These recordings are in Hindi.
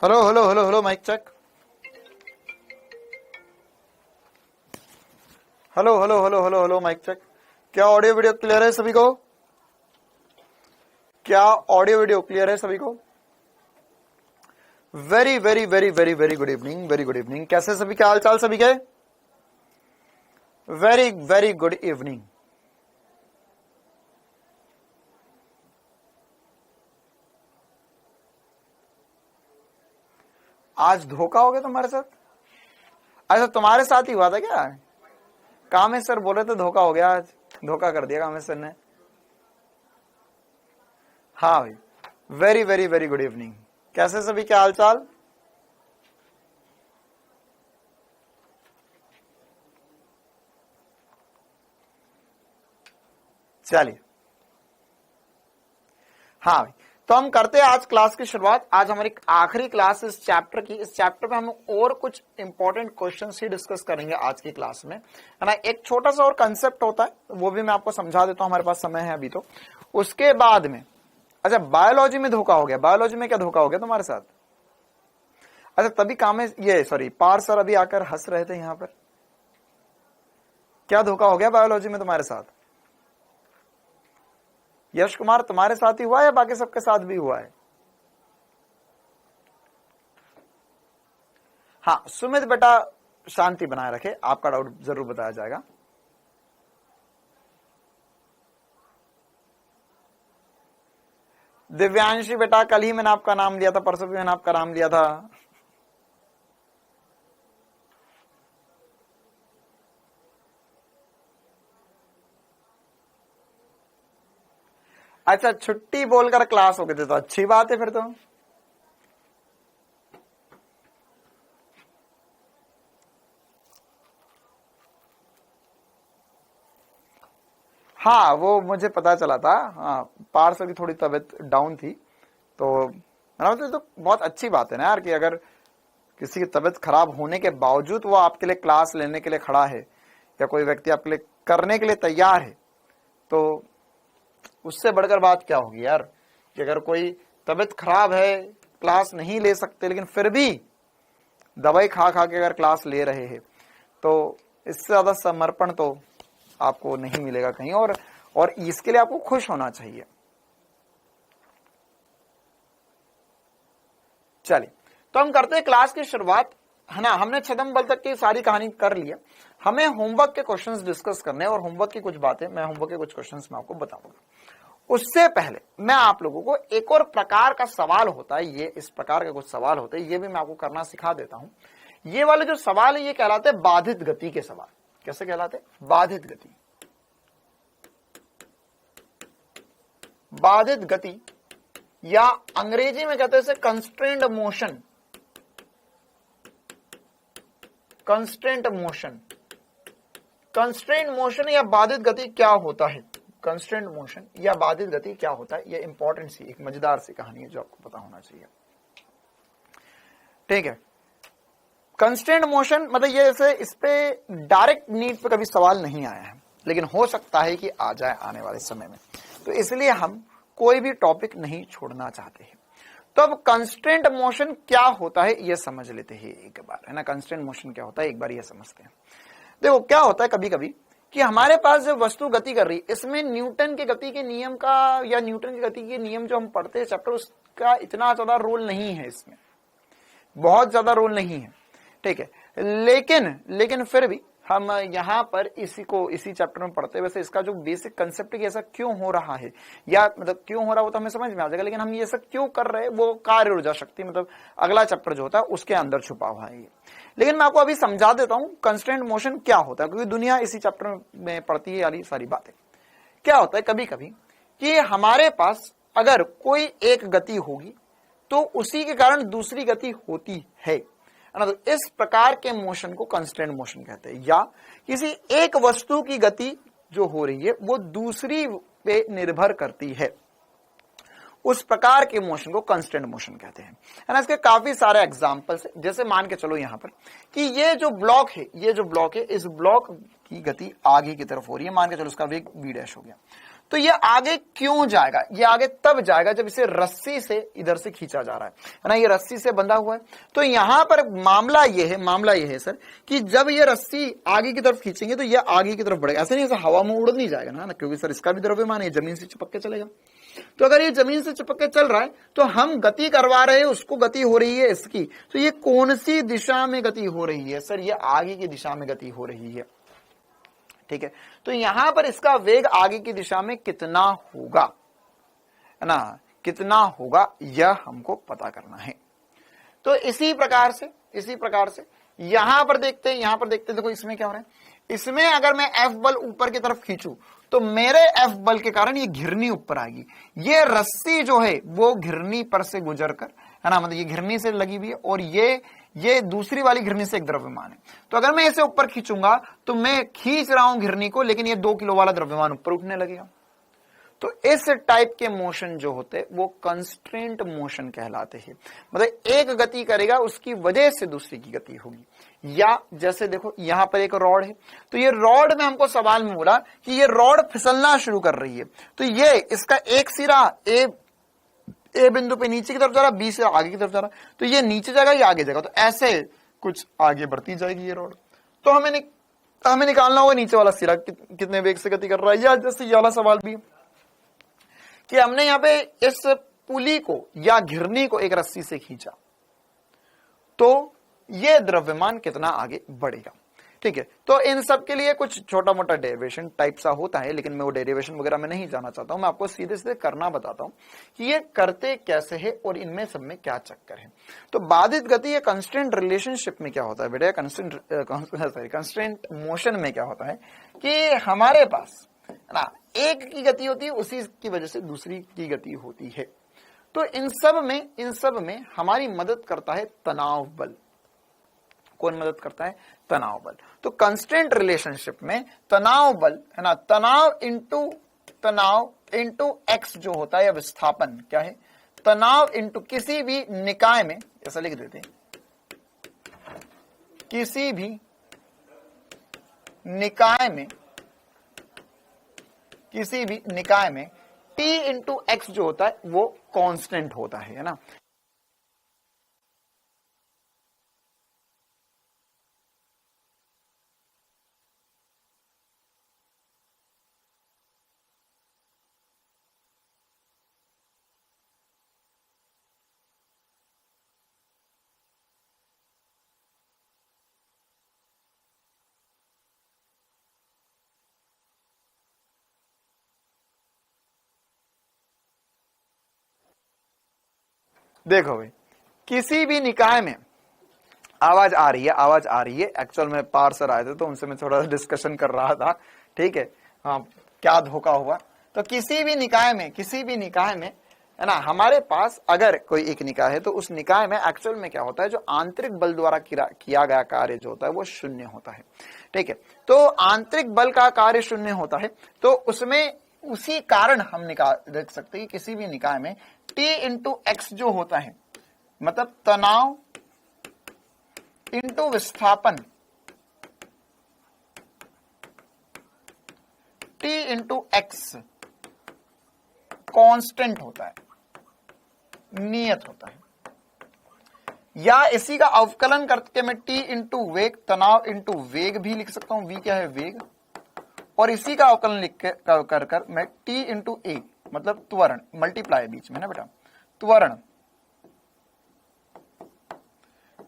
Hello hello hello hello, mike check. Hello hello hello hello hello, mike check. क्या ऑडियो वीडियो क्लियर है सभी को? क्या ऑडियो वीडियो क्लियर है सभी को? Very very very very very good evening, very good evening. कैसे सभी, क्या हाल चाल सभी के? Very very good evening. आज धोखा हो गया तुम्हारे साथ? अच्छा, तुम्हारे साथ ही हुआ था क्या? कामेश सर बोल रहे थे धोखा हो गया, आज धोखा कर दिया कामेश सर ने। हाँ भाई, very very very good evening. कैसे सभी, क्या हाल चाल? चलिए, हाँ भाई, तो हम करते हैं आज क्लास की शुरुआत। आज हमारी आखिरी क्लास इस चैप्टर की। इस चैप्टर में हम और कुछ इंपॉर्टेंट क्वेश्चंस ही डिस्कस करेंगे आज की क्लास में, है ना। एक छोटा सा और कंसेप्ट होता है, वो भी मैं आपको समझा देता हूं, हमारे पास समय है अभी तो। उसके बाद में, अच्छा, बायोलॉजी में धोखा हो गया। बायोलॉजी में क्या धोखा हो गया तुम्हारे साथ? अच्छा, तभी काम है ये, सॉरी, पार सर अभी आकर हंस रहे थे यहां पर। क्या धोखा हो गया बायोलॉजी में तुम्हारे साथ? यश कुमार, तुम्हारे साथ ही हुआ है या बाकी सबके साथ भी हुआ है? हाँ, सुमित बेटा शांति बनाए रखे, आपका डाउट जरूर बताया जाएगा। दिव्यांशी बेटा, कल ही मैंने आपका नाम लिया था, परसों भी मैंने आपका नाम लिया था। अच्छा, छुट्टी बोलकर क्लास हो गई थी, तो अच्छी बात है फिर तो। हाँ, वो मुझे पता चला था। हाँ, पार्सल की थोड़ी तबीयत डाउन थी, तो तो बहुत अच्छी बात है ना यार, कि अगर किसी की तबीयत खराब होने के बावजूद वो आपके लिए क्लास लेने के लिए खड़ा है, या कोई व्यक्ति आपके लिए करने के लिए तैयार है, तो उससे बढ़कर बात क्या होगी यार। कि अगर कोई तबीयत खराब है, क्लास नहीं ले सकते, लेकिन फिर भी दवाई खा खा के अगर क्लास ले रहे हैं, तो इससे ज्यादा समर्पण तो आपको नहीं मिलेगा कहीं, और इसके लिए आपको खुश होना चाहिए। चलिए, तो हम करते हैं क्लास की शुरुआत, है ना। हमने छदम बल तक की सारी कहानी कर ली है। हमें होमवर्क के क्वेश्चंस डिस्कस करने, और होमवर्क की कुछ बातें, मैं होमवर्क के कुछ क्वेश्चंस मैं आपको बताऊंगा। उससे पहले मैं आप लोगों को एक और प्रकार का सवाल होता है, ये इस प्रकार के कुछ सवाल होते हैं, ये भी मैं आपको करना सिखा देता हूं। ये वाले जो सवाल है, ये कहलाते हैं बाधित गति के सवाल। कैसे कहलाते हैं? बाधित गति। बाधित गति, या अंग्रेजी में कहते हैं constrained motion. Constraint motion, constraint motion या बाधित गति क्या होता है? कंस्ट्रेंट मोशन या बाधित गति क्या होता है? ये इंपॉर्टेंट सी, एक मजेदार सी कहानी है जो आपको पता होना चाहिए। ठीक है, कंस्ट्रेंट मोशन मतलब ये, जैसे इस पे डायरेक्ट नीट पे कभी सवाल नहीं आया है, लेकिन हो सकता है कि आ जाए आने वाले समय में, तो इसलिए हम कोई भी टॉपिक नहीं छोड़ना चाहते हैं। तो अब कंस्ट्रेंट मोशन क्या होता है ये समझ लेते हैं एक बार, है ना। कंस्ट्रेंट मोशन क्या होता है एक बार ये समझते हैं। देखो, क्या होता है कभी कभी कि हमारे पास जो वस्तु गति कर रही है, इसमें न्यूटन के गति के नियम का, या न्यूटन की गति के नियम जो हम पढ़ते हैं चैप्टर, उसका इतना ज्यादा रोल नहीं है इसमें, बहुत ज्यादा रोल नहीं है। ठीक है, लेकिन फिर भी हम यहां पर इसी चैप्टर में पढ़ते हैं। वैसे इसका जो बेसिक कंसेप्ट है कि ऐसा क्यों हो रहा है, या मतलब क्यों हो रहा है वो तो हमें समझ में आ जाएगा, लेकिन हम ये सब क्यों कर रहे हैं वो कार्य ऊर्जा शक्ति, मतलब अगला चैप्टर जो होता है उसके अंदर छुपा हुआ है ये। लेकिन मैं आपको अभी समझा देता हूं कंस्ट्रेंट मोशन क्या होता है, क्योंकि दुनिया इसी चैप्टर में पढ़ती है वाली सारी बातें। क्या होता है कभी कभी कि हमारे पास अगर कोई एक गति होगी, तो उसी के कारण दूसरी गति होती है ना। तो इस प्रकार के मोशन को कंस्ट्रेंट मोशन कहते हैं। या किसी एक वस्तु की गति जो हो रही है वो दूसरी पे निर्भर करती है, उस प्रकार के मोशन को कंस्ट्रेंट मोशन कहते हैं, है ना। इसके काफी सारे एग्जांपल्स है। जैसे मान के चलो यहां पर कि ये जो ब्लॉक है, इस ब्लॉक की गति आगे की तरफ हो रही है, मान के चलो उसका वेग v' हो गया। तो ये आगे क्यों जाएगा? ये आगे तब जाएगा जब इसे रस्सी से इधर से खींचा जा रहा है ना, ये रस्सी से बंधा हुआ है। तो यहां पर मामला ये है सर कि जब ये रस्सी आगे की तरफ खींचेंगे तो ये आगे की तरफ बढ़ेगा, ऐसे नहीं, ऐसे हवा में उड़ नहीं जाएगा ना, क्योंकि सर इसका भी द्रव्यमान है, जमीन से चिपक के चलेगा। तो अगर ये जमीन से चिपक के चल रहा है तो हम गति करवा रहे हैं, उसको गति हो रही है इसकी, तो ये कौन सी दिशा में गति हो रही है? सर ये आगे की दिशा में गति हो रही है, ठीक है। तो यहां पर इसका वेग आगे की दिशा में कितना होगा, है ना, कितना होगा यह हमको पता करना है। तो इसी प्रकार से यहां पर देखते हैं, देखो इसमें क्या हो रहा है। इसमें अगर मैं F बल ऊपर की तरफ खींचूं तो मेरे F बल के कारण ये घिरनी ऊपर आएगी, ये रस्सी जो है वो घिरनी पर से गुजर कर, है ना, मतलब ये घिरनी से लगी हुई है और ये दूसरी वाली घिरनी से एक द्रव्यमान है। तो अगर मैं इसे ऊपर खींचूंगा तो मैं खींच रहा हूं घिरनी को, लेकिन ये 2 किलो वाला द्रव्यमान ऊपर उठने लगेगा। तो इस टाइप के मोशन जो होते हैं वो कंस्ट्रेंट मोशन कहलाते हैं, मतलब एक गति करेगा उसकी वजह से दूसरी की गति होगी। या जैसे देखो यहां पर एक रॉड है, तो ये रॉड में हमको सवाल में बोला कि ये रॉड फिसलना शुरू कर रही है, तो ये इसका एक सिरा ए बिंदु पे नीचे की तरफ जा रहा, बी से आगे की तरफ जा रहा, तो ये नीचे जाएगा या आगे जाएगा, तो ऐसे कुछ आगे बढ़ती जाएगी ये रॉड। तो हमें निकालना होगा नीचे वाला सिरा कितने वेग से गति कर रहा है। या जैसे ये वाला सवाल भी कि हमने यहां पे इस पुली को या घिरनी को एक रस्सी से खींचा तो ये द्रव्यमान कितना आगे बढ़ेगा, ठीक है। तो इन सब के लिए कुछ छोटा मोटा डेरिवेशन टाइप सा होता है, लेकिन मैं वो डेरिवेशन वगैरह में नहीं जाना चाहता हूं, मैं आपको सीधे सीधे करना बताता हूं कि ये करते कैसे है और इनमें सब में क्या चक्कर है। तो बाधित गति या कंस्ट्रेंट रिलेशनशिप में क्या होता है बेटा, कंस्ट्रेंट मोशन में क्या होता है कि हमारे पास ना एक की गति होती है, उसी की वजह से दूसरी की गति होती है। तो इन सब में हमारी मदद करता है तनाव बल। कौन मदद करता है? तनाव बल। तो कंस्ट्रेंट रिलेशनशिप में तनाव बल, है ना, तनाव इंटू एक्स जो होता है या विस्थापन क्या है, तनाव इंटू किसी भी निकाय में, ऐसा लिख देते हैं, किसी भी निकाय में T इंटू एक्स जो होता है वो कांस्टेंट होता है ना। देखो भाई, किसी भी निकाय में आवाज आ रही है, एक्चुअल में पार्सर आए थे तो उनसे मैं थोड़ा डिस्कशन कर रहा था, ठीक है, हाँ क्या धोखा हुआ। तो किसी भी निकाय में है ना, हमारे पास अगर कोई एक निकाय है तो उस निकाय में एक्चुअल में क्या होता है, जो आंतरिक बल द्वारा किया गया कार्य जो होता है वो शून्य होता है, ठीक है। तो आंतरिक बल का कार्य शून्य होता है, तो उसमें उसी कारण हम देख सकते हैं कि किसी भी निकाय में T इंटू एक्स जो होता है, मतलब तनाव इंटू विस्थापन, T इंटू एक्स कांस्टेंट होता है, नियत होता है। या इसी का अवकलन करके मैं T इंटू वेग, तनाव इंटू वेग भी लिख सकता हूं, V क्या है वेग, और इसी का अवकलन लिख कर मैं T इंटू ए मतलब त्वरण, मल्टीप्लाई बीच में ना बेटा, त्वरण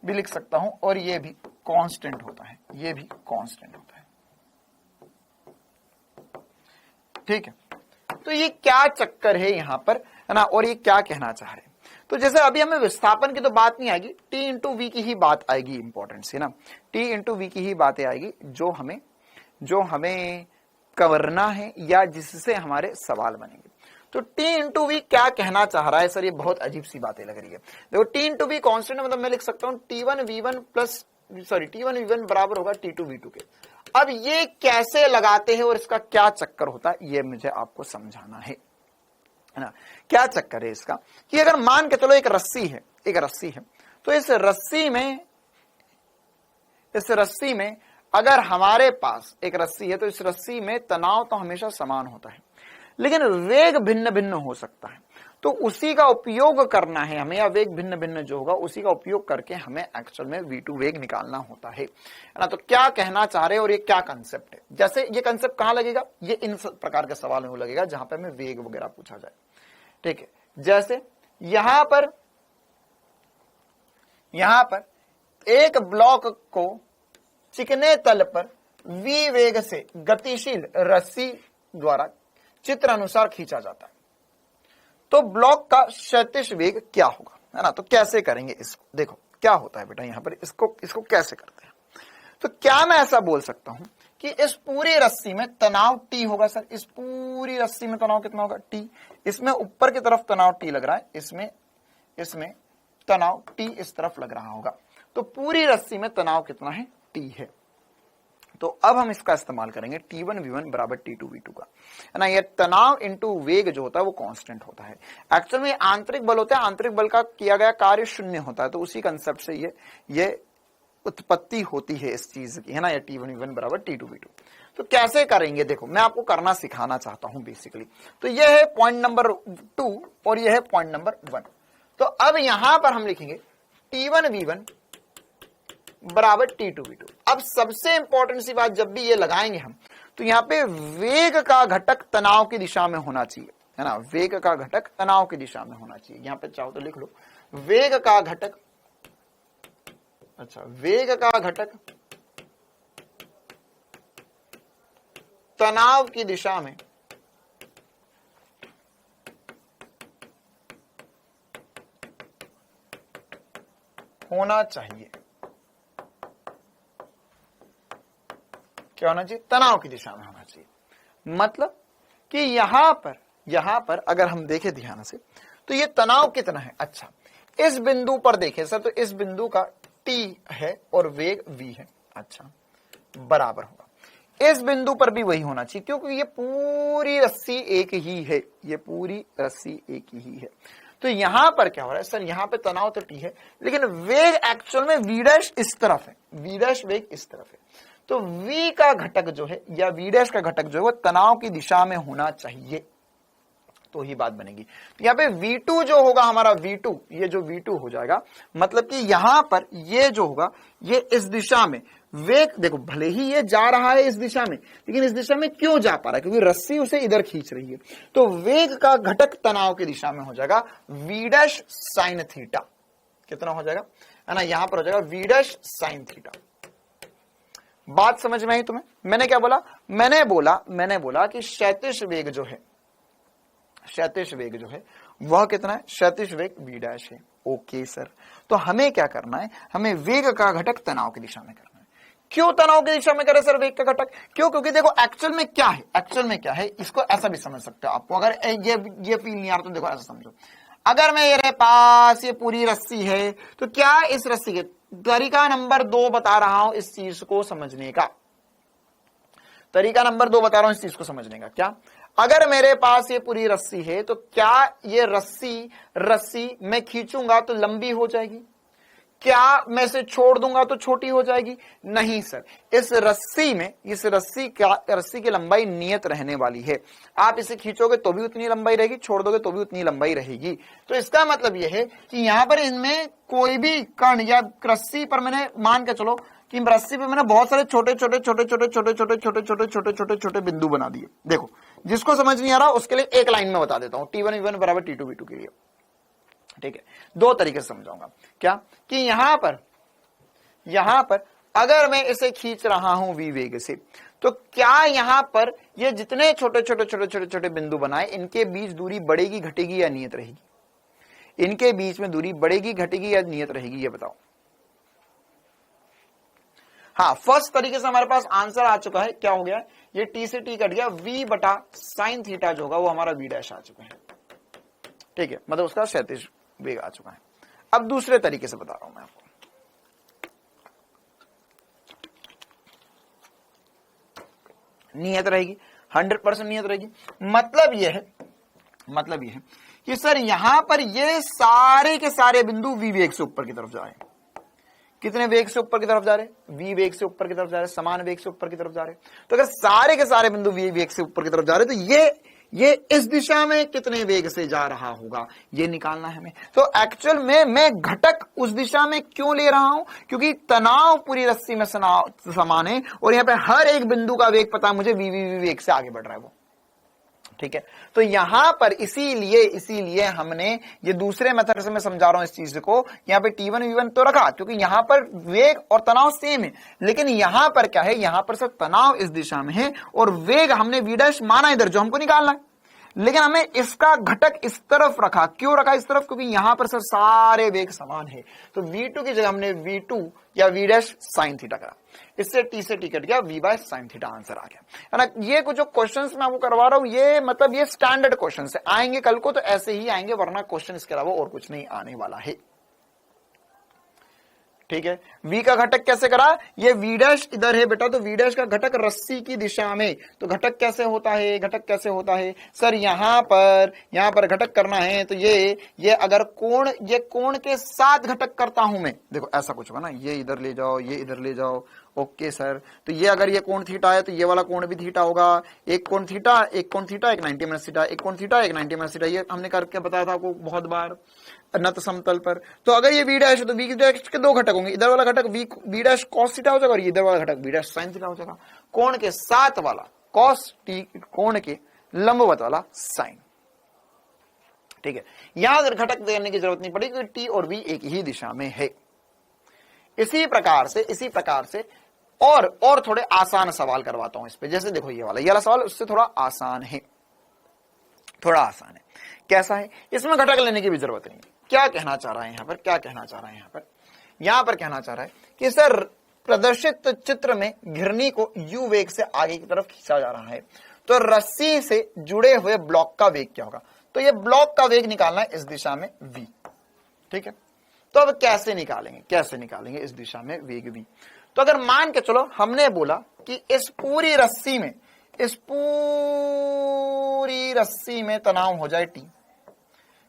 भी लिख सकता हूं, और ये भी कांस्टेंट होता है, ठीक है। तो ये क्या चक्कर है यहां पर, है ना, और ये क्या कहना चाह रहे हैं। तो जैसे अभी हमें विस्थापन की तो बात नहीं आएगी, T इंटू वी की ही बात आएगी, इंपॉर्टेंस है ना, T इंटू वी की ही बातें आएगी जो हमें कवरना है या जिससे हमारे सवाल बनेंगे। तो T इंटू वी क्या कहना चाह रहा है सर, ये बहुत अजीब सी बातें लग रही है। देखो T इंटू वी कॉन्स्टेंट, मतलब मैं लिख सकता हूं T1 V1 बराबर होगा T2 V2 के। अब ये कैसे लगाते हैं और इसका क्या चक्कर होता है, ये मुझे आपको समझाना है ना। क्या चक्कर है इसका कि अगर मान के चलो एक रस्सी है, तो इस रस्सी में अगर हमारे पास एक रस्सी है तो इस रस्सी में तनाव तो हमेशा समान होता है, लेकिन वेग भिन्न भिन्न हो सकता है, तो उसी का उपयोग करना है हमें, या वेग भिन्न भिन्न जो होगा उसी का उपयोग करके हमें एक्चुअल में v2 वेग निकालना होता है ना। तो क्या कहना चाह रहे हैं और ये क्या कंसेप्ट है, जैसे ये कंसेप्ट कहां लगेगा, ये इन प्रकार के सवाल में लगेगा जहां पे हमें वेग वगैरह पूछा जाए। ठीक है, जैसे यहां पर एक ब्लॉक को चिकने तल पर v वेग से गतिशील रस्सी द्वारा चित्र अनुसार खींचा जाता है, तो ब्लॉक का क्षैतिज वेग क्या होगा, है ना। तो कैसे करेंगे इसको, देखो क्या होता है बेटा, यहां पर इसको कैसे करते हैं। तो क्या मैं ऐसा बोल सकता हूं कि इस पूरी रस्सी में तनाव T होगा सर, इस पूरी रस्सी में तनाव कितना होगा T, इसमें ऊपर की तरफ तनाव T लग रहा है, इसमें तनाव T इस तरफ लग रहा होगा, तो पूरी रस्सी में तनाव कितना है T है। तो अब हम इसका इस्तेमाल करेंगे T1 V1 बराबर T2 V2 का, है ना। ये तनाव इंटू वेग जो होता है वो कांस्टेंट होता है। एक्चुअल में आंतरिक बल होता है, आंतरिक बल का किया गया कार्य शून्य होता है, तो उसी कंसेप्ट से ये उत्पत्ति होती है इस चीज की, है ना। ये T1 V1 बराबर T2 V2। तो कैसे करेंगे, देखो मैं आपको करना सिखाना चाहता हूं बेसिकली। तो ये है पॉइंट नंबर 2 और ये है पॉइंट नंबर 1। तो अब यहां पर हम लिखेंगे T1 V1 बराबर T2 V2। अब सबसे इंपॉर्टेंट सी बात, जब भी ये लगाएंगे हम, तो यहां पे वेग का घटक तनाव की दिशा में होना चाहिए, है ना। वेग का घटक तनाव की दिशा में होना चाहिए, यहां पे चाहो तो लिख लो वेग का घटक, अच्छा वेग का घटक तनाव की दिशा में होना चाहिए। क्या होना चाहिए, तनाव की दिशा में होना चाहिए। मतलब कि यहां पर अगर हम देखें ध्यान से, तो ये तनाव कितना है, अच्छा इस बिंदु पर देखें सर, तो इस बिंदु का T है और वेग V है, अच्छा बराबर होगा। इस बिंदु पर भी वही होना चाहिए, क्योंकि ये पूरी रस्सी एक ही है, ये पूरी रस्सी एक ही है। तो यहां पर क्या हो रहा है सर, यहां पे तनाव तो T है, लेकिन वेग एक्चुअल में V' इस तरफ है, V' वेग इस तरफ है। तो V का घटक जो है या V' का घटक जो है वो तनाव की दिशा में होना चाहिए, तो ही बात बनेगी। तो यहाँ पे V2 जो होगा हमारा V2, ये जो V2 हो जाएगा, मतलब कि यहां पर ये जो होगा ये इस दिशा में वेग, देखो भले ही ये जा रहा है इस दिशा में, लेकिन इस दिशा में क्यों जा पा रहा है, क्योंकि रस्सी उसे इधर खींच रही है। तो वेग का घटक तनाव की दिशा में हो जाएगा V' sin थीटा, कितना हो जाएगा, है ना, यहां पर हो जाएगा V' sin थीटा। बात समझ में आई तुम्हें, मैंने क्या बोला, मैंने बोला कि क्षैतिज वेग जो है वह कितना है, क्षैतिज वेग V' है। ओके सर, तो हमें क्या करना है, हमें वेग का घटक तनाव की दिशा में करना है। क्यों तनाव की दिशा में करें सर वेग का घटक, क्यों, क्योंकि देखो एक्चुअल में क्या है, इसको ऐसा भी समझ सकते हो आपको, अगर ये फील नहीं आ रहा तो देखो ऐसा समझो, अगर मेरे पास ये पूरी रस्सी है, तो क्या इस रस्सी के तरीका नंबर 2 बता रहा हूं इस चीज को समझने का, तरीका नंबर 2 बता रहा हूं इस चीज को समझने का। क्या, अगर मेरे पास ये पूरी रस्सी है, तो क्या ये रस्सी मैं खींचूंगा तो लंबी हो जाएगी, क्या मैं इसे छोड़ दूंगा तो छोटी हो जाएगी, नहीं सर, इस रस्सी की लंबाई नियत रहने वाली है। आप इसे खींचोगे तो भी उतनी लंबाई रहेगी, छोड़ दोगे तो भी उतनी लंबाई रहेगी। तो इसका मतलब यह है कि यहां पर इनमें कोई भी कण या रस्सी पर मैंने मान के चलो कि रस्सी पे मैंने बहुत सारे छोटे बिंदु बना दिए। देखो जिसको समझ नहीं आ रहा उसके लिए एक लाइन में बता देता हूं, T1 V1 बराबर T2 V2 के लिए, ठीक है, 2 तरीके से समझाऊंगा। क्या कि यहां पर अगर मैं इसे खींच रहा हूं V वेग से, तो क्या यहां पर ये जितने छोटे बिंदु बनाए, इनके बीच दूरी बढ़ेगी घटेगी या नियत रहेगी, इनके बीच में दूरी बढ़ेगी घटेगी या नियत रहेगी, ये बताओ। हाँ, फर्स्ट तरीके से हमारे पास आंसर आ चुका है, क्या हो गया, ये T से T कट गया, V बटा साइन थीटा जो होगा वो हमारा V' आ चुका है, ठीक है, मतलब उसका क्षैतिज वेग आ चुका है। अब दूसरे तरीके से बता रहा हूं मैं आपको, नियत रहेगी, 100% नियत रहेगी। मतलब यह है कि सर यहां पर ये सारे के सारे बिंदु V वेग से ऊपर की तरफ जा रहे हैं। कितने वेग से ऊपर की तरफ जा रहे हैं, V वेग से ऊपर की तरफ जा रहे हैं, समान वेग से ऊपर की तरफ जा रहे हैं। तो अगर सारे के सारे बिंदु V वेग से ऊपर की तरफ जा रहे हैं, तो ये इस दिशा में कितने वेग से जा रहा होगा, ये निकालना है हमें। तो एक्चुअल में मैं घटक उस दिशा में क्यों ले रहा हूं, क्योंकि तनाव पूरी रस्सी में समान है और यहां पे हर एक बिंदु का वेग पता है मुझे, वी वेग से आगे बढ़ रहा है वो, ठीक है। तो यहां पर इसीलिए हमने ये दूसरे मेथड से मैं समझा रहा हूं इस चीज को, यहां पे T1 V1 तो रखा क्योंकि यहां पर वेग और तनाव सेम है, लेकिन यहां पर क्या है, यहां पर सिर्फ तनाव इस दिशा में है और वेग हमने V' माना इधर जो हमको निकालना है, लेकिन हमें इसका घटक इस तरफ रखा। क्यों रखा इस तरफ, क्योंकि यहां पर सर सारे वेग समान है। तो V2 की जगह हमने V2 या V' साइन थीटा करा, इससे T से T कट गया, V by sine theta answer आ गया, है ना। ये कुछ जो क्वेश्चंस मैं आपको करवा रहा हूं ये मतलब ये स्टैंडर्ड क्वेश्चंस है, आएंगे कल को तो ऐसे ही आएंगे, वरना क्वेश्चन इसके अलावा और कुछ नहीं आने वाला है, ठीक है। V का घटक कैसे करा, ये V' इधर है बेटा, तो V' का घटक रस्सी की दिशा में, तो घटक कैसे होता है, घटक कैसे होता है सर, यहां पर घटक करना है तो ये अगर कोण, ये कोण के साथ घटक करता हूं मैं, देखो ऐसा कुछ होगा ना, ये इधर ले जाओ, ये इधर ले जाओ, ओके सर। तो ये अगर ये कोण थीटा है तो ये वाला कोण भी थीटा होगा, एक कोण थीटा, एक कोण थीटा, एक 90 माइनस थीटा, एक कोण थीटा, एक 90 माइनस थीटा, ये हमने करके बताया था आपको बहुत बार नत समतल पर। तो अगर ये V' है तो V' के दो घटक होंगे, इधर वाला घटक V' cos थीटा हो जाएगा और इधर वाला घटक V' sin थीटा हो जाएगा। कोण के साथ वाला cos t, कोण के लंबवत वाला sin, ठीक है। यहां अगर घटक देने की जरूरत नहीं पड़ी क्योंकि T और V एक ही दिशा में है। इसी प्रकार से और थोड़े आसान सवाल करवाता हूं इस पे, जैसे देखो ये वाला सवाल उससे थोड़ा आसान है, थोड़ा आसान है। कैसा है, इसमें घटक लेने की भी जरूरत नहीं है। क्या कहना चाह रहा है यहां पर, क्या कहना चाह रहा है यहां पर कहना चाह रहा है कि सर प्रदर्शित चित्र में घिरनी को u वेग से आगे की तरफ खींचा जा रहा है, तो रस्सी से जुड़े हुए ब्लॉक का वेग क्या होगा। तो ये ब्लॉक का वेग निकालना है इस दिशा में v, ठीक है। तो अब कैसे निकालेंगे इस दिशा में वेग v। तो अगर मान के चलो हमने बोला कि इस पूरी रस्सी में तनाव हो जाए T,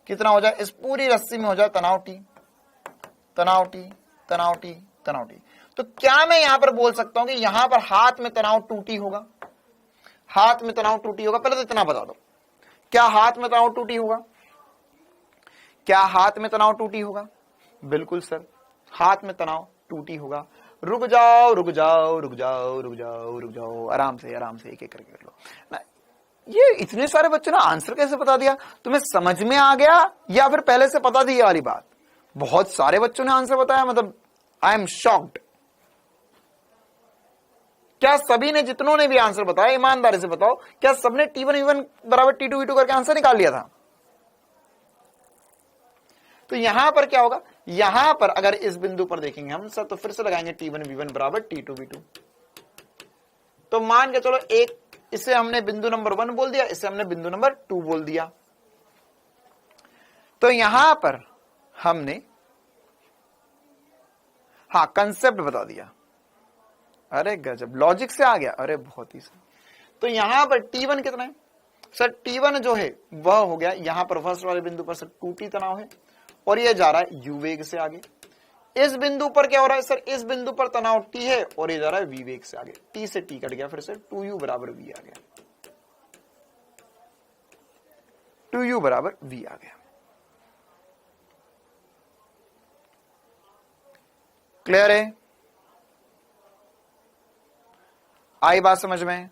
कितना हो जाए, इस पूरी रस्सी में हो जाए तनाव T। तो क्या मैं यहां पर बोल सकता हूं कि यहां पर हाथ में तनाव 2T होगा, पहले तो इतना बता दो, क्या हाथ में तनाव 2T होगा, बिल्कुल सर, हाथ में तनाव 2T होगा। रुक जाओ, आराम से एक एक करके कर लो ना। ये इतने सारे बच्चों ने आंसर कैसे बता दिया, तुम्हें समझ में आ गया या फिर पहले से पता थी ये वाली बात। बहुत सारे बच्चों ने आंसर बताया, मतलब आई एम शॉक्ड। क्या सभी ने, जितनों ने भी आंसर बताया, ईमानदारी से बताओ, क्या सबने T1 V1 बराबर T2 V2 करके आंसर निकाल लिया था। तो यहां पर क्या होगा, यहां पर अगर इस बिंदु पर देखेंगे हम सर, तो फिर से लगाएंगे T1 V1 बराबर T2 V2। तो मान के चलो एक, इसे हमने बिंदु नंबर 1 बोल दिया, इसे हमने बिंदु नंबर 2 बोल दिया। तो यहां पर हमने कंसेप्ट बता दिया। अरे गजब, लॉजिक से आ गया, अरे बहुत ही सही। तो यहां पर T1 कितना है सर, T1 जो है वह हो गया, यहां पर फर्स्ट वाले बिंदु पर सर 2T तनाव है और ये जा रहा है u वेग से आगे। इस बिंदु पर क्या हो रहा है सर, इस बिंदु पर तनाव T है और ये जा रहा है v वेग से आगे। T से T कट गया, फिर से 2u बराबर v आ गया, 2u बराबर v आ गया। क्लियर है, आई बात समझ में।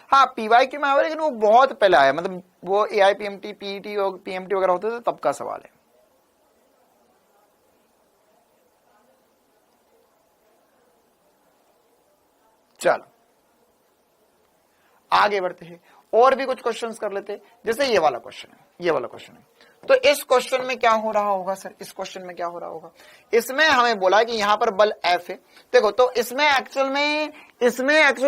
PYQ में आया, लेकिन वो बहुत पहले आया, मतलब वो AIPMT PET और PMT वगैरह होते थे तब का सवाल है। चलो आगे बढ़ते हैं, और भी कुछ क्वेश्चंस कर लेते हैं। जैसे ये वाला क्वेश्चन है, तो इस क्वेश्चन में क्या हो रहा होगा सर, इसमें हमें बोला कि यहां पर बल F है। देखो, तो इसमें एक्चुअल में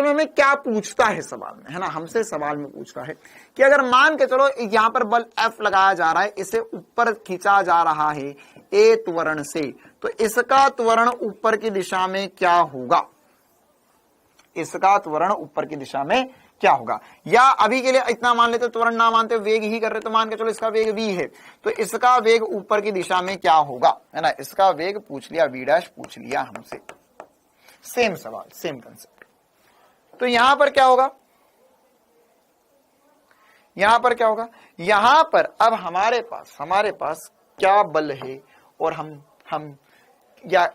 हमें क्या पूछता है सवाल में, है ना, हमसे सवाल में पूछता है कि अगर मान के चलो यहां पर बल F लगाया जा रहा है, इसे ऊपर खींचा जा रहा है A त्वरण से, तो इसका त्वरण ऊपर की दिशा में क्या होगा, क्या होगा। या अभी के लिए इतना मान लेते, त्वरण ना मानते, वेग ही कर रहे, तो मान के चलो इसका वेग v है, तो इसका वेग ऊपर की दिशा में क्या होगा, है ना। इसका वेग पूछ लिया, v' पूछ लिया हमसे, सेम सवाल, सेम कंसेप्ट। तो यहां पर क्या होगा, यहां पर क्या होगा, यहां पर अब हमारे पास क्या बल है, और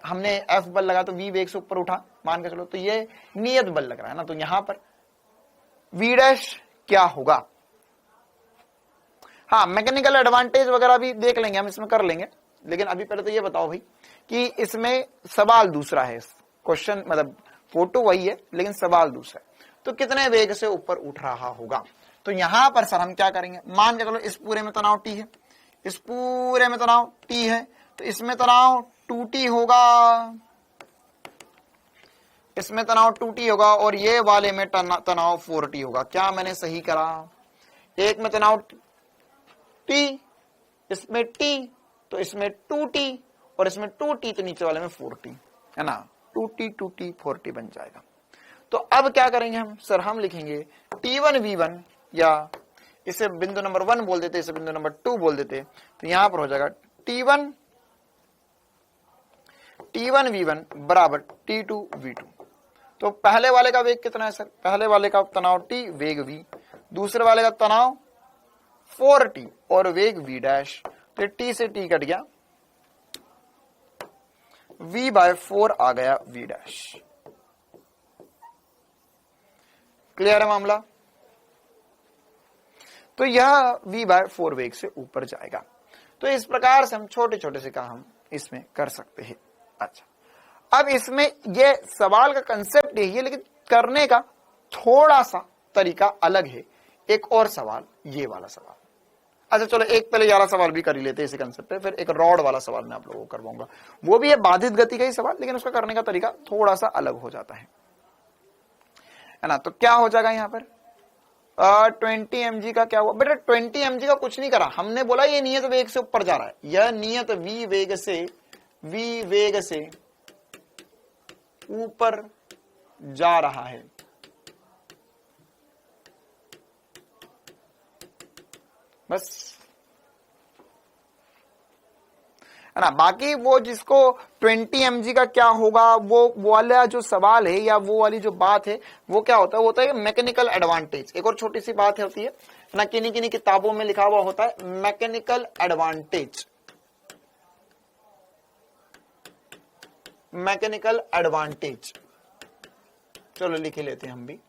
हमने F बल लगा तो V वेग से ऊपर उठा मान के चलो, तो ये नियत बल लग रहा है ना, तो यहां पर V डैश क्या होगा। हाँ, मैकेनिकल एडवांटेज वगैरह भी देख लेंगे हम, इसमें कर लेंगे, लेकिन अभी पहले तो ये बताओ भाई कि इसमें सवाल दूसरा है, क्वेश्चन मतलब फोटो वही है लेकिन सवाल दूसरा है, तो कितने वेग से ऊपर उठ रहा होगा। तो यहां पर सर हम क्या करेंगे, मान के चलो इस पूरे में तनाव T है, इस पूरे में तनाव T है, तो इसमें तनाव 2T होगा, इसमें तनाव 2T होगा, और ये वाले में तनाव 4T होगा। क्या मैंने सही करा, एक में तनाव T, इसमें T, तो इसमें 2T, और इसमें 2T, तो नीचे वाले में 4T है ना, 2T 2T 4T बन जाएगा। तो अब क्या करेंगे हम, सर हम लिखेंगे T1 V1, या इसे बिंदु नंबर 1 बोल देते, इसे बिंदु नंबर 2 बोल देते, तो यहां पर हो जाएगा T1 V1 बराबर T2 V2। तो पहले वाले का वेग कितना है सर, पहले वाले का तनाव T, वेग V, दूसरे वाले का तनाव 4T और वेग V डैश, तो T से T कट गया, V/4 आ गया V डैश। क्लियर है मामला। तो यह V/4 वेग से ऊपर जाएगा। तो इस प्रकार से हम छोटे छोटे से काम इसमें कर सकते हैं। अच्छा, अब इसमें यह सवाल का कंसेप्ट यही है, लेकिन करने का थोड़ा सा तरीका अलग है। एक और सवाल, ये वाला सवाल, अच्छा चलो एक पहले यारा सवाल भी कर ही लेते हैं इसी कंसेप्ट पे, फिर एक रॉड वाला सवाल मैं आप लोगों को करवाऊंगा, वो भी है बाधित गति का ही सवाल, लेकिन उसका करने का तरीका थोड़ा सा अलग हो जाता है ना। तो क्या हो जाएगा यहाँ पर 20 mg का क्या हुआ बेटा, 20 mg का कुछ नहीं करा, हमने बोला ये नियत वेग से ऊपर जा रहा है, यह नियत v वेग से ऊपर जा रहा है। बस है ना, बाकी वो जिसको 20 mg का क्या होगा, वो वाला जो सवाल है या वो वाली जो बात है, वो क्या होता है, वो होता है मैकेनिकल एडवांटेज। एक और छोटी सी बात होती है ना, किन्हीं किन्हीं किताबों में लिखा हुआ होता है मैकेनिकल एडवांटेज, मैकेनिकल एडवांटेज, चलो लिख ही लेते हैं हम भी,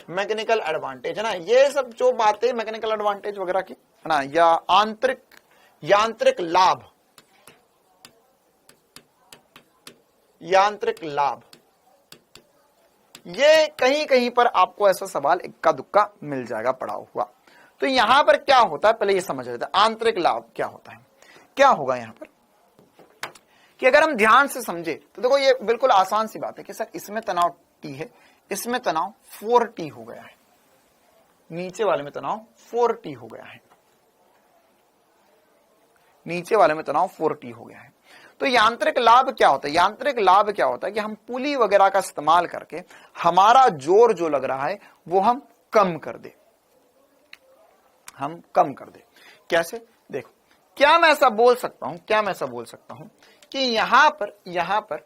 मैकेनिकल एडवांटेज है ना। ये सब जो बातें मैकेनिकल एडवांटेज वगैरह की है ना, या यांत्रिक लाभ, यांत्रिक लाभ, ये कहीं कहीं पर आपको ऐसा सवाल इक्का दुक्का मिल जाएगा पड़ा हुआ। तो यहां पर क्या होता है, पहले ये समझ लेते हैं आंतरिक लाभ क्या होता है। क्या होगा यहां पर कि अगर हम ध्यान से समझे तो देखो ये बिल्कुल आसान सी बात है कि सर इसमें तनाव T है, इसमें तनाव 4T हो गया है, नीचे वाले में तनाव 4T हो गया है, नीचे वाले में तनाव 4T हो गया है। तो यांत्रिक लाभ क्या होता है, यांत्रिक लाभ क्या होता है कि हम पुली वगैरह का इस्तेमाल करके हमारा जोर जो लग रहा है वो हम कम कर दे, हम कम कर दे। कैसे, देखो क्या मैं ऐसा बोल सकता हूं, क्या मैं ऐसा बोल सकता हूं कि यहां पर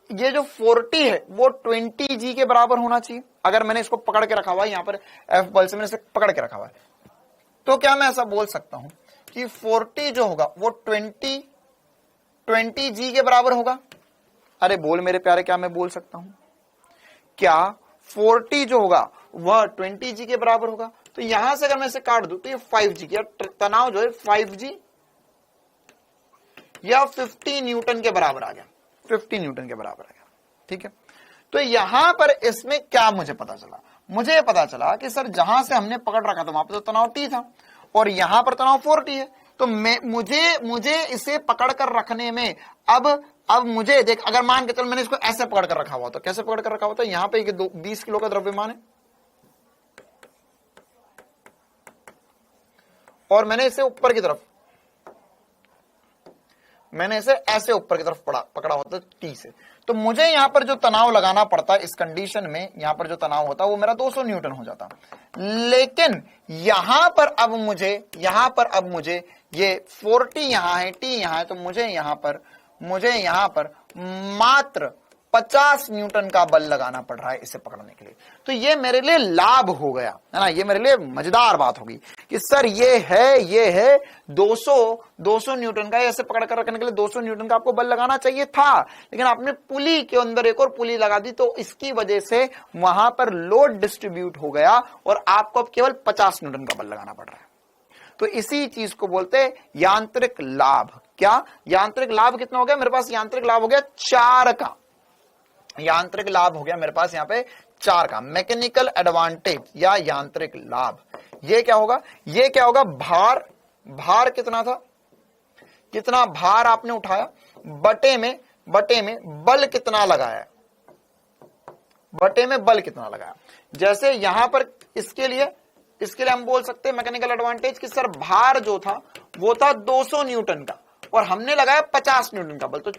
ये जो 40 है वो 20G के बराबर होना चाहिए। अगर मैंने इसको पकड़ के रखा हुआ है, यहां पर F बल से मैंने इसे पकड़ के रखा हुआ है, तो क्या मैं ऐसा बोल सकता हूं कि 40 जो होगा वो 20G के बराबर होगा। अरे बोल मेरे प्यारे, क्या मैं बोल सकता हूं, क्या 40 जो होगा वह 20G के बराबर होगा। तो यहां से अगर मैं इसे काट दूं तो ये 5G की तनाव जो है 5G या 50 न्यूटन के बराबर आ गया, 50 न्यूटन के बराबर आ गया। ठीक है, तो यहां पर इसमें क्या मुझे पता चला, मुझे पता चला कि सर जहां से हमने पकड़ रखा था वहां पर तो तनाव T था और यहां पर तनाव 4T है। तो मुझे इसे पकड़ कर रखने में अब मुझे देख, अगर मान के चल मैंने इसको ऐसे पकड़ कर रखा हुआ था, कैसे पकड़ कर रखा हुआ था, यहां पे 20 किलो का द्रव्यमान है और मैंने इसे ऊपर की तरफ, मैंने इसे ऐसे ऊपर की तरफ पकड़ा होता T से, तो मुझे यहां पर जो तनाव लगाना पड़ता इस कंडीशन में, यहां पर जो तनाव होता वो मेरा 200 न्यूटन हो जाता। लेकिन यहां पर अब मुझे ये 40 यहां है, T यहां है, तो मुझे यहां पर 50 न्यूटन का बल लगाना पड़ रहा है इसे पकड़ने के लिए। तो ये मेरे लिए लाभ हो गया है ना, ये मेरे लिए मजेदार बात होगी कि सर ये है 200 न्यूटन का, ऐसे पकड़ कर रखने के लिए 200 न्यूटन का आपको बल लगाना चाहिए था, लेकिन आपने पुली के अंदर एक और पुली लगा दी, तो इसकी वजह से वहां पर लोड डिस्ट्रीब्यूट हो गया और आपको अब केवल 50 न्यूटन का बल लगाना पड़ रहा है। तो इसी चीज को बोलते हैं यांत्रिक लाभ। क्या यांत्रिक लाभ कितना हो गया मेरे पास? यांत्रिक लाभ हो गया 4 का। यांत्रिक लाभ हो गया मेरे पास यहां पे 4 का। मैकेनिकल एडवांटेज या यांत्रिक लाभ, ये क्या होगा? ये क्या होगा? भार कितना था, कितना भार आपने उठाया, बटे में बल कितना लगाया, बटे में बल कितना लगाया। जैसे यहां पर इसके लिए हम बोल सकते हैं मैकेनिकल एडवांटेज कि सर भार जो था वो था 200 न्यूटन का और हमने लगाया 50 न्यूटन का बल, तो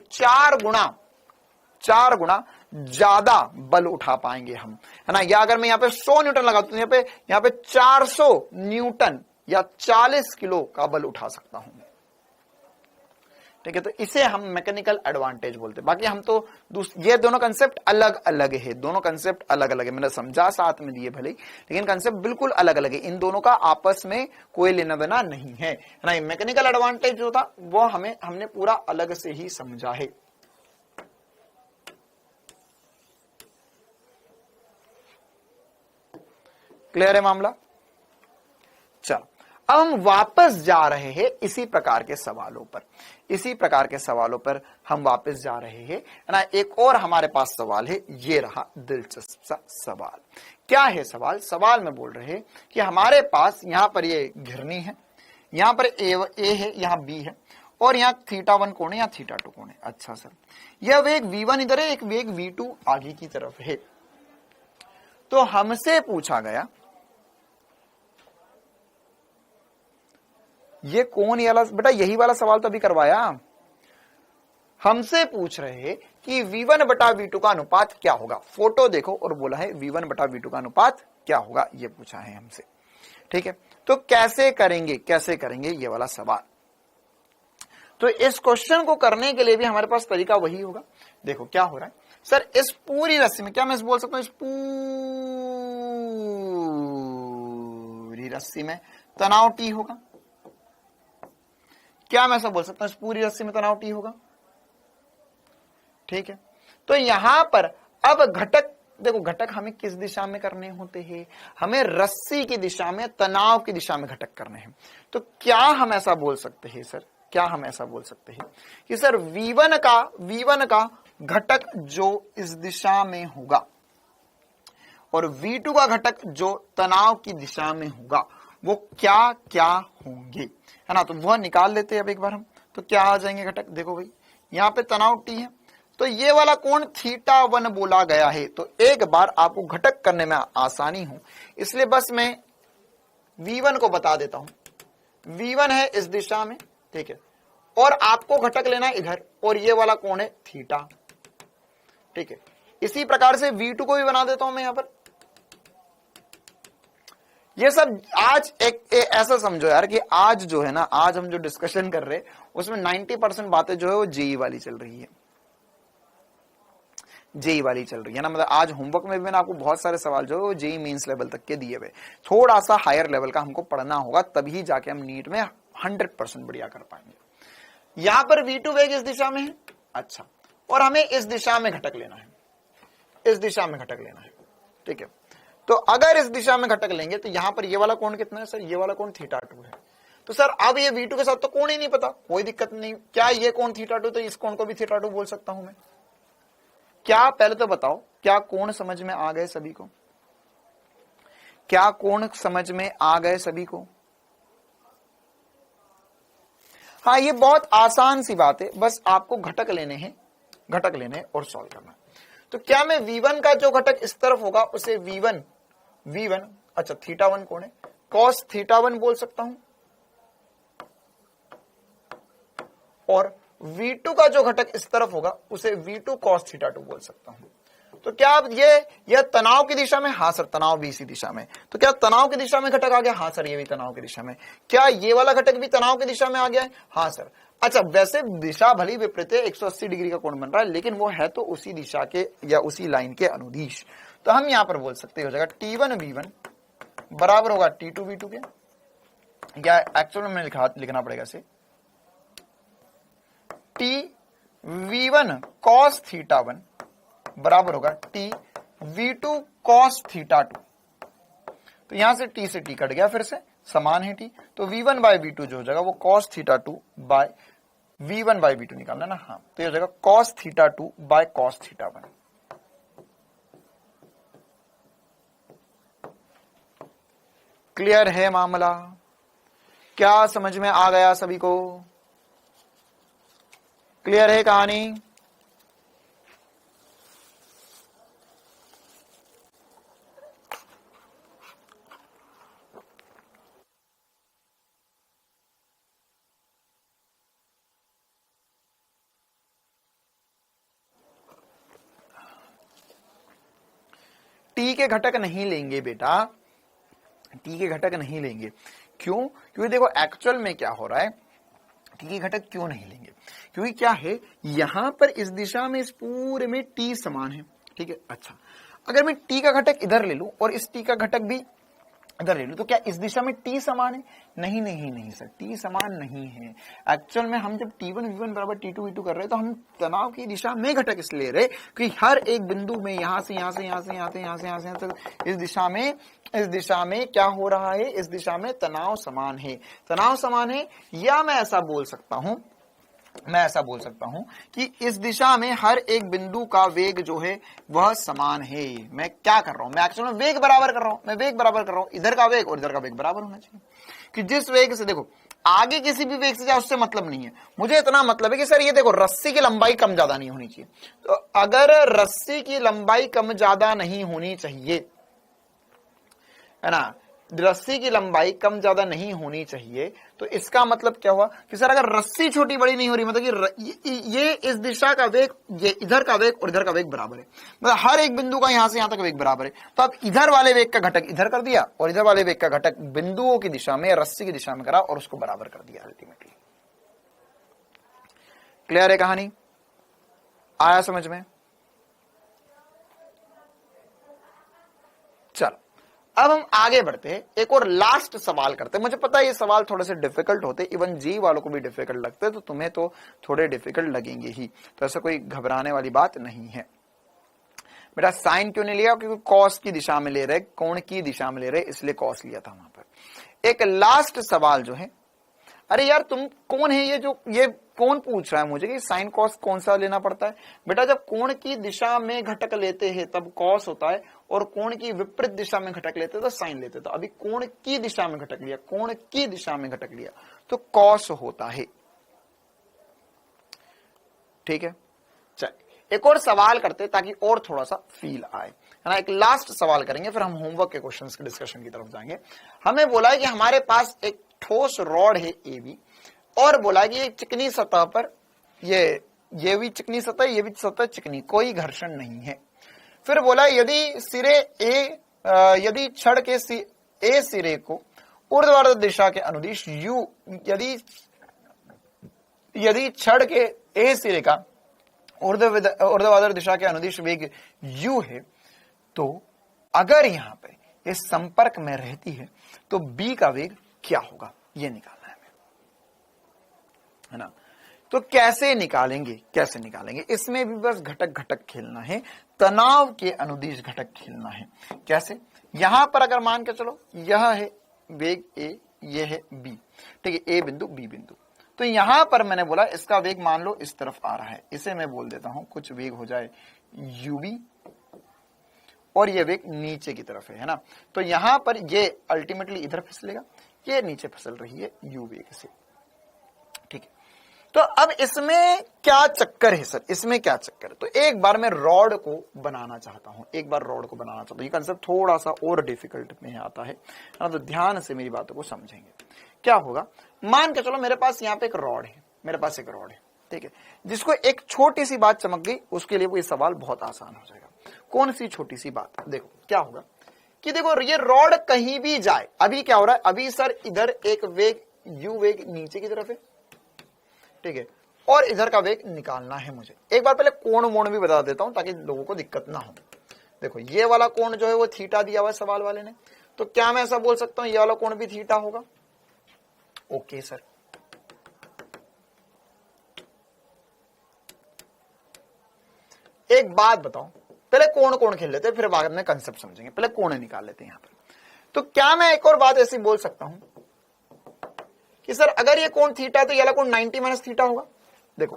4 गुना ज्यादा बल उठा पाएंगे हम, है ना। या अगर मैं यहाँ पे 100 न्यूटन लगाता हूं, यहाँ पे 400 न्यूटन या 40 किलो का बल उठा सकता हूं, ठीक है। तो इसे हम मैकेनिकल एडवांटेज बोलते हैं। बाकी हम तो ये दोनों कंसेप्ट अलग अलग है, दोनों कंसेप्ट अलग अलग है, मैंने समझा साथ में दिए भले, लेकिन कंसेप्ट बिल्कुल अलग अलग है। इन दोनों का आपस में कोई लेना देना नहीं है ना। मैकेनिकल एडवांटेज जो था वो हमने पूरा अलग से ही समझा है। क्लियर है मामला? चलो अब हम वापस जा रहे हैं इसी प्रकार के सवालों पर हम वापस जा रहे हैं ना। एक और हमारे पास सवाल है, ये रहा दिलचस्प सा सवाल। क्या है सवाल? सवाल में बोल रहे हैं कि हमारे पास यहां पर ये घिरनी है, यहां पर ए है, यहां बी है और यहां θ1 कोण है, यहां θ2 कोण है। अच्छा सर, यह वेग v1 इधर है, एक वेग v2 आगे की तरफ है। तो हमसे पूछा गया ये कौन वाला, बेटा यही वाला सवाल तो अभी करवाया। हमसे पूछ रहे हैं कि v1 बटा v2 का अनुपात क्या होगा। फोटो देखो और बोला है v1 बटा v2 का अनुपात क्या होगा, ये पूछा है हमसे, ठीक है। तो कैसे करेंगे ये वाला सवाल। तो इस क्वेश्चन को करने के लिए भी हमारे पास तरीका वही होगा। देखो क्या हो रहा है सर, इस पूरी रस्सी में, क्या मैं बोल सकता हूं इस पूरी रस्सी में तनाव T होगा? क्या मैं ऐसा बोल सकता हूं इस पूरी रस्सी में तनाव T होगा? ठीक है। तो यहां पर अब घटक, देखो घटक हमें किस दिशा में करने होते हैं? हमें रस्सी की दिशा में, तनाव की दिशा में घटक करने हैं। तो क्या हम ऐसा बोल सकते हैं सर, क्या हम ऐसा बोल सकते हैं कि सर v1 का घटक जो इस दिशा में होगा और v2 का घटक जो तनाव की दिशा में होगा वो क्या क्या होंगे, है ना। तो वह निकाल लेते हैं अब एक बार हम। तो क्या आ जाएंगे घटक? देखो भाई यहां पे तनाव T है, तो ये वाला कोण θ1 बोला गया है। तो एक बार आपको घटक करने में आसानी हो इसलिए बस मैं v1 को बता देता हूं। v1 है इस दिशा में, ठीक है, और आपको घटक लेना है इधर, और ये वाला कोण है θ, ठीक है। इसी प्रकार से v2 को भी बना देता हूं मैं यहां पर। ये सब आज एक ऐसा समझो यार कि आज जो है ना, आज हम जो डिस्कशन कर रहे हैं उसमें 90% बातें जो है वो जेई वाली चल रही है, जेई वाली चल रही है ना। मतलब आज होमवर्क में भी मैंने आपको बहुत सारे सवाल जो है वो जेई मेंस लेवल तक के दिए हुए, थोड़ा सा हायर लेवल का हमको पढ़ना होगा, तभी जाके हम नीट में 100% बढ़िया कर पाएंगे। यहां पर v2 वेग इस दिशा में है, अच्छा, और हमें इस दिशा में घटक लेना है, इस दिशा में घटक लेना है, ठीक है। तो अगर इस दिशा में घटक लेंगे तो यहां पर ये वाला कोण कितना है सर? ये वाला कोण θ2 है। तो सर अब ये v2 के साथ तो कोण ही नहीं पता, कोई दिक्कत नहीं। क्या ये कोण θ2, तो इस कोण को भी θ2 बोल सकता हूं मैं। क्या पहले तो बताओ, क्या कोण समझ में आ गए सभी को? क्या कोण समझ में आ गए सभी को? हाँ, ये बहुत आसान सी बात है, बस आपको घटक लेने हैं और सॉल्व करना है। तो क्या मैं v1 का जो घटक इस तरफ होगा उसे v1 अच्छा θ1 कोण है, cos θ1 बोल सकता हूं, और v2 का जो घटक इस तरफ होगा उसे v2 cos θ2 बोल सकता हूं। तो क्या अब यह तनाव की दिशा में? हाँ सर, तनाव भी इसी दिशा में। तो क्या तनाव की दिशा में घटक आ गया? हाँ सर, ये भी तनाव की दिशा में। क्या ये वाला घटक भी तनाव की दिशा में आ गया है? हाँ सर। अच्छा, वैसे दिशा भली विपरीत है, 180 डिग्री का कोण बन रहा है, लेकिन वो है तो उसी दिशा के या उसी लाइन के अनुदिश। तो हम यहां पर बोल सकते हो जाएगा T1V1 बराबर होगा T2V2 के, या एक्चुअल में लिखना पड़ेगा इसे T_V1 cos θ1 बराबर होगा T_V2 cos θ2। तो यहां से T से T कट गया, फिर से समान है T, तो V1 बाय V2 जो हो जाएगा वो cos θ2 bye V1 bye V2 निकालना ना, हाँ, तो ये हो जाएगा cos θ2 बाय cos θ1। क्लियर है मामला? क्या समझ में आ गया सभी को? क्लियर है कहानी? टी के घटक नहीं लेंगे बेटा, टी के घटक नहीं लेंगे। क्यों? क्योंकि देखो एक्चुअल में क्या हो रहा है, टी के घटक क्यों नहीं लेंगे? क्योंकि क्या है, यहां पर इस दिशा में इस पूरे में टी समान है, ठीक है। अच्छा, अगर मैं टी का घटक इधर ले लूं और इस टी का घटक भी इधर ले लूं, तो क्या इस दिशा में टी समान है? नहीं नहीं नहीं सर, टी समान नहीं है। एक्चुअल में हम जब T1V1 बराबर T2V2 कर रहे हैं, तो हम तनाव की दिशा में घटक इसलिए ले रहे कि हर एक बिंदु में यहां से यहां से यहां से यहां से यहां से यहां से यहां तक इस दिशा में क्या हो रहा है, इस दिशा में तनाव समान है। तनाव समान है, या मैं ऐसा बोल सकता हूं कि इस दिशा में हर एक बिंदु का वेग जो है वह समान है। मैं क्या कर रहा हूं, मैं एक्चुअल में वेग बराबर कर रहा हूं, इधर का वेग और इधर का वेग बराबर होना चाहिए। कि जिस वेग से, देखो आगे किसी भी वेग से जाए उससे मतलब नहीं है, मुझे इतना मतलब है कि सर ये देखो रस्सी की लंबाई कम ज्यादा नहीं होनी चाहिए। तो अगर रस्सी की लंबाई कम ज्यादा नहीं होनी चाहिए, है ना, रस्सी की लंबाई कम ज्यादा नहीं होनी चाहिए, तो इसका मतलब क्या हुआ कि सर अगर रस्सी छोटी बड़ी नहीं हो रही, मतलब कि ये इस दिशा का वेग, ये इधर का वेग और इधर का वेग बराबर है, मतलब हर एक बिंदु का यहां से यहां तक वेग बराबर है। तो अब इधर वाले वेग का घटक इधर कर दिया और इधर वाले वेग का घटक बिंदुओं की दिशा में, रस्सी की दिशा में करा और उसको बराबर कर दिया अल्टीमेटली। क्लियर है कहानी? आया समझ में? चलो अब हम आगे बढ़ते हैं, एक और लास्ट सवाल करते हैं। मुझे पता है ये सवाल थोड़े से डिफिकल्ट होते, इवन जी वालों को भी डिफिकल्ट लगते, तो तुम्हें तो थोड़े डिफिकल्ट लगेंगे ही, तो ऐसा कोई घबराने वाली बात नहीं है। बेटा साइन क्यों नहीं लिया? क्योंकि कॉस की दिशा में ले रहे, कोण की दिशा में ले रहे, इसलिए कॉस लिया था वहां पर। एक लास्ट सवाल जो है, अरे यार तुम कौन है ये कौन पूछ रहा है मुझे कि साइन कॉस कौन सा लेना पड़ता है? बेटा जब कोण की दिशा में घटक लेते हैं तब कॉस होता है, और कोण की विपरीत दिशा में घटक लेते तो साइन लेते। तो अभी कोण की दिशा में घटक लिया, कोण की दिशा में घटक लिया तो कॉस होता है। ठीक है, चल एक और सवाल करते ताकि और थोड़ा सा फील आए, है ना। एक लास्ट सवाल करेंगे, फिर हम होमवर्क के क्वेश्चंस के डिस्कशन की तरफ जाएंगे। हमें बोला है कि हमारे पास एक ठोस रॉड है AB, और बोला है कि एक चिकनी सतह पर ये भी चिकनी सतह, ये भी सतह चिकनी, कोई घर्षण नहीं है। फिर बोला यदि सिरे यदि छड़ के A सिरे को ऊर्ध्वाधर दिशा के अनुदिश U, यदि छड़ के A सिरे का ऊर्ध्वाधर दिशा के अनुदिश वेग U है, तो अगर यहां पे ये संपर्क में रहती है तो B का वेग क्या होगा, ये निकालना है ना। तो कैसे निकालेंगे, इसमें भी बस घटक घटक खेलना है, तनाव के अनुदिश घटक खेलना है। कैसे? यहां पर अगर मान के चलो यह है वेग A, ये है B, ठीक है, A बिंदु B बिंदु, तो यहां पर मैंने बोला इसका वेग मान लो इस तरफ आ रहा है, इसे मैं बोल देता हूं कुछ वेग हो जाए UB, और ये वेग नीचे की तरफ है ना। तो यहां पर ये अल्टीमेटली इधर फिसलेगा, ये नीचे फिसल रही है U वेग से, ठीक है। तो अब इसमें क्या चक्कर है सर, इसमें क्या चक्कर है? तो एक बार मैं रॉड को बनाना चाहता हूं, ये कंसेप्ट थोड़ा सा और डिफिकल्ट में आता है ना, तो ध्यान से मेरी बातों को समझेंगे। क्या होगा, मान के चलो मेरे पास यहाँ पे एक रॉड है, ठीक है, जिसको एक छोटी सी बात चमक गई, उसके लिए वो ये सवाल बहुत आसान हो जाएगा। कौन सी छोटी सी बात? देखो क्या होगा कि देखो ये रॉड कहीं भी जाए, अभी क्या हो रहा है, अभी सर इधर एक वेग U वेग नीचे की तरफ है, ठीक है, और इधर का वेग निकालना है मुझे। एक बार पहले कोण वोण भी बता देता हूं ताकि लोगों को दिक्कत ना हो। देखो ये वाला कोण जो है वो थीटा दिया हुआ है सवाल वाले ने, तो क्या मैं ऐसा बोल सकता हूं ये वाला कोण भी थीटा होगा? ओके सर, एक बात बताओ, पहले कोण कोण खेल लेते हैं फिर बाद में कंसेप्ट समझेंगे, पहले कोण निकाल लेते हैं यहां पर। तो क्या मैं एक और बात ऐसी बोल सकता हूं कि सर अगर ये कोण थीटा तो ये वाला कोण 90 माइनस थीटा होगा? देखो,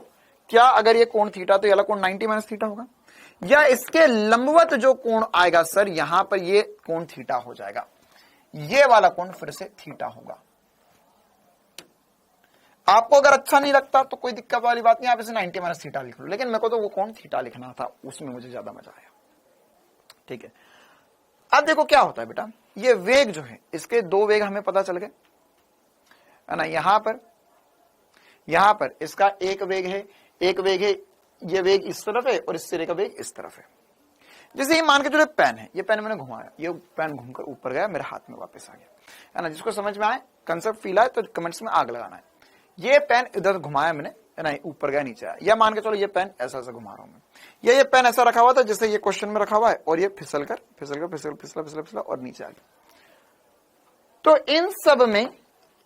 क्या अगर ये कोण थीटा तो ये वाला कोण 90 माइनस थीटा होगा, या इसके लंबवत जो कोण आएगा सर यहां पर ये कोण थीटा हो जाएगा, ये वाला कोण फिर से थीटा होगा। आपको अगर अच्छा नहीं लगता तो कोई दिक्कत वाली बात नहीं, आप इसे 90 माइनस थीटा लिख लो, लेकिन मेरे को तो वो कोण थीटा लिखना था, उसमें मुझे ज्यादा मजा आया। ठीक है, अब देखो क्या होता है बेटा, ये वेग जो है इसके दो वेग हमें पता चल गए है ना। यहां पर इसका एक वेग है, ये वेग इस तरफ है और इस सिरे का वेग इस तरफ है। जैसे ये मान के चलो पेन है, ये पेन मैंने घुमाया, ये पेन घूमकर ऊपर गया, मेरे हाथ में वापस आ गया है ना। जिसको समझ में आए, कंसेप्ट फील आए तो कमेंट्स में आग लगाना है। ये पेन इधर घुमाया मैंने है ना, ऊपर गया नीचे आया, या मान के चलो ये पेन ऐसा ऐसा घुमा रहा हूं मैं, ये पेन ऐसा रखा हुआ था जैसे ये क्वेश्चन में रखा हुआ है, और ये फिसला और नीचे आ गया। तो इन सब में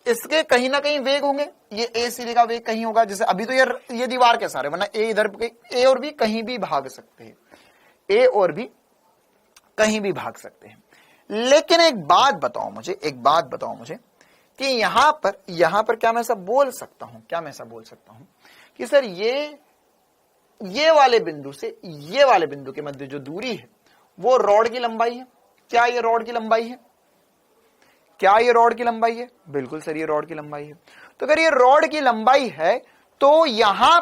इसके कहीं ना कहीं वेग होंगे, ये ए सिरे का वेग कहीं होगा, जैसे अभी तो ये दीवार के सारे, वरना ए इधर ए और भी कहीं भी भाग सकते हैं, ए और भी कहीं भी भाग सकते हैं। लेकिन एक बात बताओ मुझे कि यहां पर क्या मैं ऐसा बोल सकता हूं कि सर ये वाले बिंदु से ये वाले बिंदु के मध्य जो दूरी है वो रॉड की लंबाई है? क्या ये रॉड की लंबाई है? बिल्कुल सर, ये रॉड की लंबाई है। तो अगर ये रॉड की लंबाई है तो यहां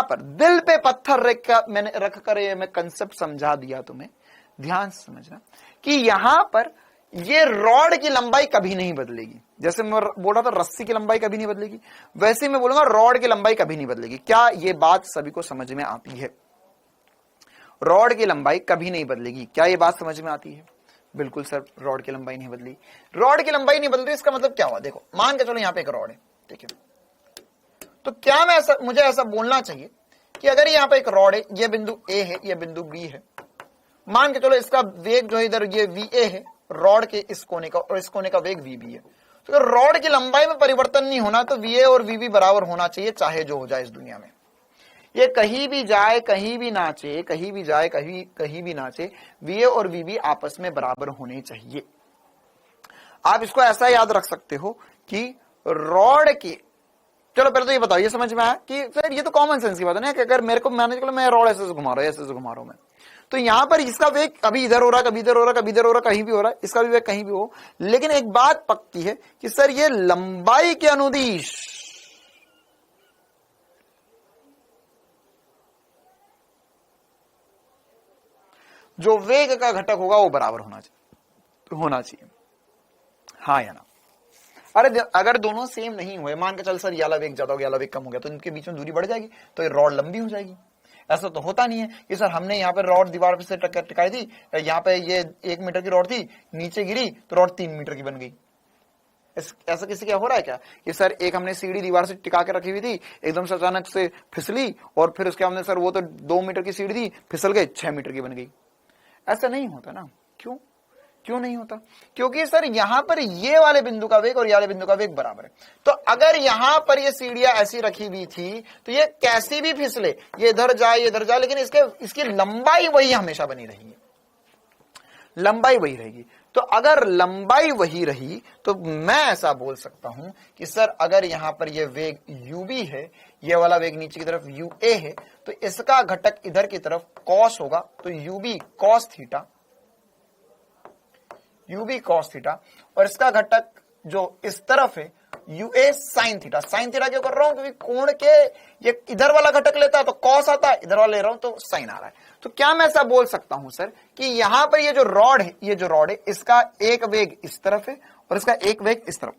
पर दिल पे पत्थर रखकर मैं कंसेप्ट समझा दिया तुम्हें, ध्यान से समझना कि यहां पर ये रॉड की लंबाई कभी नहीं बदलेगी। जैसे मैं बोल रहा था रस्सी की लंबाई कभी नहीं बदलेगी, वैसे मैं बोलूंगा रॉड की लंबाई कभी नहीं बदलेगी। क्या ये बात सभी को समझ में आती है? रॉड की लंबाई कभी नहीं बदलेगी, क्या ये बात समझ में आती है? बिल्कुल सर, रॉड की लंबाई नहीं बदली, रॉड की लंबाई नहीं बदल रही, इसका मतलब क्या हुआ? देखो, मान के चलो यहां पे एक रॉड है, ठीक है, तो क्या मुझे ऐसा बोलना चाहिए कि अगर यहां पे एक रॉड है, ये बिंदु ए है, ये बिंदु बी है, मान के चलो इसका वेग जो है इधर ये वी ए है, रॉड के इस कोने का, और इस कोने का वेग वी बी है। तो अगर रॉड की लंबाई में परिवर्तन नहीं होना तो वी ए और वी बी बराबर होना चाहिए, चाहे जो हो जाए इस दुनिया में। ये कहीं भी जाए कहीं भी नाचे, वी ए और वी बी आपस में बराबर होने चाहिए। आप इसको ऐसा याद रख सकते हो कि रॉड की, चलो पहले तो ये बताओ, ये समझ में आया कि फिर ये तो कॉमन सेंस की बात है ना कि अगर मेरे को मानने चलो मैं रॉड ऐसे घुमा रहा हूं मैं, तो यहां पर इसका वेग कभी इधर हो रहा, कभी इधर हो रहा, कभी इधर हो रहा, कहीं भी हो रहा है, इसका भी वेग कहीं भी हो। लेकिन एक बात पक्की है कि सर ये लंबाई के अनुदिश जो वेग का घटक होगा वो बराबर होना चाहिए, हाँ या ना? अरे अगर दोनों सेम नहीं हुए, मान के चल सर याला वेग ज्यादा हो गया, याला वेग कम हो गया, तो इनके बीच में दूरी बढ़ जाएगी, तो ये रॉड लंबी हो जाएगी। ऐसा तो होता नहीं है कि सर हमने यहाँ पे रॉड दीवार से टिकाई थी, यहाँ पे ये 1 मीटर की रॉड थी, नीचे गिरी तो रॉड 3 मीटर की बन गई। ऐसा किसी क्या हो रहा है क्या कि सर एक हमने सीढ़ी दीवार से टिका के रखी हुई थी, एकदम से अचानक से फिसली और फिर उसके हमने सर वो तो 2 मीटर की सीढ़ी थी, फिसल गई 6 मीटर की बन गई। ऐसा नहीं होता ना। क्यों नहीं होता? क्योंकि सर यहां पर ये वाले बिंदु का वेग और ये वाले बिंदु का वेग बराबर है। तो अगर यहां पर ये सीढ़ियां ऐसी रखी हुई थी तो ये कैसी भी फिसले, ये इधर जाए, लेकिन इसकी लंबाई वही हमेशा बनी रही है, लंबाई वही रहेगी। तो अगर लंबाई वही रही तो मैं ऐसा बोल सकता हूं कि सर अगर यहां पर ये वेग ub है, ये वाला वेग नीचे की तरफ ua है, तो इसका घटक इधर की तरफ cos होगा, तो ub cos थीटा, और इसका घटक जो इस तरफ है ua sin theta. Sine theta क्यों कर रहा हूं? क्योंकि कोण के ये इधर वाला घटक लेता है तो cos आता है, इधर वाला ले रहा हूं तो sin आ रहा है। तो क्या मैं ऐसा बोल सकता हूं सर कि यहां पर ये जो रॉड है इसका एक वेग इस तरफ है और इसका एक वेग इस तरफ,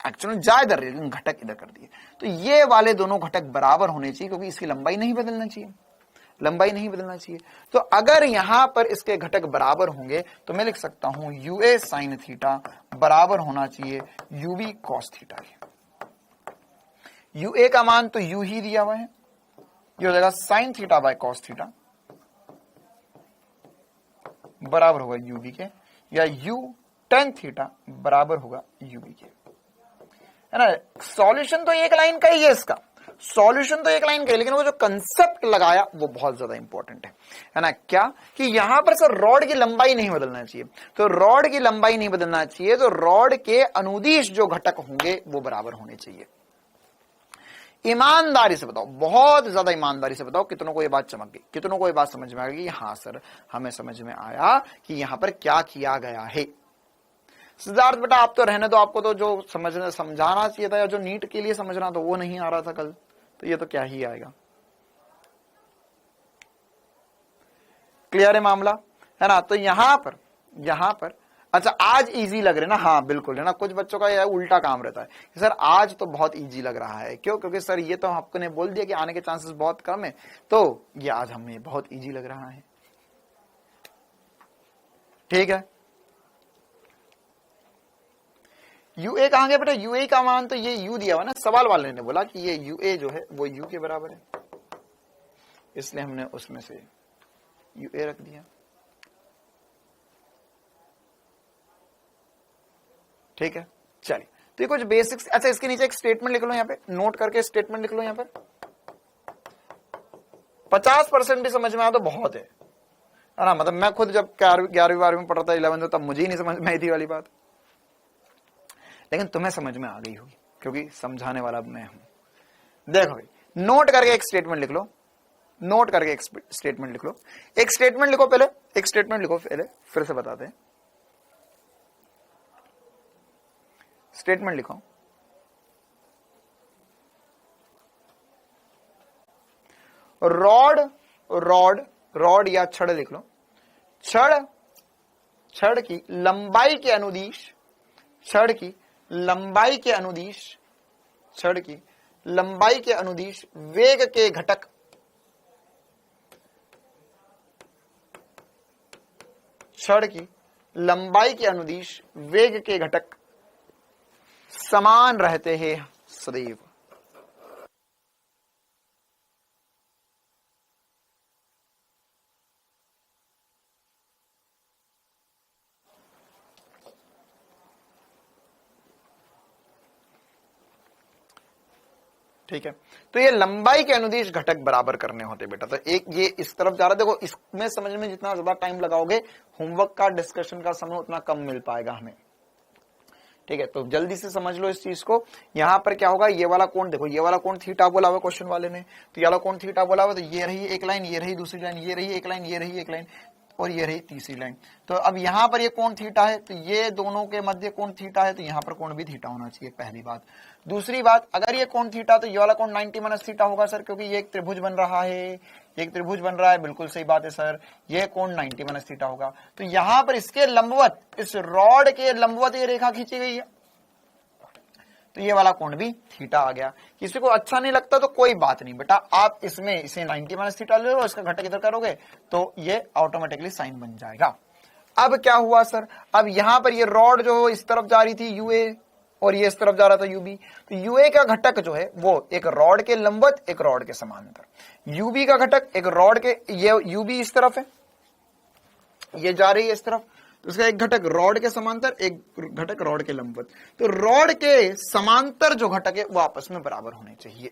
एक्चुअली जा इधर लेकिन घटक इधर कर दिए, तो ये वाले दोनों घटक बराबर होने चाहिए क्योंकि इसकी लंबाई नहीं बदलना चाहिए। तो अगर यहां पर इसके घटक बराबर होंगे तो मैं लिख सकता हूं ua sin थीटा बराबर होना चाहिए ub cos थीटा के। यू ए का मान तो यू ही दिया हुआ है, ये हो जाएगा sine theta by cos theta बराबर होगा यूबी के, या यू टेन थीटा बराबर होगा यूबी के, है ना। सॉल्यूशन तो एक लाइन का ही है, इसका सॉल्यूशन तो एक लाइन का है, लेकिन वो जो कंसेप्ट लगाया वो बहुत ज्यादा इंपॉर्टेंट है ना। क्या कि यहां पर सर रॉड की लंबाई नहीं बदलना चाहिए, तो रॉड की लंबाई नहीं बदलना चाहिए, तो रॉड के अनुदिश जो घटक होंगे वो बराबर होने चाहिए। ईमानदारी से बताओ, बहुत ज्यादा ईमानदारी से बताओ, कितनों को ये बात चमक गई, कितनों को ये बात समझ में आ गई? हाँ सर, हमें समझ में आया कि यहां पर क्या किया गया है। सिद्धार्थ बेटा आप तो रहने दो, आपको तो जो समझाना चाहिए था या जो नीट के लिए समझना तो वो नहीं आ रहा था कल, तो ये तो क्या ही आएगा। क्लियर है मामला, है ना। तो यहां पर अच्छा आज इजी लग रहा है ना? हाँ बिल्कुल, है ना। कुछ बच्चों का यह उल्टा काम रहता है कि सर आज तो बहुत इजी लग रहा है, क्यों? क्योंकि सर ये तो आपने बोल दिया कि आने के चांसेस बहुत कम है, तो ये आज हमें बहुत इजी लग रहा है। ठीक है, यू ए कहां गया बेटा? यू ए का मान तो ये यू दिया हुआ ना, सवाल वाले ने बोला कि ये यू ए जो है वो यू के बराबर है, इसलिए हमने उसमें से यू ए रख दिया। ठीक है, चलिए तो ये कुछ बेसिक्स। अच्छा इसके नीचे एक स्टेटमेंट लिख लो, यहाँ पे नोट करके स्टेटमेंट लिख लो। यहाँ पर 50% भी समझ में आया तो बहुत है ना। मतलब मैं खुद जब 11वीं 12वीं में पढ़ रहा था 11th, तब मुझे ही नहीं समझ में आई थी वाली बात, लेकिन तुम्हें समझ में आ गई होगी क्योंकि समझाने वाला मैं हूं। देखो भाई, नोट करके एक स्टेटमेंट लिख लो, नोट करके एक स्टेटमेंट लिख लो। एक स्टेटमेंट लिखो पहले, एक स्टेटमेंट लिखो पहले, फिर से बताते हैं। स्टेटमेंट लिखो, रॉड रॉड रॉड या छड़ लिख लो। छड़ की लंबाई के अनुदिश, छड़ की लंबाई के अनुदिश, छड़ की लंबाई के अनुदिश वेग के घटक, छड़ की लंबाई के अनुदिश वेग के घटक समान रहते हैं सदैव। ठीक है, तो ये लंबाई के अनुदिश घटक बराबर करने होते बेटा। तो एक ये इस तरफ जा रहा है, देखो इसमें समझ में जितना ज्यादा टाइम लगाओगे, होमवर्क का डिस्कशन का समय उतना कम मिल पाएगा हमें। ठीक है, तो जल्दी से समझ लो इस चीज को। यहां पर क्या होगा, ये वाला कोण देखो, ये वाला कोण थीटा बोला हुआ क्वेश्चन वाले ने, तो ये वाला कोण थीटा बोला हुआ, तो ये रही एक लाइन, ये रही दूसरी लाइन, ये रही एक लाइन, ये रही एक लाइन, और ये रही तीसरी लाइन। तो अब यहां पर ये कोण थीटा है, तो ये दोनों के मध्य कोण थीटा है, तो यहां पर कोण भी थीटा होना चाहिए, पहली बात। दूसरी बात, अगर ये कोण थीटा तो ये वाला कोण 90 माइनस थीटा होगा सर, क्योंकि ये एक त्रिभुज बन रहा है, एक त्रिभुज बन रहा है, बिल्कुल सही बात है सर, ये कोण 90 माइनस थीटा होगा। तो यहां पर इसके लंबवत, इस रॉड के लंबवत ये रेखा खींची गई है, तो ये वाला कोण भी थीटा आ गया। किसी को अच्छा नहीं लगता तो कोई बात नहीं बेटा, आप इसमें इसे 90 माइनस थीटा ले लो, इसका घटक इधर करोगे तो ये ऑटोमेटिकली साइन बन जाएगा। अब क्या हुआ सर, अब यहां पर ये रॉड जो इस तरफ जा रही थी यूए, और ये इस तरफ जा रहा था यूबी, तो यूए का घटक जो है वो एक रॉड के लंबवत, एक रॉड के समांतर। यूबी का घटक एक रॉड के, ये यूबी इस तरफ है, ये जा रही है इस तरफ, तो उसका एक घटक रॉड के समांतर, एक घटक रॉड के लंबवत। तो रॉड के समांतर जो घटक है वो आपस में बराबर होने चाहिए।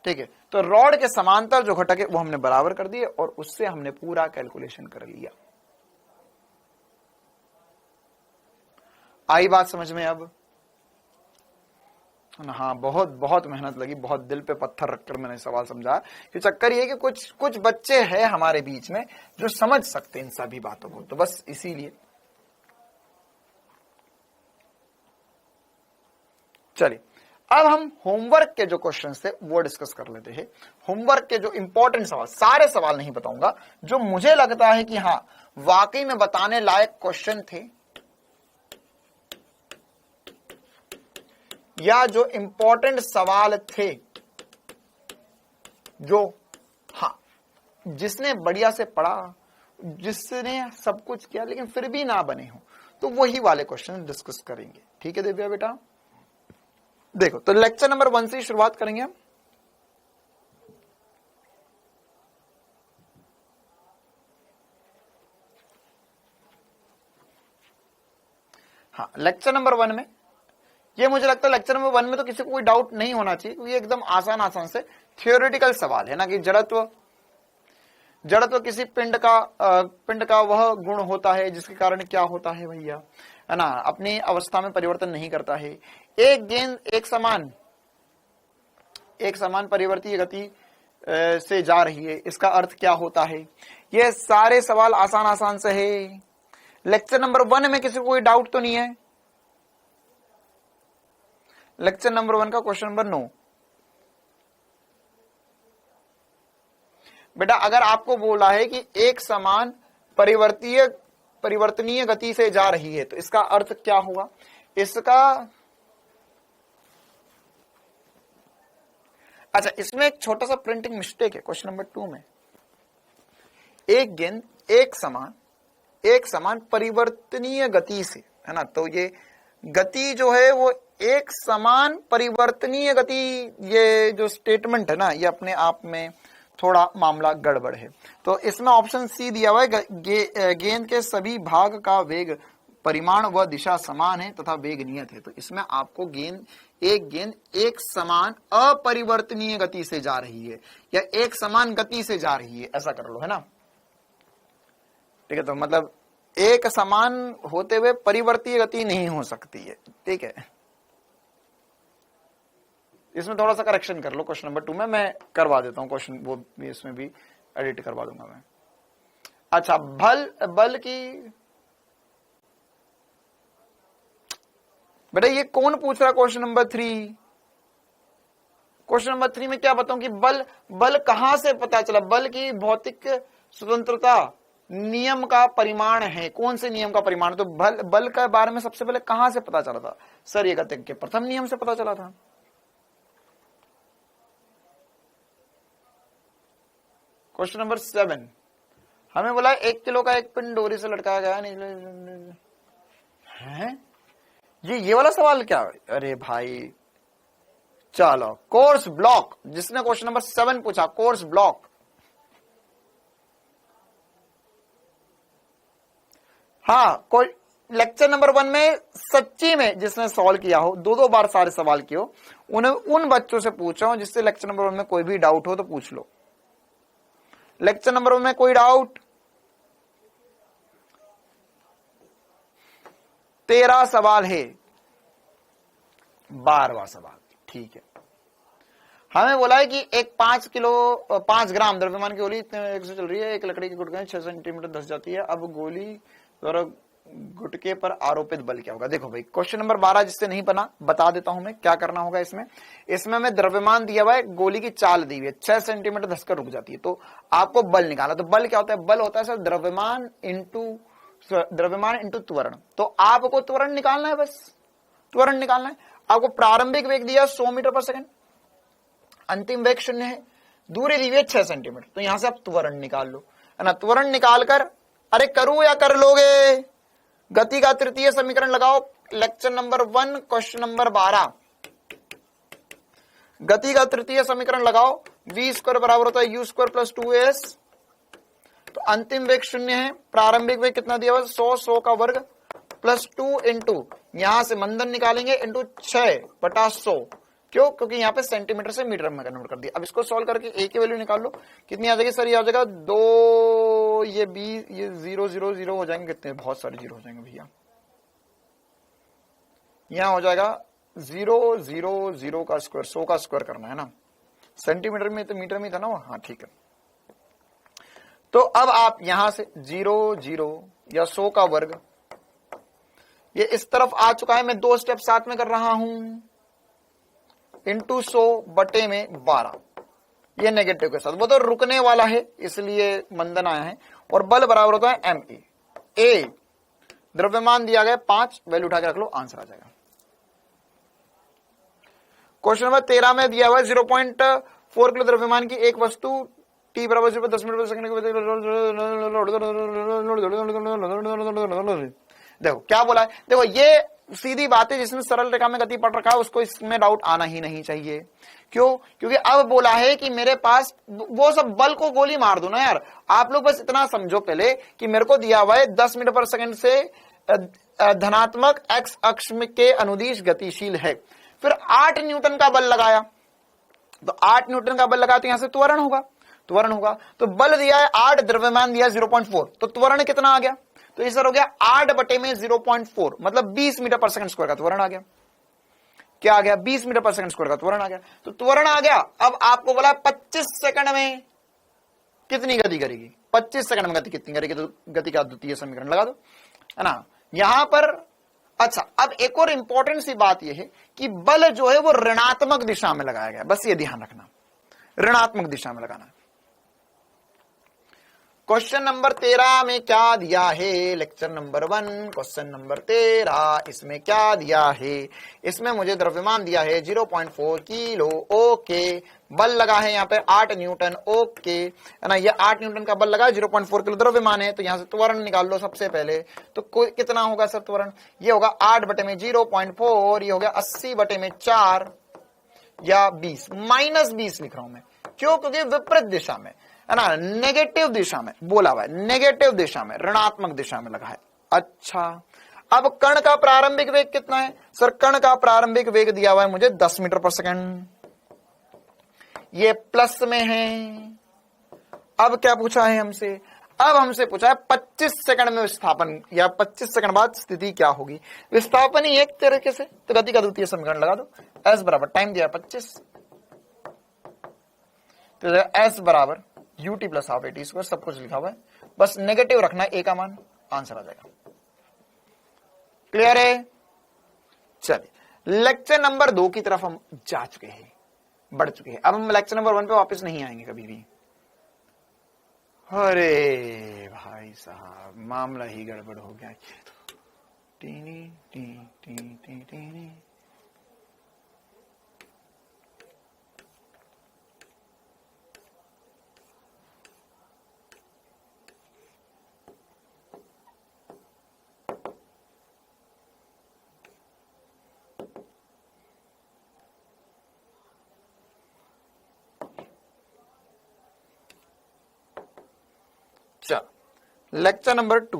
ठीक है, तो रॉड के समांतर जो घटक है वो हमने बराबर कर दिए, और उससे हमने पूरा कैलकुलेशन कर लिया। आई बात समझ में अब? हाँ, बहुत बहुत मेहनत लगी, बहुत दिल पे पत्थर रखकर मैंने सवाल समझा। कि चक्कर ये कि कुछ बच्चे हैं हमारे बीच में जो समझ सकते इन सभी बातों को, तो बस इसीलिए। चलिए अब हम होमवर्क के जो क्वेश्चंस थे वो डिस्कस कर लेते हैं। होमवर्क के जो इंपॉर्टेंट सवाल, सारे सवाल नहीं बताऊंगा, जो मुझे लगता है कि हाँ वाकई में बताने लायक क्वेश्चन थे, या जो इंपॉर्टेंट सवाल थे, जो हाँ जिसने बढ़िया से पढ़ा, जिसने सब कुछ किया लेकिन फिर भी ना बने हो, तो वही वाले क्वेश्चन डिस्कस करेंगे। ठीक है दिव्या बेटा, देखो, तो लेक्चर नंबर 1 से शुरुआत करेंगे हम। हाँ, लेक्चर नंबर 1 में ये मुझे लगता है लेक्चर नंबर 1 में तो किसी को कोई डाउट नहीं होना चाहिए, क्योंकि एकदम आसान से थियोरेटिकल सवाल है ना, कि जड़त्व किसी पिंड का वह गुण होता है जिसके कारण क्या होता है भैया, है ना, अपनी अवस्था में परिवर्तन नहीं करता है। एक गेंद एक समान परिवर्तीय गति से जा रही है, इसका अर्थ क्या होता है। ये सारे सवाल आसान से है। लेक्चर नंबर 1 में किसी को कोई डाउट तो नहीं है। लेक्चर नंबर 1 का क्वेश्चन नंबर 9। बेटा, अगर आपको बोला है कि एक समान परिवर्तनीय गति से जा रही है, तो इसका अर्थ क्या होगा। अच्छा, इसमें एक छोटा सा प्रिंटिंग मिस्टेक है क्वेश्चन नंबर 2 में। एक गेंद एक समान परिवर्तनीय गति से, है ना, तो ये गति जो है वो एक समान परिवर्तनीय गति, ये जो स्टेटमेंट है ना, ये अपने आप में थोड़ा मामला गड़बड़ है। तो इसमें ऑप्शन सी दिया हुआ है, गेंद के सभी भाग का वेग, परिमाण व दिशा समान है तथा वेग नियत है। तो इसमें आपको एक गेंद एक समान अपरिवर्तनीय गति से जा रही है या एक समान गति से जा रही है, ऐसा कर लो, है ना। ठीक है, तो मतलब एक समान होते हुए परिवर्तीय गति नहीं हो सकती है। ठीक है, इसमें थोड़ा सा करेक्शन कर लो क्वेश्चन नंबर 2 में, मैं करवा देता हूं क्वेश्चन, वो भी इसमें भी एडिट करवा दूंगा मैं। अच्छा, बल की, बेटा ये कौन पूछ रहा है क्वेश्चन नंबर 3। क्वेश्चन नंबर 3 में क्या बताऊं कि बल कहां से पता चला। बल की भौतिक स्वतंत्रता नियम का परिमाण है। कौन से नियम का परिमाण। तो बल के बारे में सबसे पहले कहां से पता चला था। सर, ये गति के प्रथम नियम से पता चला था। क्वेश्चन नंबर 7, हमें बोला 1 किलो का एक पिंड डोरी से लटकाया गया है। ये वाला सवाल क्या है। अरे भाई, चलो कोर्स ब्लॉक, जिसने क्वेश्चन नंबर 7 पूछा, कोर्स ब्लॉक। हाँ, कोई लेक्चर नंबर 1 में सच्ची में जिसने सॉल्व किया हो, 2 बार सारे सवाल किए हो, उन्हें उन बच्चों से पूछा हो जिससे लेक्चर नंबर 1 में कोई भी डाउट हो तो पूछ लो। लेक्चर नंबर 1 में कोई डाउट। 13 सवाल है, 12वां सवाल। ठीक है, हमें बोला है कि एक 5 ग्राम द्रव्यमान की गोली एक से चल रही है, एक लकड़ी की गुटके 6 सेंटीमीटर धंस जाती है। अब गोली द्वारा गुटके पर आरोपित बल क्या होगा। देखो भाई, क्वेश्चन नंबर 12 जिससे नहीं बना, बता देता हूं मैं क्या करना होगा। इसमें मैं द्रव्यमान दिया हुआ है, गोली की चाल दी हुई है, 6 सेंटीमीटर धंसकर रुक जाती है, तो आपको बल निकाला। तो बल क्या होता है। बल होता है सर द्रव्यमान इंटू त्वरण। तो आपको त्वरण निकालना है, बस त्वरण निकालना है। आपको प्रारंभिक वेग दिया 100 मीटर पर सेकंड, अंतिम वेग 0 है, दूरी दी हुई है 6 सेंटीमीटर। तो यहां से आप त्वरण निकाल लो, है ना। त्वरण निकालकर, अरे करूं या कर लोगे, गति का तृतीय समीकरण लगाओ। लेक्चर नंबर 1 क्वेश्चन नंबर 12, गति का तृतीय समीकरण लगाओ। v² बराबर होता है u² + 2as। तो अंतिम वेग 0 है, प्रारंभिक वेग कितना दिया हुआ, 100 का वर्ग प्लस 2 इंटू, यहां से मंदन निकालेंगे, इंटू 6/100। क्यों, क्योंकि यहाँ पे सेंटीमीटर से मीटर में कन्वर्ट कर दिया। अब इसको सॉल्व करके a की वैल्यू निकाल लो, कितनी आ जाएगी सर। ये आ जाएगा 2, ये 20, ये 0 0 0 हो जाएंगे, कितने, बहुत सारे 0 हो जाएंगे भैया। यहाँ हो जाएगा 0 0 0 का स्क्वायर, 100 का स्क्वायर करना है ना, सेंटीमीटर में तो मीटर में था ना वो। हाँ ठीक है, तो अब आप यहां से 0 0 या 100 का वर्ग, ये इस तरफ आ चुका है। मैं 2 स्टेप साथ में कर रहा हूं, इंटू 100/12, ये नेगेटिव के साथ, वो तो रुकने वाला है इसलिए मंदन आया है। और बल बराबर होता है ma। ए द्रव्यमान दिया गया 5, वैल्यू उठा के रख लो, आंसर आ जाएगा। क्वेश्चन नंबर 13 में दिया हुआ है 0.4 किलो द्रव्यमान की एक वस्तु t बराबर 10 मीटर पर सेकंड देखो क्या बोला है, देखो ये सीधी बात है, जिसने सरल रेखा में गति पढ़ रखा है उसको इसमें डाउट आना ही नहीं चाहिए। क्यों? क्योंकि अब बोला है कि मेरे पास वो सब बल को गोली मार दो ना यार, आप लोग बस इतना समझो पहले कि मेरे को दिया हुआ है 10 मीटर पर सेकंड से धनात्मक एक्स अक्ष के अनुदिश गतिशील है, फिर 8 न्यूटन का बल लगाया, तो 8 न्यूटन का बल लगाया तो यहां से त्वरण होगा, त्वरण होगा, तो बल दिया है 8, द्रव्यमान दिया 0.4, तो त्वरण कितना आ गया, तो इस हो गया 8 बटे में 0.4 मतलब 20 मीटर पर सेकंड स्क्वायर का त्वरण आ गया। क्या आ गया? 20 मीटर पर सेकंड स्क्वायर का त्वरण आ गया। तो त्वरण आ गया, अब आपको बोला 25 सेकंड में कितनी गति करेगी, 25 सेकंड में गति कितनी करेगी, तो गति का द्वितीय समीकरण लगा दो, है ना यहां पर। अच्छा, अब एक और इंपॉर्टेंट सी बात यह है कि बल जो है वो ऋणात्मक दिशा में लगाया गया, बस ये ध्यान रखना, ऋणात्मक दिशा में लगाना। क्वेश्चन नंबर 13 में क्या दिया है, लेक्चर नंबर 1 क्वेश्चन नंबर 13, इसमें क्या दिया है, इसमें मुझे द्रव्यमान दिया है 0.4 किलो, ओके, बल लगा है यहाँ पे 8 न्यूटन, ओके, है ना, ये 8 न्यूटन का बल लगा, 0.4 किलो द्रव्यमान है, तो यहां से त्वरण निकाल लो सबसे पहले, तो कितना होगा सर त्वरण, ये होगा 8 बटे में 0.4, ये हो गया 80 बटे में 4 या 20, -20 लिख रहा हूं मैं, क्यों? क्योंकि विपरीत दिशा में, है ना, नेगेटिव दिशा में बोला हुआ है, नेगेटिव दिशा में, ऋणात्मक दिशा में लगा है। अच्छा, अब कण का प्रारंभिक वेग कितना है सर, कण का प्रारंभिक वेग दिया हुआ है मुझे 10 मीटर पर सेकंड, ये प्लस में है। अब क्या पूछा है हमसे, अब हमसे पूछा है 25 सेकंड में विस्थापन या 25 सेकंड बाद स्थिति क्या होगी, विस्थापन ही एक तरीके से, तो गति का द्वितीय समीकरण लगा दो, एस बराबर टाइम दिया 25, तो एस बराबर ut plus half AT square, सब कुछ लिखा हुआ है, बस नेगेटिव रखना है, ए का मान, आंसर आ जाएगा। क्लियर है? चलिए लेक्चर नंबर 2 की तरफ हम जा चुके हैं, बढ़ चुके हैं, अब हम लेक्चर नंबर 1 पे वापस नहीं आएंगे कभी भी। अरे भाई साहब, मामला ही गड़बड़ हो गया। टीनी टी टी टी टी। चलो lecture number 2,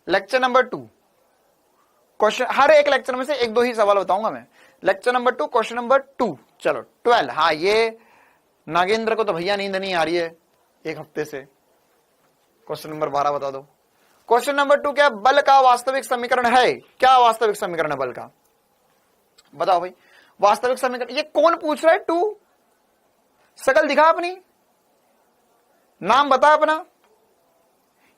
lecture number 2 question, हर एक लेक्चर में से 1-2 ही सवाल बताऊंगा मैं। लेक्चर नंबर 2 क्वेश्चन नंबर 2, चलो 12, हाँ ये नागेंद्र को तो भैया नींद नहीं आ रही है एक हफ्ते से, क्वेश्चन नंबर 12 बता दो। क्वेश्चन नंबर 2 क्या, बल का वास्तविक समीकरण है, क्या वास्तविक समीकरण है बल का, बताओ भाई वास्तविक समीकरण। ये कौन पूछ रहा है, 2 शकल दिखा अपनी, नाम बता अपना।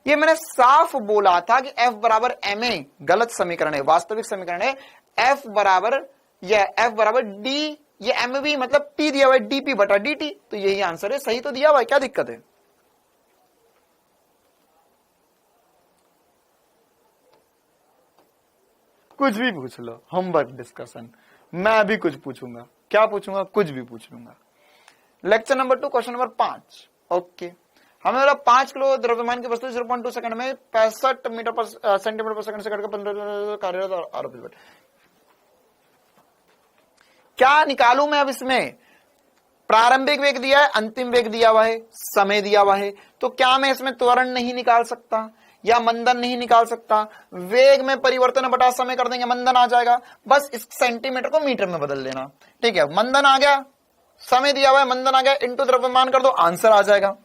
ये मैंने साफ बोला था कि F बराबर ma गलत समीकरण है, वास्तविक समीकरण है F बराबर D, ये mv मतलब P दिया हुआ है dP बटा dt, तो यही आंसर है, सही तो दिया हुआ है, क्या दिक्कत है। कुछ भी पूछ लो, होमवर्क डिस्कशन, मैं भी कुछ पूछूंगा, क्या पूछूंगा, कुछ भी पूछ लूंगा। Lecture number 2 question number 5, okay, हमें बोला 5 किलो द्रव्यमान की वस्तु 0.2 सेकंड में 65 मीटर पर सेंटीमीटर पर सेकंड से कटकर 15 कार्यरत आरोपित बल। क्या निकालूं मैं अब इसमें, प्रारंभिक वेग दिया है, अंतिम वेग दिया हुआ है, समय दिया हुआ है, तो क्या मैं इसमें त्वरण नहीं निकाल सकता या मंदन नहीं निकाल सकता, वेग में परिवर्तन बटा समय कर देंगे, मंदन आ जाएगा, बस इस सेंटीमीटर को मीटर में बदल देना, ठीक है, मंदन आ गया, समय दिया हुआ है, मंदन आ गया, इंटू द्रव्यमान कर दो, आंसर आ जाएगा।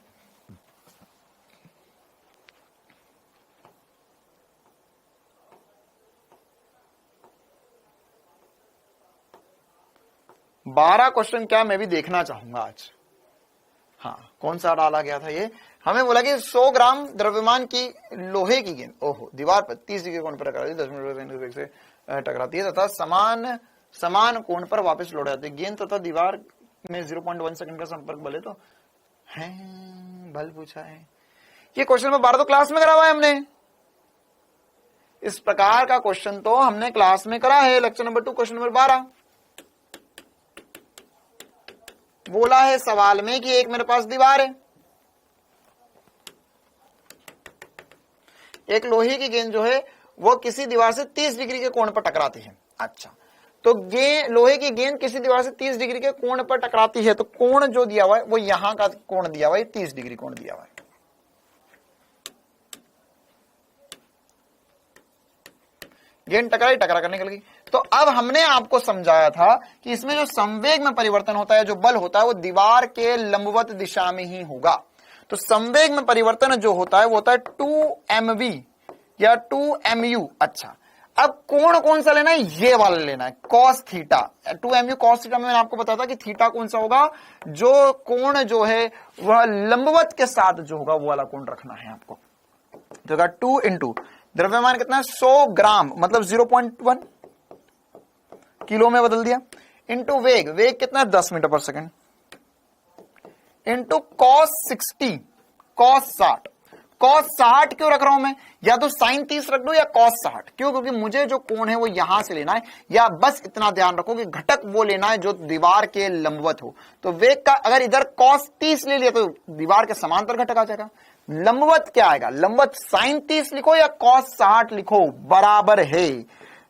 बारह क्वेश्चन क्या मैं भी देखना चाहूंगा आज। हाँ, कौन सा डाला गया था ये, हमें बोला कि 100 ग्राम द्रव्यमान की लोहे की गेंद, ओहो, दीवार पर 30 डिग्री कोण पर टकराती है, 10 मीटर से टकराती है तथा समान कोण पर वापस लौट जाती है। गेंद तथा दीवार में 0.1 सेकंड का संपर्क बल है, तो है बल पूछा है। ये क्वेश्चन नंबर 12 तो क्लास में करा हुआ है हमने, इस प्रकार का क्वेश्चन तो हमने क्लास में करा है। लेक्चर नंबर 2 क्वेश्चन नंबर 12 बोला है सवाल में कि एक मेरे पास दीवार है, एक लोहे की गेंद जो है वो किसी दीवार से 30 डिग्री के कोण पर टकराती है। अच्छा, तो लोहे की गेंद किसी दीवार से 30 डिग्री के कोण पर टकराती है, तो कोण जो दिया हुआ है वो यहां का कोण दिया हुआ है, 30 डिग्री कोण दिया हुआ है। गेंद टकरा कर निकल गई। तो अब हमने आपको समझाया था कि इसमें जो संवेग में परिवर्तन होता है, जो बल होता है, वो दीवार के लंबवत दिशा में ही होगा। तो संवेग में परिवर्तन जो होता है वो होता है 2mv या 2mu। अच्छा, अब कोण कौन सा लेना है? ये वाला लेना है, cos theta. 2mu cos theta में मैंने आपको बताया था कि थीटा कौन सा होगा? जो कोण जो है वह लंबवत के साथ जो होगा वो वाला कोण रखना है आपको। तो 2 इंटू द्रव्यमान कितना है? 100 ग्राम, मतलब 0.1 किलो में बदल दिया, इंटू वेग, वेग कितना है? 10 मीटर पर second, into cos 60, cos 60। cos 60 क्यों रख रहा हूं मैं? या तो sin 30 रख दो या cos 60। क्यों? क्योंकि मुझे जो कोण है वो यहां से लेना है, या बस इतना ध्यान रखो कि घटक वो लेना है जो दीवार के लंबवत हो। तो वेग का अगर इधर cos 30 ले लिया तो दीवार के समांतर घटक आ जाएगा। लंबवत क्या आएगा? लंबवत sin 30 लिखो या cos 60 लिखो, बराबर है।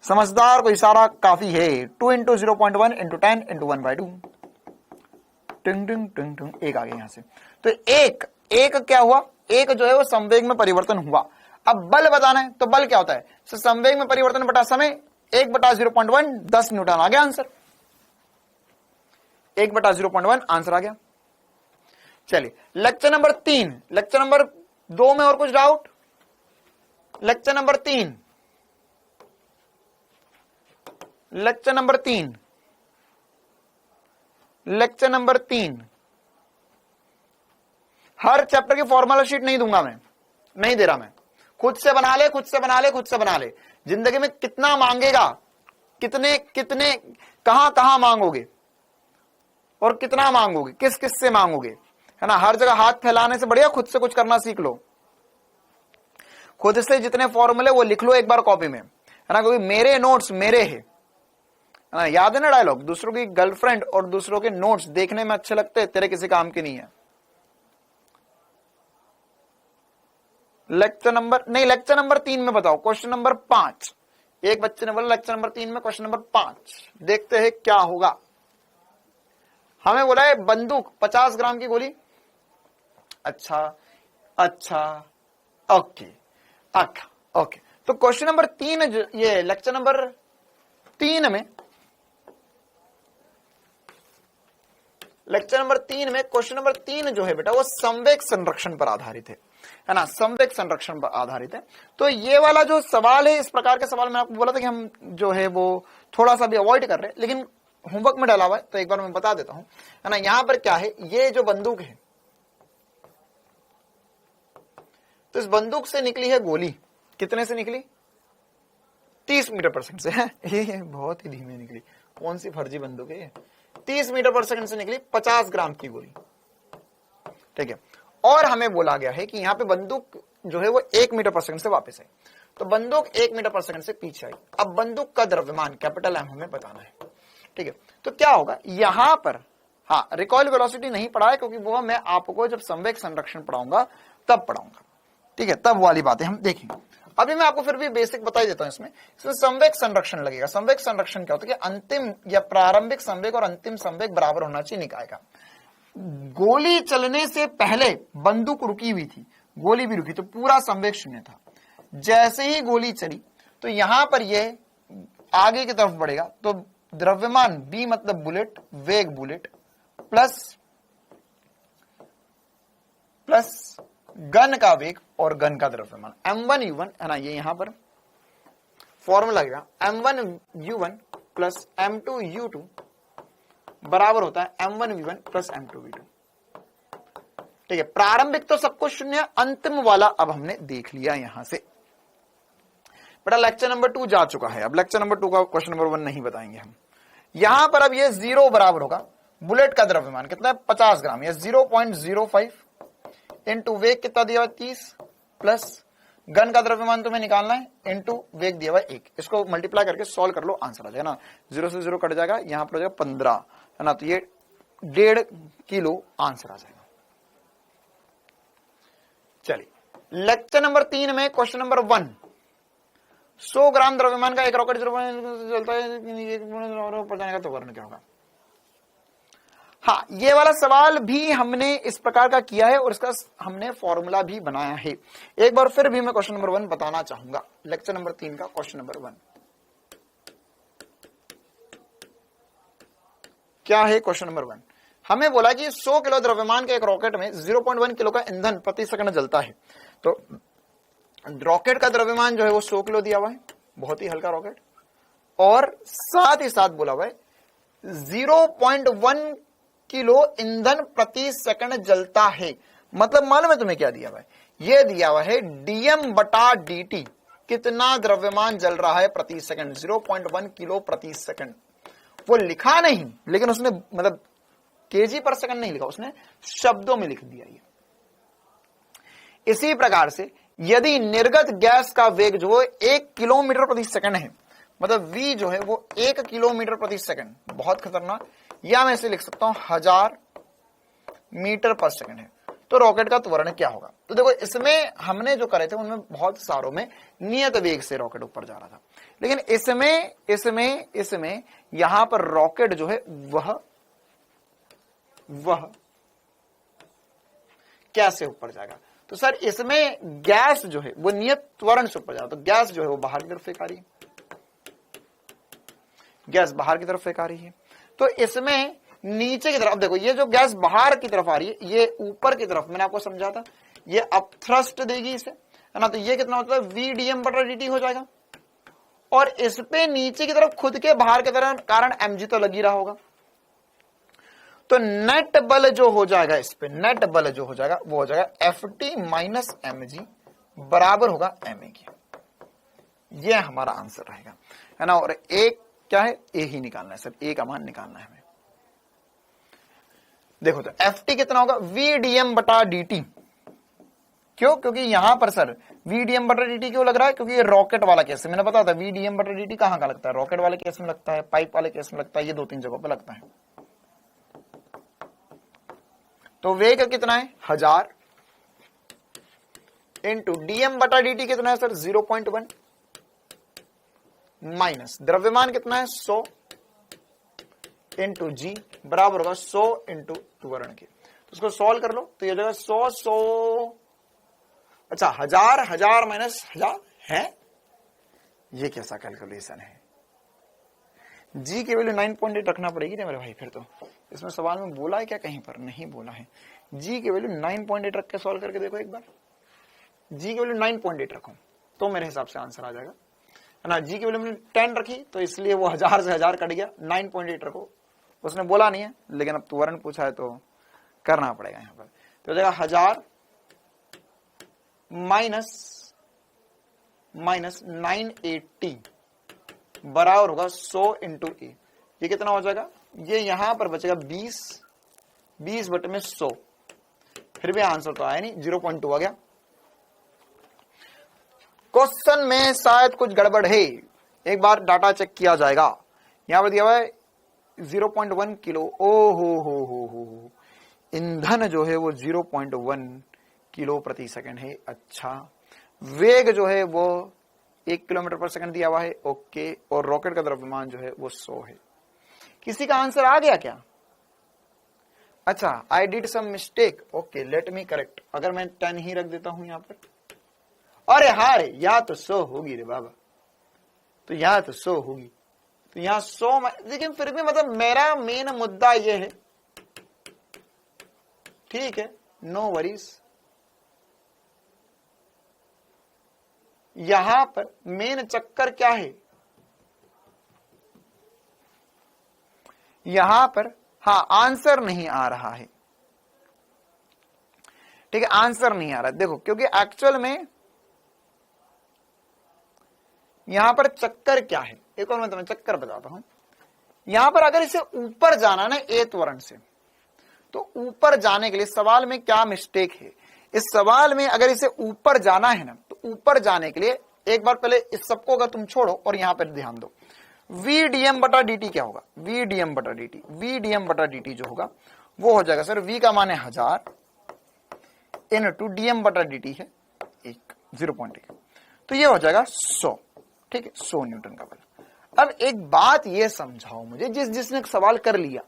समझदार को इशारा काफी है। 2 इंटू 0.1 इंटू 10 इंटू 1/2, टिंग टिंग टिंग टिंग, एक आ गया यहां से। तो एक क्या हुआ? एक जो है वो संवेग में परिवर्तन हुआ। अब बल बताना है, तो बल क्या होता है? तो संवेग में परिवर्तन बटा समय, 1/0.1, 10 न्यूटन आ गया आंसर। 1/0.1 आंसर आ गया। चलिए लेक्चर नंबर 3, लेक्चर नंबर 2 में और कुछ doubt? Lecture number 3, lecture number 3, lecture number 3। हर चैप्टर की फॉर्मूला शीट नहीं दूंगा मैं, नहीं दे रहा मैं। खुद से बना ले, खुद से बना ले, खुद से बना ले। जिंदगी में कितना मांगेगा, कितने कितने कहां कहां मांगोगे और कितना मांगोगे, किस किस से मांगोगे, है ना। हर जगह हाथ फैलाने से बढ़िया खुद से कुछ करना सीख लो। खुद से जितने फॉर्मूले वो लिख लो एक बार कॉपी में, है ना, क्योंकि मेरे नोट्स मेरे है ना। याद है ना डायलॉग, दूसरों की गर्लफ्रेंड और दूसरों के नोट्स देखने में अच्छे लगते हैं, तेरे किसी काम के नहीं है। लेक्चर नंबर नहीं, लेक्चर नंबर 3 में बताओ, क्वेश्चन नंबर 5। एक बच्चे ने बोला लेक्चर नंबर 3 में क्वेश्चन नंबर 5, देखते हैं क्या होगा। हमें बोला है बंदूक 50 ग्राम की गोली। अच्छा अच्छा, ओके ओके। तो क्वेश्चन नंबर 3, ये लेक्चर नंबर 3 में, लेक्चर नंबर 3 में क्वेश्चन नंबर 3 जो है बेटा वो संवेग संरक्षण पर आधारित है ना, संवेग संरक्षण पर आधारित है। तो ये वाला जो सवाल है, इस प्रकार के सवाल मैं आपको बोला था कि हम जो है वो थोड़ा सा भी अवॉइड कर रहे हैं, लेकिन होमवर्क में डाला हुआ है तो एक बार मैं बता देता हूं, है ना। यहां पर क्या है, ये जो बंदूक है, तो इस बंदूक से निकली है गोली, कितने से निकली? 30 मीटर पर सेकंड से है। ये बहुत ही धीमे निकली, कौन सी फर्जी बंदूक है ये? 30 मीटर पर सेकंड से निकली 50 ग्राम की गोली, ठीक है। और हमें बोला गया है कि यहाँ पे बंदूक जो है वो 1 मीटर पर सेकंड से वापस आई, तो बंदूक 1 मीटर पर सेकंड से पीछे आई। अब बंदूक का द्रव्यमान कैपिटल एम हमें बताना है, ठीक है। तो क्या होगा यहां पर, हाँ रिकॉइल वेलोसिटी नहीं पढ़ा है क्योंकि वो मैं आपको जब संवेग संरक्षण पढ़ाऊंगा तब पढ़ाऊंगा, ठीक है, तब वाली बातें हम देखेंगे। अभी मैं आपको फिर भी बेसिक बता देता हूं। इसमें संवेग संरक्षण लगेगा। संवेग संरक्षण क्या होता है कि अंतिम या प्रारंभिक संवेग और अंतिम संवेग बराबर होना चाहिए निकाय का। गोली चलने से पहले बंदूक रुकी हुई थी, गोली भी रुकी, तो पूरा संवेग शून्य था। जैसे ही गोली चली तो यहां पर यह आगे की तरफ बढ़ेगा, तो द्रव्यमान बी मतलब बुलेट, वेग बुलेट, प्लस गन का वेग और गन का द्रव्यमान m1u1, है ना। ये यहां पर फॉर्मूला लगेगा, m1u1 प्लस m2u2 बराबर होता है m1v1 प्लस m2v2, ठीक है। प्रारंभिक तो सब कुछ शून्य, अंतिम वाला अब हमने देख लिया यहां से। बेटा लेक्चर नंबर 2 जा चुका है, अब लेक्चर नंबर 2 का क्वेश्चन नंबर 1 नहीं बताएंगे हम। यहां पर अब ये 0 बराबर होगा बुलेट का द्रव्यमान कितना है? 50 ग्राम, या 0.05 इंटू वेग कितना दिया हुआ 30, प्लस गन का द्रव्यमान तुम्हें निकालना है इंटू वेग दिया हुआ 1। इसको मल्टीप्लाई करके सॉल्व कर लो, आंसर आ जाएगा ना। 0 से 0 कट जाएगा, यहां पर हो जाएगा 15, है ना। तो ये 1.5 किलो आंसर आ जाएगा। चलिए लेक्चर नंबर 3 में क्वेश्चन नंबर 1, 100 ग्राम द्रव्यमान का एक रॉकेट चलता है, ऊपर जाने का तो त्वरण क्या होगा। हाँ, ये वाला सवाल भी हमने इस प्रकार का किया है और इसका हमने फॉर्मूला भी बनाया है। एक बार फिर भी मैं क्वेश्चन नंबर 1 बताना चाहूंगा। लेक्चर नंबर 3 का क्वेश्चन नंबर 1 क्या है। क्वेश्चन नंबर 1 हमें बोला कि 100 किलो द्रव्यमान के एक रॉकेट में 0.1 किलो का ईंधन प्रति सेकंड जलता है। तो रॉकेट का द्रव्यमान जो है वो 100 किलो दिया हुआ है, बहुत ही हल्का रॉकेट, और साथ ही साथ बोला हुआ है 0.1 किलो ईंधन प्रति सेकंड जलता है। मतलब मालूम है तुम्हें क्या दिया हुआ है, यह दिया हुआ है dm बटा dt, कितना द्रव्यमान जल रहा है प्रति सेकंड, 0.1 किलो प्रति सेकंड। वो लिखा नहीं, लेकिन उसने मतलब केजी पर सेकंड नहीं लिखा, उसने शब्दों में लिख दिया। ये इसी प्रकार से यदि निर्गत गैस का वेग जो है 1 किलोमीटर प्रति सेकंड है, मतलब v जो है वो 1 किलोमीटर प्रति सेकंड, बहुत खतरनाक, या मैं इसे लिख सकता हूं 1000 मीटर पर सेकंड है, तो रॉकेट का त्वरण क्या होगा। तो देखो, इसमें हमने जो करे थे उनमें बहुत सारों में नियत वेग से रॉकेट ऊपर जा रहा था, लेकिन इसमें यहां पर रॉकेट जो है वह कैसे ऊपर जाएगा। तो सर इसमें गैस जो है वो नियत त्वरण से ऊपर जाएगा, तो गैस जो है वो बाहर की तरफ फेंक आ रही है, गैस बाहर की तरफ फेंक आ रही है। तो इसमें नीचे की तरफ, अब देखो ये जो गैस बाहर की तरफ आ रही है, ये ऊपर की तरफ मैंने आपको समझा था, ये अप थ्रस्ट देगी इसे, है ना। तो ये कितना मतलब VdM बटा dt हो जाएगा, और इस पे नीचे की तरफ खुद के बाहर के तरफ कारण mg तो लगी रहा होगा। तो नेट बल जो हो जाएगा, इस पे नेट बल जो हो जाएगा वो हो जाएगा Ft माइनस mg बराबर होगा ma के। ये हमारा आंसर रहेगा, है ना। और एक क्या है, ए ही निकालना है सर, ए का मान निकालना है हमें। देखो तो Ft कितना होगा, VdM बटा dt। क्यों, क्योंकि यहां पर सर VdM बटा dt क्यों लग रहा है, क्योंकि ये रॉकेट वाला केस है। मैंने बताया था VdM बटा dt कहां का लगता है, रॉकेट वाले केस में लगता है, पाइप वाले केस में लगता है, ये 2-3 जगहों पर लगता है। तो वेग कितना है 1000 इंटू dm बटा dt कितना है सर 0.1 माइनस द्रव्यमान कितना है 100 इंटू जी बराबर होगा 100 इंटू त्वरण के। तो उसको सॉल्व कर लो, तो ये जगह 100 अच्छा 1000 माइनस 1000 है, ये कैसा कैलकुलेशन है। जी की वैल्यू 9.8 रखना पड़ेगी ना मेरे भाई, फिर तो इसमें सवाल में बोला है क्या, कहीं पर नहीं बोला है। जी की वैल्यू 9.8 रख के सॉल्व करके देखो एक बार, जी की वैल्यू 9.8 रखो तो मेरे हिसाब से आंसर आ जाएगा, है ना। जी की वैल्यू मैंने 10 रखी तो इसलिए वो 1000 से 1000 कट गया, 9.8 रखो, उसने बोला नहीं है, लेकिन अब त्वरण पूछा है तो करना पड़ेगा यहाँ पर। तो हो जाएगा 1000 माइनस 980 बराबर होगा 100 इंटू ए। ये कितना हो जाएगा, ये यहां पर बचेगा 20 बटे में 100, फिर भी आंसर तो आया नहीं, 0.2 आ गया। क्वेश्चन में शायद कुछ गड़बड़ है, एक बार डाटा चेक किया जाएगा। यहां पर दिया हुआ है 0.1 किलो, ओ हो ईंधन जो है वो 0.1 किलो प्रति सेकंड है। अच्छा, वेग जो है वो 1 किलोमीटर पर सेकंड दिया हुआ है, ओके, और रॉकेट का द्रव्यमान जो है वो 100 है। किसी का आंसर आ गया क्या? अच्छा, I did some mistake, okay, let me correct. अगर मैं 10 ही रख देता हूं यहां पर, अरे हाँ रे, यहां तो 100 होगी रे बाबा, तो यहां तो 100 होगी, तो यहां 100, लेकिन फिर भी मतलब मेरा मेन मुद्दा ये है, ठीक है, नो वरीज। यहां पर मेन चक्कर क्या है, यहां पर हाँ आंसर नहीं आ रहा है, ठीक है, आंसर नहीं आ रहा है। देखो, क्योंकि एक्चुअल में यहां पर चक्कर क्या है, एक और मैं तुम्हें चक्कर बताता हूं। यहां पर अगर इसे ऊपर जाना ना ए त्वरण से, तो ऊपर जाने के लिए सवाल में क्या मिस्टेक है, इस सवाल में अगर इसे ऊपर जाना है ना, तो ऊपर जाने के लिए एक बार पहले इस सबको अगर तुम छोड़ो और यहां पर ध्यान दो, VdM बटा dt क्या होगा, VdM बटा dt जो होगा वो हो जाएगा सर, V का मान है 1000 इनटू dm बटा dt है 0.1, तो ये हो जाएगा 100, ठीक है, 100 न्यूटन का बल। अब एक बात ये समझाओ मुझे, जिसने सवाल कर लिया,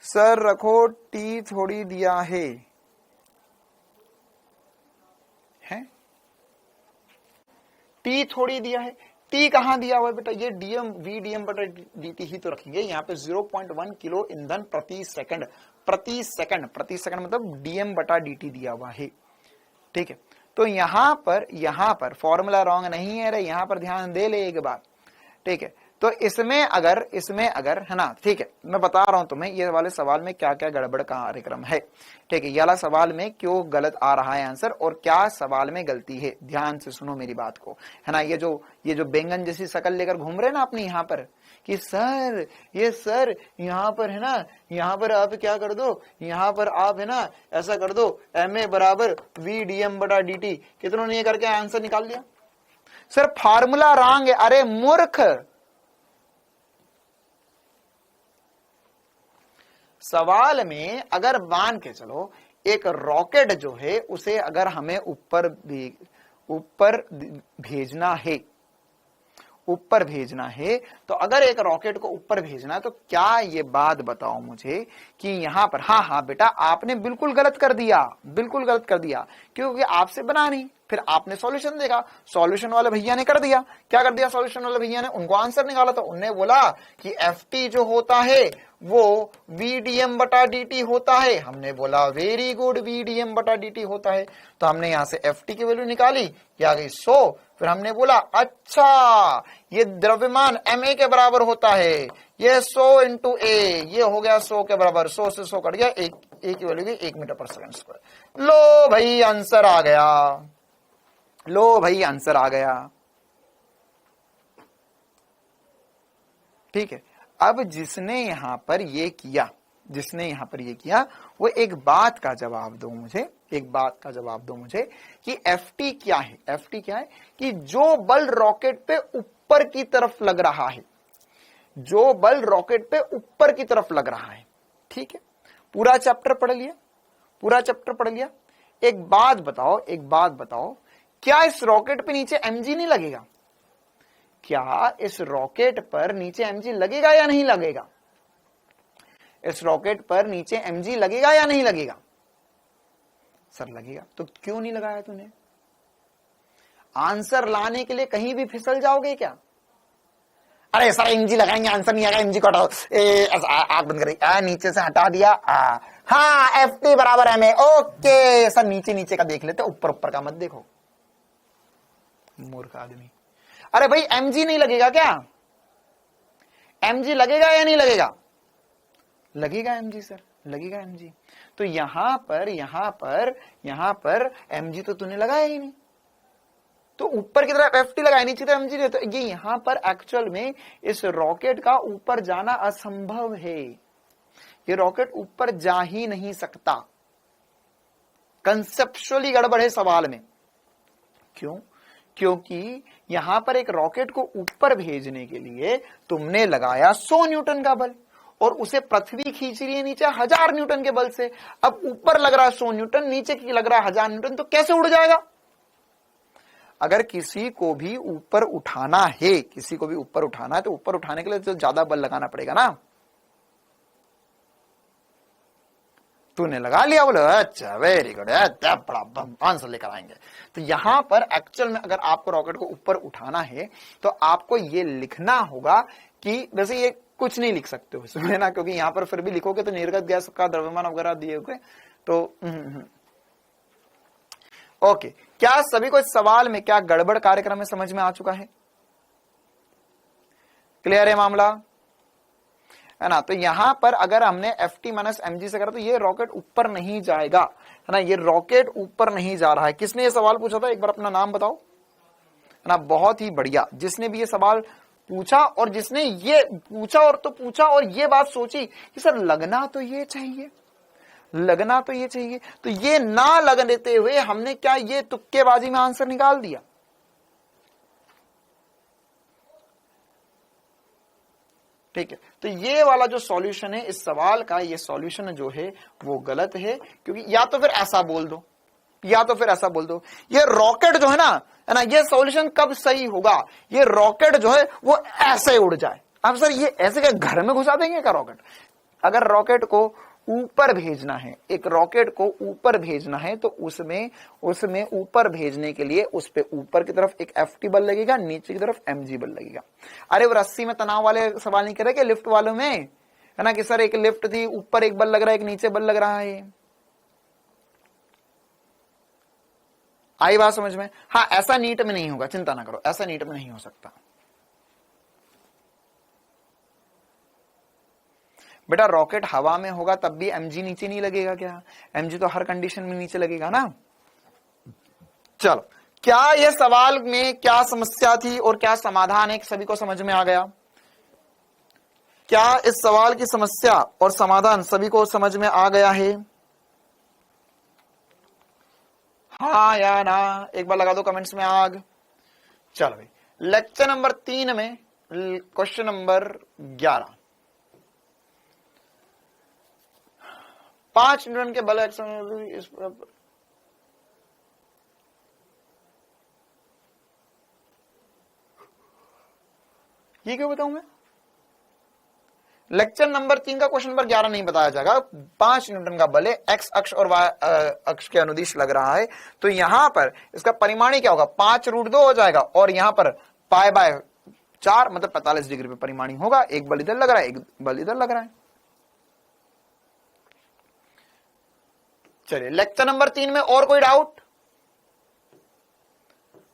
सर रखो टी थोड़ी दिया है, टी थोड़ी दिया है, टी कहां दिया हुआ है बेटा, ये डीएम वी डीएम बटा डीटी ही तो रखेंगे। यहाँ पे 0.1 किलो ईंधन प्रति सेकंड, प्रति सेकंड मतलब डीएम बटा डीटी दिया हुआ है, ठीक है। तो यहां पर फॉर्मूला रॉन्ग नहीं है रे, यहां पर ध्यान दे ले एक बार, ठीक है। तो इसमें अगर है ना, ठीक है, मैं बता रहा हूं तुम्हें ये वाले सवाल में क्या क्या गड़बड़ का कार्यक्रम है, ठीक है, ये वाला सवाल में क्यों गलत आ रहा है आंसर और क्या सवाल में गलती है, ध्यान से सुनो मेरी बात को, है ना। ये जो बैंगन जैसी शकल लेकर घूम रहे ना अपनी यहाँ पर कि सर यहाँ पर है ना, यहाँ पर आप क्या कर दो, यहाँ पर आप है ना ऐसा कर दो, MA बराबर V DM बटा DT, कितनों ने ये करके आंसर निकाल लिया। सर फार्मूला रॉन्ग है, अरे मूर्ख, सवाल में अगर मान के चलो एक रॉकेट जो है उसे अगर हमें ऊपर भेजना है, तो अगर एक रॉकेट को ऊपर भेजना है तो क्या ये बात बताओ मुझे कि यहां पर, हाँ बेटा आपने बिल्कुल गलत कर दिया, क्योंकि आपसे बना नहीं, फिर आपने सॉल्यूशन देखा, सॉल्यूशन वाले भैया ने कर दिया, क्या कर दिया सॉल्यूशन वाले भैया ने, उनको आंसर निकाला तो उन्होंने बोला कि FT जो होता है वो VDM बटा DT होता है। हमने बोला वेरी गुड, VDM बटा DT होता है, तो हमने यहां से FT की वैल्यू निकाली, क्या आ गई 100। फिर हमने बोला अच्छा ये द्रव्यमान MA के बराबर होता है, ये 100 इंटू A, ये हो गया 100 के बराबर, 100 से 100 कट गया, A की वैल्यू गई 1 मीटर पर सेकंड स्क्वायर। लो भाई आंसर आ गया, ठीक है। अब जिसने यहां पर ये किया वो एक बात का जवाब दो मुझे कि FT क्या है, FT क्या है कि जो बल रॉकेट पे ऊपर की तरफ लग रहा है, ठीक है। पूरा चैप्टर पढ़ लिया, एक बात बताओ, क्या इस रॉकेट पे नीचे mg नहीं लगेगा, क्या इस रॉकेट पर नीचे mg लगेगा या नहीं लगेगा, इस रॉकेट पर नीचे mg लगेगा या नहीं लगेगा, सर लगेगा, तो क्यों नहीं लगाया तूने, आंसर लाने के लिए कहीं भी फिसल जाओगे क्या, अरे सर mg लगाएंगे आंसर नहीं आएगा, mg को हटाओ, आग बंद करें, नीचे से हटा दिया, हाँ FT बराबर MA, ओके सर नीचे का देख लेते, ऊपर का मत देखो, मूर्ख आदमी। अरे भाई mg नहीं लगेगा क्या, mg लगेगा या नहीं लगेगा, लगेगा mg सर, लगेगा mg। तो यहां पर mg तो तूने लगाया ही नहीं, तो ऊपर की तरफ FT लगाया, नीचे तरफ mg नहीं, तो ये यहां पर एक्चुअल में इस रॉकेट का ऊपर जाना असंभव है, ये रॉकेट ऊपर जा ही नहीं सकता, कंसेप्चुअली गड़बड़ है सवाल में। क्यों? क्योंकि यहां पर एक रॉकेट को ऊपर भेजने के लिए तुमने लगाया 100 न्यूटन का बल और उसे पृथ्वी खींच रही है नीचे 1000 न्यूटन के बल से। अब ऊपर लग रहा है 100 न्यूटन, नीचे की लग रहा है 1000 न्यूटन, तो कैसे उड़ जाएगा? अगर किसी को भी ऊपर उठाना है, तो ऊपर उठाने के लिए तो ज्यादा बल लगाना पड़ेगा ना। तूने लगा लिया, बोले अच्छा वेरी गुड, बड़ा आंसर लेकर आएंगे। तो यहां पर एक्चुअल में अगर आपको रॉकेट को ऊपर उठाना है तो आपको ये लिखना होगा कि वैसे ये कुछ नहीं लिख सकते हो इसमें ना, क्योंकि यहां पर फिर भी लिखोगे तो निर्गत गैस का द्रव्यमान वगैरह दिए हुए तो ओके। क्या सभी को इस सवाल में क्या गड़बड़ कार्यक्रम में समझ में आ चुका है? क्लियर है मामला, है ना? तो यहां पर अगर हमने FT माइनस mg से करा तो ये रॉकेट ऊपर नहीं जाएगा, है ना? ये रॉकेट ऊपर नहीं जा रहा है। किसने ये सवाल पूछा था, एक बार अपना नाम बताओ, है ना? बहुत ही बढ़िया, जिसने भी ये सवाल पूछा और जिसने ये पूछा और ये बात सोची कि सर लगना तो ये चाहिए, तो ये ना लग देते हुए हमने क्या ये तुक्केबाजी में आंसर निकाल दिया। ठीक है, तो ये वाला जो सॉल्यूशन है इस सवाल का, ये सॉल्यूशन जो है वो गलत है, क्योंकि या तो फिर ऐसा बोल दो या तो फिर ऐसा बोल दो ये रॉकेट जो है ना, ये सॉल्यूशन कब सही होगा, ये रॉकेट जो है वो ऐसे उड़ जाए। अब सर ये ऐसे क्या घर में घुसा देंगे क्या रॉकेट? अगर रॉकेट को ऊपर भेजना है, एक रॉकेट को ऊपर भेजना है, तो उसमें ऊपर भेजने के लिए उस पे ऊपर की तरफ एक एफटी बल लगेगा, नीचे की तरफ एमजी बल लगेगा। अरे वो रस्सी में तनाव वाले सवाल नहीं कर रहे कि लिफ्ट वालों में, है ना, कि सर एक लिफ्ट थी, ऊपर एक बल लग रहा है, एक नीचे बल लग रहा है। आई बात समझ में? हाँ, ऐसा नीट में नहीं होगा, चिंता ना करो, ऐसा नीट में नहीं हो सकता। बेटा रॉकेट हवा में होगा तब भी एमजी नीचे नहीं लगेगा क्या? एमजी तो हर कंडीशन में नीचे लगेगा ना। चलो, क्या यह सवाल में क्या समस्या थी और क्या समाधान है, सभी को समझ में आ गया? क्या इस सवाल की समस्या और समाधान सभी को समझ में आ गया है? हाँ या ना, एक बार लगा दो कमेंट्स में आग। चलो भाई, लेक्चर नंबर 3 में क्वेश्चन नंबर 11, 5 न्यूटन के बल इस ये क्यों बताऊं मैं? लेक्चर नंबर 3 का क्वेश्चन नंबर 11 नहीं बताया जाएगा। 5 न्यूटन का बल है, एक्स अक्ष और वाई अक्ष के अनुदिश लग रहा है, तो यहां पर इसका परिमाणी क्या होगा? 5√2 हो जाएगा, और यहां पर π/4 मतलब 45 डिग्री पे परिमाणी होगा। एक बल इधर लग रहा है, एक बल इधर लग रहा है। चलिए, लेक्चर नंबर 3 में और कोई डाउट?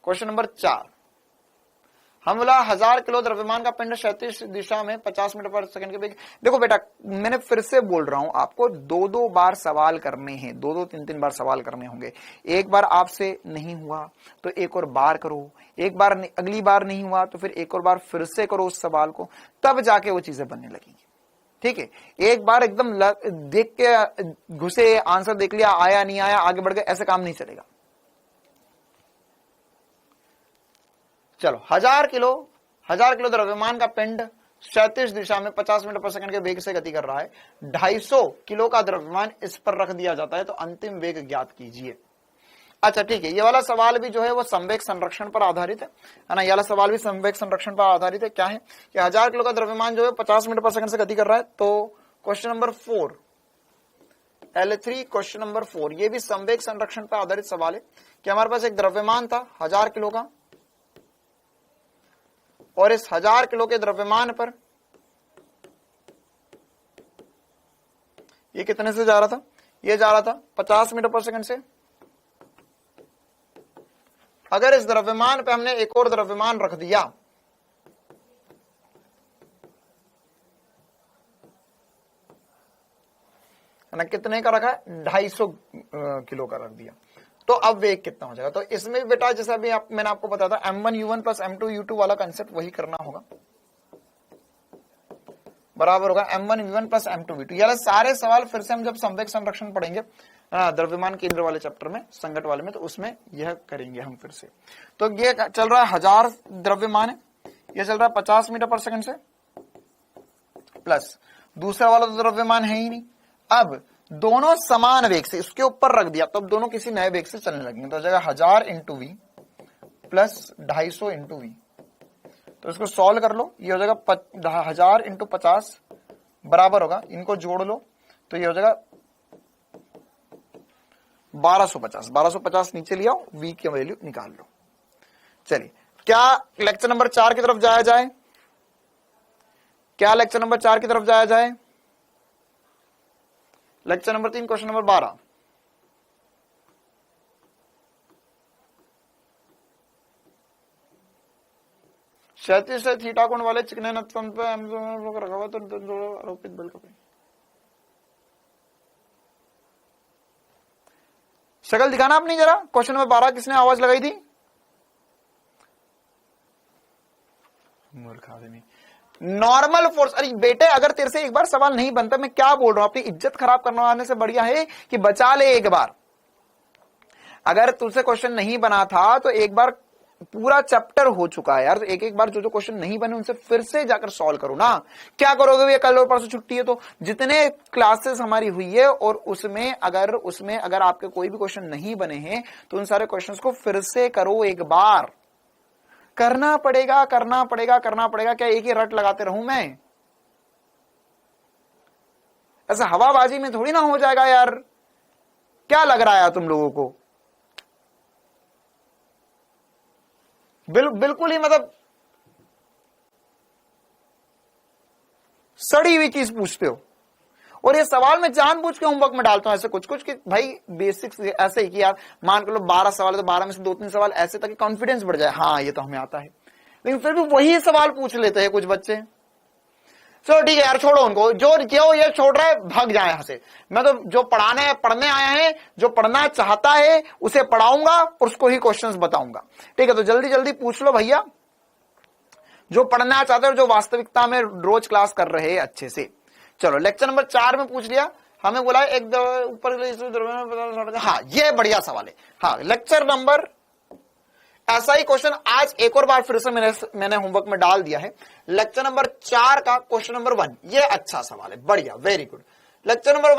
क्वेश्चन नंबर 4, हम बोला 1000 किलो द्रव्यमान का पिंड क्षैतिज दिशा में 50 मीटर पर सेकंड के वेग। देखो बेटा, मैंने फिर से बोल रहा हूं, आपको 2-2 बार सवाल करने हैं, 2-2 3-3 बार सवाल करने होंगे। एक बार आपसे नहीं हुआ तो एक और बार करो, एक बार अगली बार नहीं हुआ तो फिर एक और बार फिर से करो उस सवाल को, तब जाके वो चीजें बनने लगेंगी। ठीक है, एक बार एकदम देख के घुसे, आंसर देख लिया, आया नहीं आया, आगे बढ़ गए, ऐसे काम नहीं चलेगा। चलो, 1000 किलो द्रव्यमान का पिंड क्षैतिज दिशा में 50 मीटर पर सेकंड के वेग से गति कर रहा है। 250 किलो का द्रव्यमान इस पर रख दिया जाता है, तो अंतिम वेग ज्ञात कीजिए। अच्छा ठीक है, ये वाला सवाल भी जो है वो संवेग संरक्षण पर आधारित है ना। ये वाला सवाल भी संवेग संरक्षण पर आधारित है। क्या है कि 1000 किलो का द्रव्यमान जो है 50 मीटर पर सेकंड से गति कर रहा है। तो question number 4 L3, question number 4, ये भी संवेग संरक्षण पर आधारित सवाल है कि हमारे पास एक द्रव्यमान था 1000 किलो का, और इस 1000 किलो के द्रव्यमान पर ये कितने से जा रहा था? ये जा रहा था 50 मीटर पर सेकंड से। अगर इस द्रव्यमान पे हमने एक और द्रव्यमान रख दिया, है ना, कितने का रखा है? 250 किलो का रख दिया, तो अब वेग कितना हो जाएगा? तो इसमें भी बेटा जैसा भी मैंने आपको बताया था, m1u1 प्लस m2u2 वाला कंसेप्ट वही करना होगा, बराबर होगा m1v1 प्लस m2v2। यार सारे सवाल फिर से हम जब संवेग संरक्षण पढ़ेंगे द्रव्यमान केंद्र वाले चैप्टर में, संगत वाले में, तो उसमें यह करेंगे हम फिर से। तो ये चल रहा है 1000 द्रव्यमान है, ये चल रहा है 50 मीटर पर सेकंड से, प्लस दूसरा वाला तो द्रव्यमान है ही नहीं। अब दोनों समान वेग से इसके ऊपर रख दिया, तो अब दोनों किसी नए वेग से चलने लगेंगे। तो हो जाएगा 1000 into v plus 250 into v. तो इसको सॉल्व कर लो, ये हो जाएगा 1000 इंटू 50 बराबर होगा, इनको जोड़ लो तो ये हो जाएगा 1250। 1250 नीचे ले आओ, वी की वैल्यू निकाल लो। चलिए, क्या लेक्चर नंबर 4 की तरफ जाया जाए? क्या लेक्चर नंबर 4 की तरफ जाया जाए? लेक्चर नंबर 3 क्वेश्चन नंबर 12, क्षैतिज से थीटा कोण वाले चिकने नतन पे रखा हुआ तो आरोपित बल का शक्ल दिखाना अपनी जरा। क्वेश्चन नंबर 12 किसने आवाज लगाई थी? मूर्ख आदमी। Normal force. अरे बेटे, अगर तेरे से एक बार सवाल नहीं बनता, मैं क्या बोल रहा हूं, अपनी इज्जत खराब करने से बढ़िया है कि बचा ले एक बार। अगर तुझसे क्वेश्चन नहीं बना था तो एक बार पूरा चैप्टर हो चुका है यार, तो एक एक बार जो जो क्वेश्चन नहीं बने उनसे फिर से जाकर सॉल्व करो ना। क्या करोगे भैया, कल और परसों छुट्टी है तो जितने क्लासेस हमारी हुई है और उसमें अगर आपके कोई भी क्वेश्चन नहीं बने हैं तो उन सारे क्वेश्चंस को फिर से करो, एक बार करना पड़ेगा। क्या एक ही रट लगाते रहूं मैं? ऐसा हवाबाजी में थोड़ी ना हो जाएगा यार। क्या लग रहा है यार तुम लोगों को? बिल्कुल ही मतलब सड़ी हुई चीज पूछते हो। और ये सवाल मैं जानबूझ के होमवर्क में डालता हूं ऐसे कुछ कि भाई बेसिक्स ऐसे ही कि यार मान लो 12 सवाल है तो 12 में से 2-3 सवाल ऐसे ताकि कॉन्फिडेंस बढ़ जाए, हाँ ये तो हमें आता है। लेकिन फिर भी वही सवाल पूछ लेते हैं कुछ बच्चे। चलो ठीक है यार, छोड़ो उनको, जो ये छोड़ रहा है भाग जाए यहां से। मैं तो जो पढ़ने आया है, जो पढ़ना चाहता है उसे पढ़ाऊंगा और उसको ही क्वेश्चंस बताऊंगा। ठीक है, तो जल्दी जल्दी पूछ लो भैया, जो पढ़ना चाहते हो, जो वास्तविकता में रोज क्लास कर रहे हैं अच्छे से। चलो लेक्चर नंबर 4 में पूछ लिया, हमें बोला एक ऊपर, हाँ ये बढ़िया सवाल है। हाँ लेक्चर नंबर, ऐसा ही क्वेश्चन आज एक और बार फिर से मैंने होमवर्क में डाल दिया है। लेक्चर नंबर 4 का क्वेश्चन नंबर 1, ये अच्छा सवाल है, बढ़िया, वेरी गुड। लेक्चर नंबर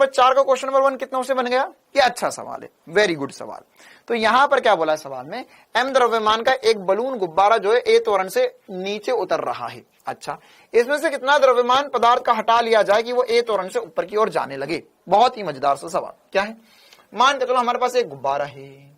4 का क्वेश्चन नंबर 1 कितनों से बन गया? ये अच्छा सवाल है, वेरी गुड सवाल। तो यहां पर क्या बोला है सवाल में, एम द्रव्यमान का एक बलून गुब्बारा जो है ए त्वरण से नीचे उतर रहा है। अच्छा, इसमें से कितना द्रव्यमान पदार्थ का हटा लिया जाए कि वो ए त्वरण से ऊपर की ओर जाने लगे? बहुत ही मजेदार सा सवाल। क्या है, मान के चलो हमारे पास एक गुब्बारा है,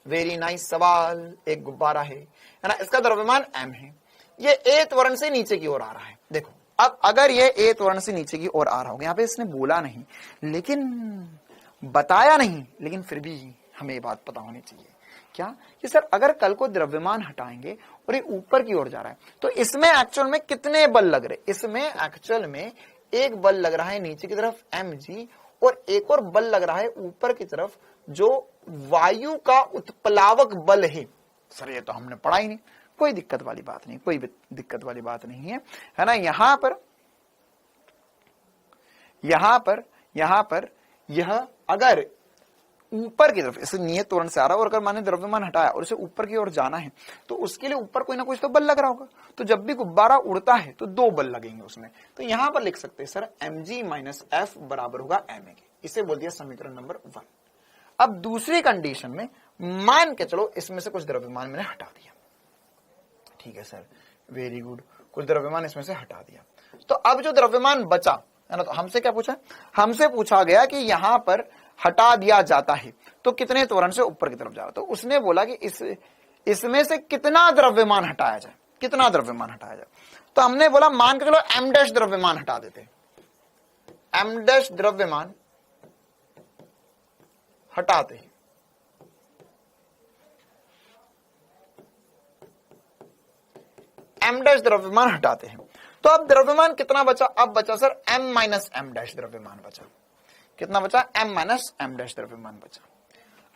वेरी नाइस सवाल, एक गुब्बारा है ना, इसका द्रव्यमान m है, ये ए त्वरण से नीचे की ओर आ रहा है। देखो अब अगर ये ए त्वरण से नीचे की ओर आ रहा होगा, यहां पे इसने बोला नहीं लेकिन बताया नहीं, लेकिन फिर भी हमें ये बात पता होनी चाहिए क्या कि सर अगर कल को द्रव्यमान हटाएंगे और ये ऊपर की ओर जा रहा है तो इसमें एक्चुअल में कितने बल लग रहे? इसमें एक्चुअल में एक बल लग रहा है नीचे की तरफ mg, और एक और बल लग रहा है ऊपर की तरफ जो वायु का उत्प्लावक बल है। सर ये तो हमने पढ़ा ही नहीं, कोई दिक्कत वाली बात नहीं, कोई दिक्कत वाली बात नहीं है ना। यहां पर यह अगर ऊपर की तरफ इसे नियत त्वरण से आ रहा है और अगर माने द्रव्यमान हटाया और इसे ऊपर की ओर जाना है तो उसके लिए ऊपर कोई ना कुछ तो बल लग रहा होगा। तो जब भी गुब्बारा उड़ता है तो 2 बल लगेंगे उसमें। तो यहां पर लिख सकते हैं सर mg माइनस f बराबर होगा ma के। इसे बोल दिया समीकरण नंबर 1। अब दूसरी कंडीशन में मान के चलो इसमें से कुछ द्रव्यमान मैंने हटा दिया, ठीक है सर, वेरी गुड, कुछ द्रव्यमान इसमें से हटा दिया। तो अब जो द्रव्यमान बचा है ना, तो हमसे क्या पूछा? हमसे पूछा गया कि यहां पर हटा दिया जाता है तो कितने त्वरण से ऊपर की तरफ जा रहा है। तो उसने बोला कि इसमें से कितना द्रव्यमान हटाया जाए, कितना द्रव्यमान हटाया जाए। तो हमने बोला मान के चलो m डैश द्रव्यमान हटा देते, m डैश द्रव्यमान हटाते हैं। m डैश द्रव्यमान हटाते हैं तो अब द्रव्यमान कितना बचा? अब बचा sir m minus m dash द्रव्यमान बचा। कितना बचा? m माइनस m डैश द्रव्यमान बचा।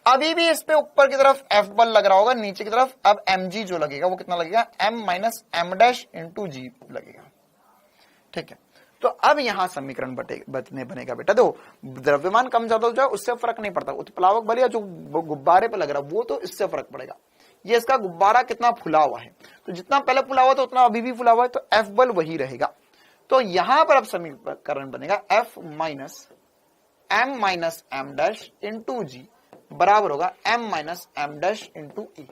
अभी भी इस पे ऊपर की तरफ f बल लग रहा होगा, नीचे की तरफ अब mg जो लगेगा वो कितना लगेगा? m minus m dash into G लगेगा। ठीक है, तो अब यहां समीकरण बनेगा बेटा। देखो द्रव्यमान कम ज्यादा हो जाए उससे फर्क नहीं पड़ता, उत्प्लावक बल या जो गुब्बारे पे लग रहा वो तो इससे फर्क पड़ेगा। ये इसका गुब्बारा कितना फुला हुआ है, तो जितना पहले फुला हुआ था उतना अभी भी फुला हुआ है, तो F बल वही रहेगा। तो यहां पर अब समीकरण बनेगा F minus m minus m dash into G बराबर होगा m minus m dash into E.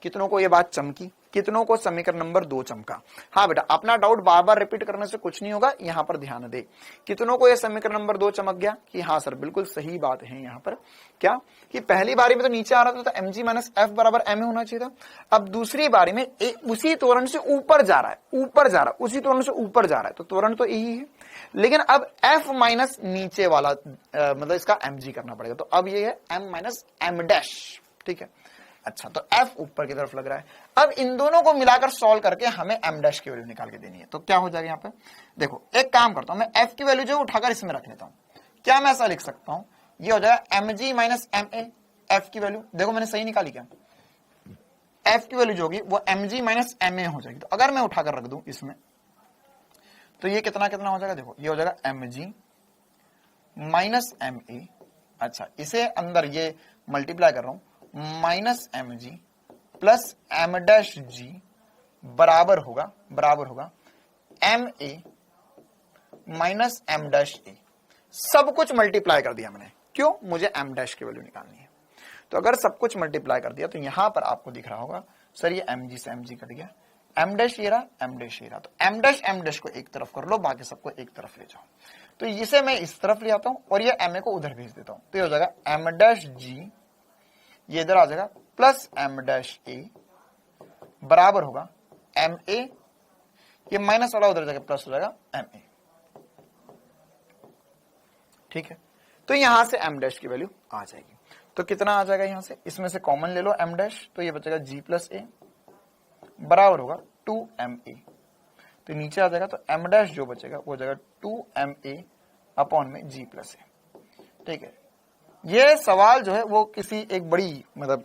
कितनों को ये बात चमकी? कितनों को समीकरण नंबर 2 चमका? हाँ बेटा, अपना डाउट बार बार रिपीट करने से कुछ नहीं होगा, यहां पर ध्यान दे। कितनों को ये समीकरण नंबर 2 चमक गया कि हाँ सर बिल्कुल सही बात है। यहां पर क्या कि पहली बारी में तो नीचे आ रहा था तो mg माइनस f बराबर m होना चाहिए था। अब दूसरी बारी में उसी त्वरण से ऊपर जा रहा है, उसी त्वरण से ऊपर जा रहा है, तो त्वरण तो यही है, लेकिन अब f माइनस नीचे वाला मतलब इसका mg करना पड़ेगा। तो अब ये है m माइनस m डैश। ठीक है, अच्छा, तो f ऊपर की तरफ लग रहा है। अब इन दोनों को मिलाकर सॉल्व करके हमें m डैश की वैल्यू निकाल के देनी है। तो क्या हो जाएगा यहाँ पे? देखो एक काम करता हूं, मैं f की वैल्यू जो उठाकर इसमें रख लेता हूं। क्या मैं ऐसा लिख सकता हूं? ये हो जाएगा mg माइनस ma, f की वैल्यू देखो मैंने सही निकाली क्या? f की वैल्यू जो होगी वो mg माइनस ma हो जाएगी। तो अगर मैं उठाकर रख दूं इसमें तो ये कितना कितना हो जाएगा? देखो ये हो जाएगा mg माइनस ma अच्छा, इसे अंदर ये मल्टीप्लाई कर रहा हूं, minus M G plus M dash G बराबर होगा M A minus M dash A. सब कुछ मल्टीप्लाई कर दिया मैंने, क्यों? मुझे एम डैश की वैल्यू निकालनी है। तो अगर सब कुछ मल्टीप्लाई कर दिया तो यहां पर आपको दिख रहा होगा सर ये एम जी से एम जी कट गया, एम डैश ये रहा, एम डैश ये रहा, तो एम डैश को एक तरफ कर लो, बाकी सबको एक तरफ ले जाओ। तो इसे मैं इस तरफ ले आता हूं और ये एम ए को उधर भेज देता हूं, तो ये हो जाएगा एम डैश जी, ये इधर आ जाएगा प्लस एम डैश ए बराबर होगा एम ए, ये माइनस वाला उधर जाएगा प्लस हो जाएगा एम ए। ठीक है, तो यहां से एम डैश की वैल्यू आ जाएगी। तो कितना आ जाएगा यहां से, इसमें से कॉमन ले लो एम डैश, तो ये बचेगा जी प्लस ए बराबर होगा 2ma। तो नीचे आ जाएगा, तो एम डैश जो बचेगा वो हो जाएगा 2ma अपॉन में जी प्लस ए। ठीक है, ये सवाल जो है वो किसी एक बड़ी मतलब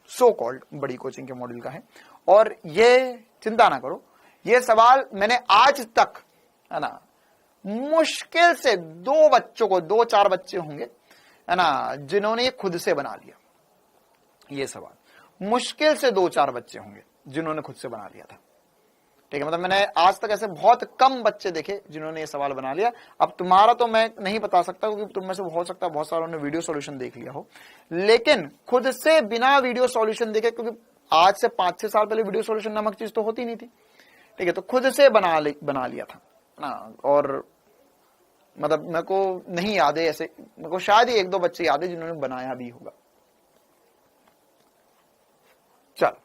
सो कॉल्ड बड़ी कोचिंग के मॉड्यूल का है, और ये चिंता ना करो, ये सवाल मैंने आज तक है ना मुश्किल से 2-4 बच्चे होंगे है ना जिन्होंने ये खुद से बना लिया। ये सवाल मुश्किल से 2-4 बच्चे होंगे जिन्होंने खुद से बना लिया था। ठीक है, मतलब मैंने आज तक ऐसे बहुत कम बच्चे देखे जिन्होंने ये सवाल बना लिया। अब तुम्हारा तो मैं नहीं बता सकता क्योंकि तुम में से हो सकता है बहुत सारों ने वीडियो सॉल्यूशन देख लिया हो, लेकिन खुद से बिना वीडियो सॉल्यूशन देखे, क्योंकि आज से 5-6 साल पहले वीडियो सॉल्यूशन नामक चीज तो होती नहीं थी। ठीक है, तो खुद से बना लिया था ना, और मतलब मेरे को नहीं याद है ऐसे, मेरे को शायद ही 1-2 बच्चे याद है जिन्होंने बनाया भी होगा। चल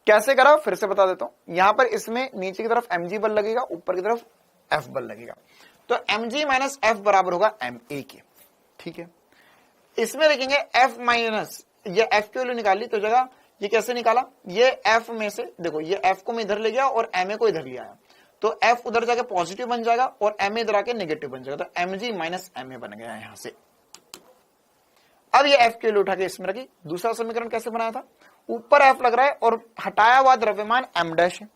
कैसे करा फिर से बता देता हूं। यहां पर इसमें नीचे की तरफ mg बल लगेगा, ऊपर की तरफ f बल लगेगा, तो mg माइनस f बराबर होगा ma के। ठीक है, इसमें देखेंगे f माइनस, ये f की वैल्यू निकाल ली तो जगह ये कैसे निकाला, ये f में से देखो ये f को मैं इधर ले गया और ma को इधर ले आया, तो f उधर जाके पॉजिटिव बन जाएगा और ma इधर आके नेगेटिव बन जाएगा, तो mg माइनस ma बन गया यहां से। अब ये f की वैल्यू उठा के इसमें रखी। दूसरा समीकरण कैसे बनाया था, ऊपर f लग रहा है और हटाया हुआ द्रव्यमान m डैश है,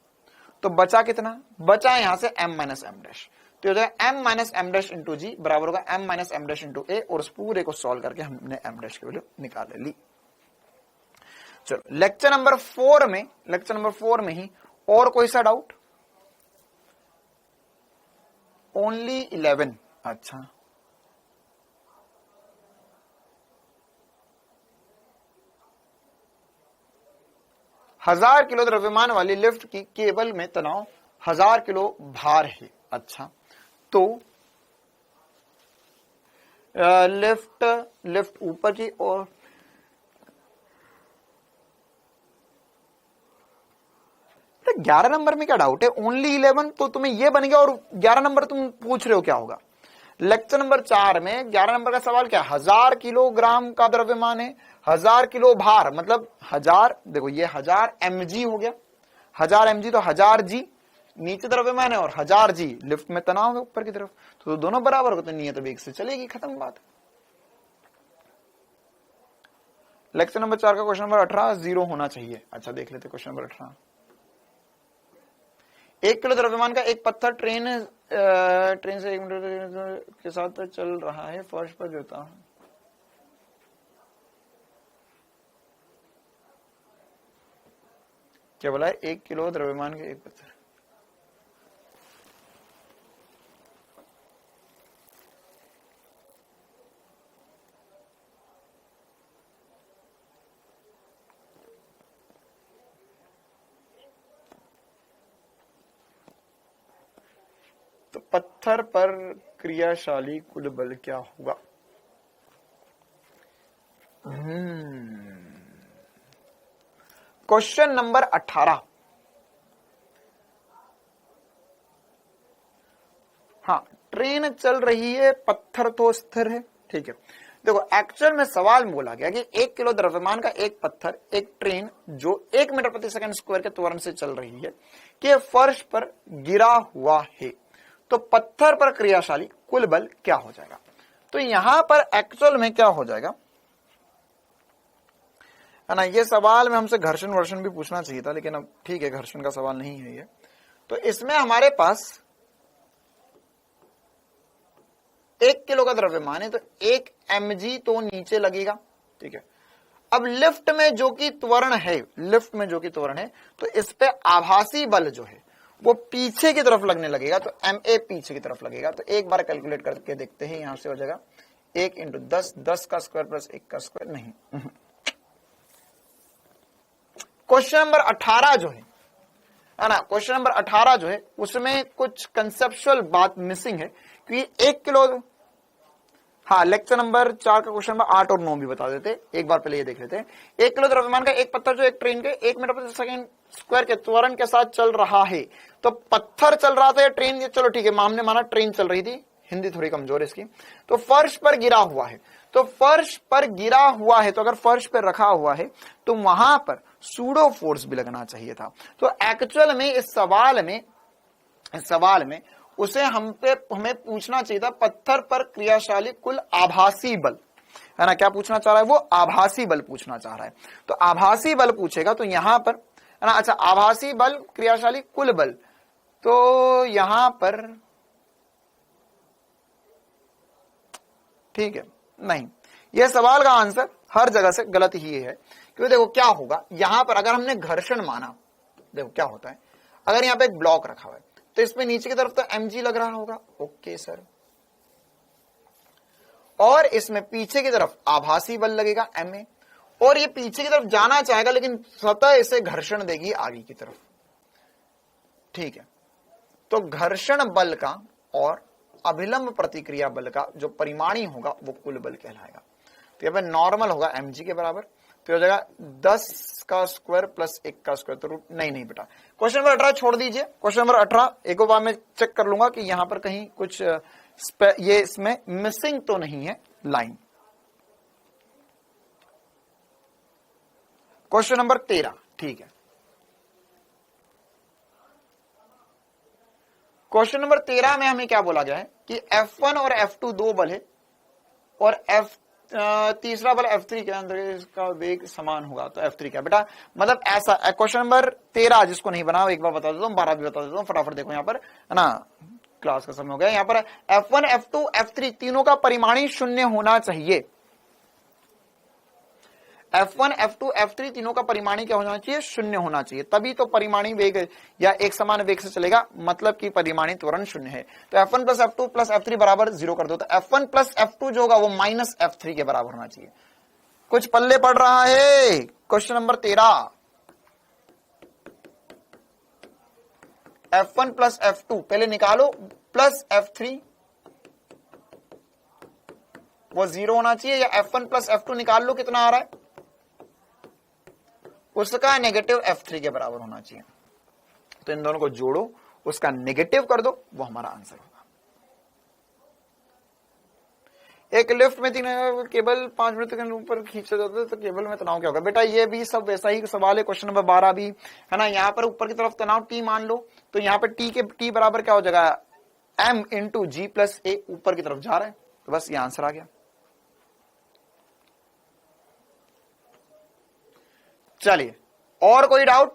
तो बचा कितना, बचा यहां से m माइनस m डैश, तो हो जाएगा m minus m dash into G बराबर होगा m minus m dash into A, और उस पूरे को सॉल्व करके हमने m डैश की वैल्यू निकाल ली। चलो लेक्चर नंबर 4 में ही और कोई सा डाउट, ओनली 11। अच्छा, हजार किलो द्रव्यमान वाली लिफ्ट की केबल में तनाव 1000 किलो भार है। अच्छा, तो लिफ्ट ऊपर की और तो 11 नंबर में क्या डाउट है, ओनली 11, तो तुम्हें ये बन गया और 11 नंबर तुम पूछ रहे हो क्या होगा। लेक्चर नंबर 4 में 11 नंबर का सवाल क्या, 1000 किलोग्राम का द्रव्यमान है, 1000 किलो भार, मतलब 1000, देखो ये 1000 mg हो गया, 1000 mg तो 1000 g नीचे द्रव्यमान है और 1000 g लिफ्ट में तनाव है ऊपर की तरफ, तो दोनों बराबर होते, तो नियत वेग से चलेगी, खत्म बात। लेक्चर नंबर 4 का क्वेश्चन नंबर 18 0 होना चाहिए। अच्छा देख लेते क्वेश्चन नंबर 18। 1 किलो द्रव्यमान का एक पत्थर ट्रेन से 1 मीटर के साथ चल रहा है, फर्श पर गिरता है। क्या बोला है, 1 किलो द्रव्यमान के एक पत्थर, तो पत्थर पर क्रियाशाली कुल बल क्या होगा। Question number 18। हाँ, ट्रेन चल रही है, पत्थर तो स्थिर है। ठीक है, देखो एक्चुअल में सवाल में बोला गया कि 1 किलो द्रव्यमान का एक पत्थर, एक ट्रेन जो 1 मीटर प्रति सेकंड स्क्वायर के त्वरण से चल रही है, के फर्श पर गिरा हुआ है, तो पत्थर पर क्रियाशाली कुल बल क्या हो जाएगा। तो यहां पर एक्चुअल में क्या हो जाएगा है ना, ये सवाल में हमसे घर्षण वर्षण भी पूछना चाहिए था, लेकिन अब ठीक है घर्षण का सवाल नहीं है ये। तो इसमें हमारे पास 1 किलो का द्रव्यमान है, तो 1 mg तो नीचे लगेगा, ठीक है। अब लिफ्ट में जो कि त्वरण है, लिफ्ट में जो कि त्वरण है, तो इस पे आभासी बल जो है वो पीछे की तरफ लगने लगेगा, तो ma पीछे की तरफ लगेगा। तो एक बार कैलकुलेट करके देखते हैं, यहां से हो जाएगा 1 × 10, 10 का स्क्वायर प्लस 1 का स्क्वायर, नहीं। क्वेश्चन नंबर 18 जो है ना, क्वेश्चन नंबर 18 जो है उसमें कुछ कंसेप्चुअल बात मिसिंग है, क्योंकि 1 किलो, हाँ लेक्चर नंबर 4 का क्वेश्चन नंबर 8 और 9 भी बता देते, एक बार पहले ये देख लेते हैं। 1 किलो द्रव्यमान का एक पत्थर जो एक ट्रेन के 1 मीटर प्रति सेकंड स्क्वायर के त्वरण के साथ चल रहा है, तो पत्थर चल रहा था या ट्रेन, चलो ठीक है, हमने माना ट्रेन चल रही थी, हिंदी थोड़ी कमजोर है इसकी। तो फर्श पर गिरा हुआ है, तो फर्श पर गिरा हुआ है, तो अगर फर्श पर रखा हुआ है तो वहां पर सूडो फोर्स भी लगना चाहिए था। तो एक्चुअल में इस सवाल में उसे हमें पूछना चाहिए था पत्थर पर क्रियाशाली कुल आभासी बल, है ना। क्या पूछना चाह रहा है वो? आभासी बल पूछना चाह रहा है। तो आभासी बल पूछेगा तो यहां पर, है ना, अच्छा आभासी बल क्रियाशाली कुल बल, तो यहां पर ठीक है, नहीं, यह सवाल का आंसर हर जगह से गलत ही है। क्योंकि देखो क्या होगा यहां पर, अगर हमने घर्षण माना, देखो क्या होता है, अगर यहां पे एक ब्लॉक रखा हुआ है तो इसमें नीचे की तरफ तो mg लग रहा होगा, ओके सर, और इसमें पीछे की तरफ आभासी बल लगेगा ma, और ये पीछे की तरफ जाना चाहेगा लेकिन स्वतः इसे घर्षण देगी आगे की तरफ, ठीक है। तो घर्षण बल का और अभिलंब प्रतिक्रिया बल का जो परिमाणी होगा वो कुल बल कहलाएगा। तो यहां पर नॉर्मल होगा mg के बराबर, तो हो जाएगा 10 का स्क्वायर प्लस 1 का स्क्वायर, तो नहीं बेटा, क्वेश्चन नंबर 18 छोड़ दीजिए। क्वेश्चन नंबर 18 एक बार मैं चेक कर लूंगा कि यहां पर कहीं कुछ ये इसमें मिसिंग तो नहीं है लाइन। क्वेश्चन नंबर 13, ठीक है, क्वेश्चन नंबर 13 में हमें क्या बोला गया है कि F1 और F2 दो बल है, और तीसरा बल F3 के अंदर इसका वेग समान होगा, तो F3 क्या बेटा, मतलब ऐसा। क्वेश्चन नंबर 13 जिसको नहीं बना एक बार बता देता हूं, 12 भी बता देता हूं, फटाफट देखो यहां पर, है ना, क्लास का समय हो गया। यहां पर F1 F2 F3 तीनों का परिमाणी शून्य होना चाहिए। F1 F2 F3 तीनों का परिमाणी क्या होना चाहिए? शून्य होना चाहिए, तभी तो परिमाणी वेग या एक समान वेग से चलेगा, मतलब कि परिमाणी त्वरण शून्य है। तो F1 plus F2 plus F3 बराबर 0 कर दो, तो F1 प्लस F2 जो होगा वो माइनस F3 के बराबर होना चाहिए। कुछ पल्ले पड़ रहा है? Question number 13, F1 plus F2 पहले निकालो, प्लस F3 वो 0 होना चाहिए, या F1 प्लस F2 निकाल लो, कितना आ रहा है, उसका नेगेटिव F3 के बराबर होना चाहिए। तो इन दोनों को जोड़ो, उसका नेगेटिव कर दो, वो हमारा आंसर होगा। एक लिफ्ट में 3 केबल 5 मिनट के ऊपर खींचा जाता है, तो केबल में तनाव क्या होगा? बेटा ये भी सब वैसा ही सवाल है, क्वेश्चन नंबर 12 भी, है ना। यहाँ पर ऊपर की तरफ तनाव T मान लो, तो यहाँ पर T बराबर क्या हो जाएगा, M × G + A, ऊपर की तरफ जा रहा है, तो बस ये आंसर आ गया। चलिए, और कोई डाउट?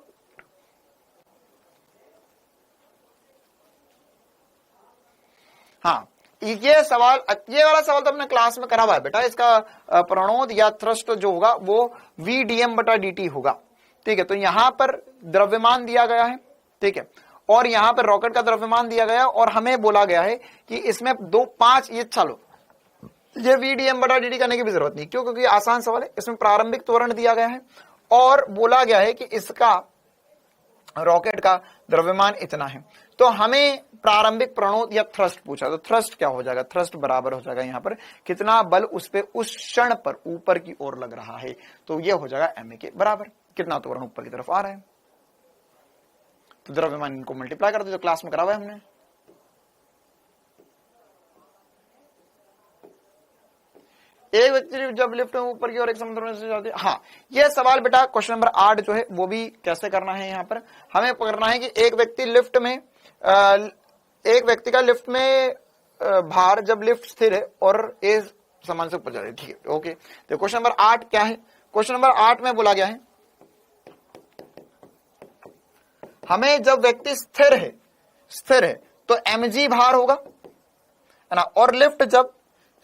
हाँ, ये वाला सवाल तो अपने क्लास में करा हुआ है बेटा। इसका प्रणोद या थ्रस्ट जो होगा वो VdM/dt होगा, ठीक है। तो यहां पर द्रव्यमान दिया गया है, ठीक है, और यहां पर रॉकेट का द्रव्यमान दिया गया, और हमें बोला गया है कि इसमें 2 5 ये, चलो ये VdM/dt करने की भी जरूरत नहीं, क्यों? क्योंकि आसान सवाल है। इसमें प्रारंभिक त्वरण दिया गया है और बोला गया है कि इसका रॉकेट का द्रव्यमान इतना है, तो हमें प्रारंभिक प्रणोद या थ्रस्ट पूछा, तो थ्रस्ट क्या हो जाएगा, थ्रस्ट बराबर हो जाएगा यहां पर कितना बल उस पे उस क्षण पर ऊपर की ओर लग रहा है, तो यह हो जाएगा ma के बराबर, कितना त्वरण ऊपर की तरफ आ रहा है। तो द्रव्यमान इनको मल्टीप्लाई कर दो, जो क्लास में करा हुआ है हमने। एक व्यक्ति जब लिफ्ट में ऊपर की ओर एक समुद्र में से जाती है। हाँ, यह सवाल बेटा क्वेश्चन नंबर 8 जो है वो भी कैसे करना है, यहाँ पर हमें करना है कि एक व्यक्ति का लिफ्ट में भार, जब लिफ्ट स्थिर है और ए समान से ऊपर जा रही है, ठीक है, ओके। तो क्वेश्चन नंबर 8 क्या है? क्वेश्चन नंबर 8 में बोला गया है हमें जब व्यक्ति स्थिर है तो mg भार होगा, है ना, और लिफ्ट जब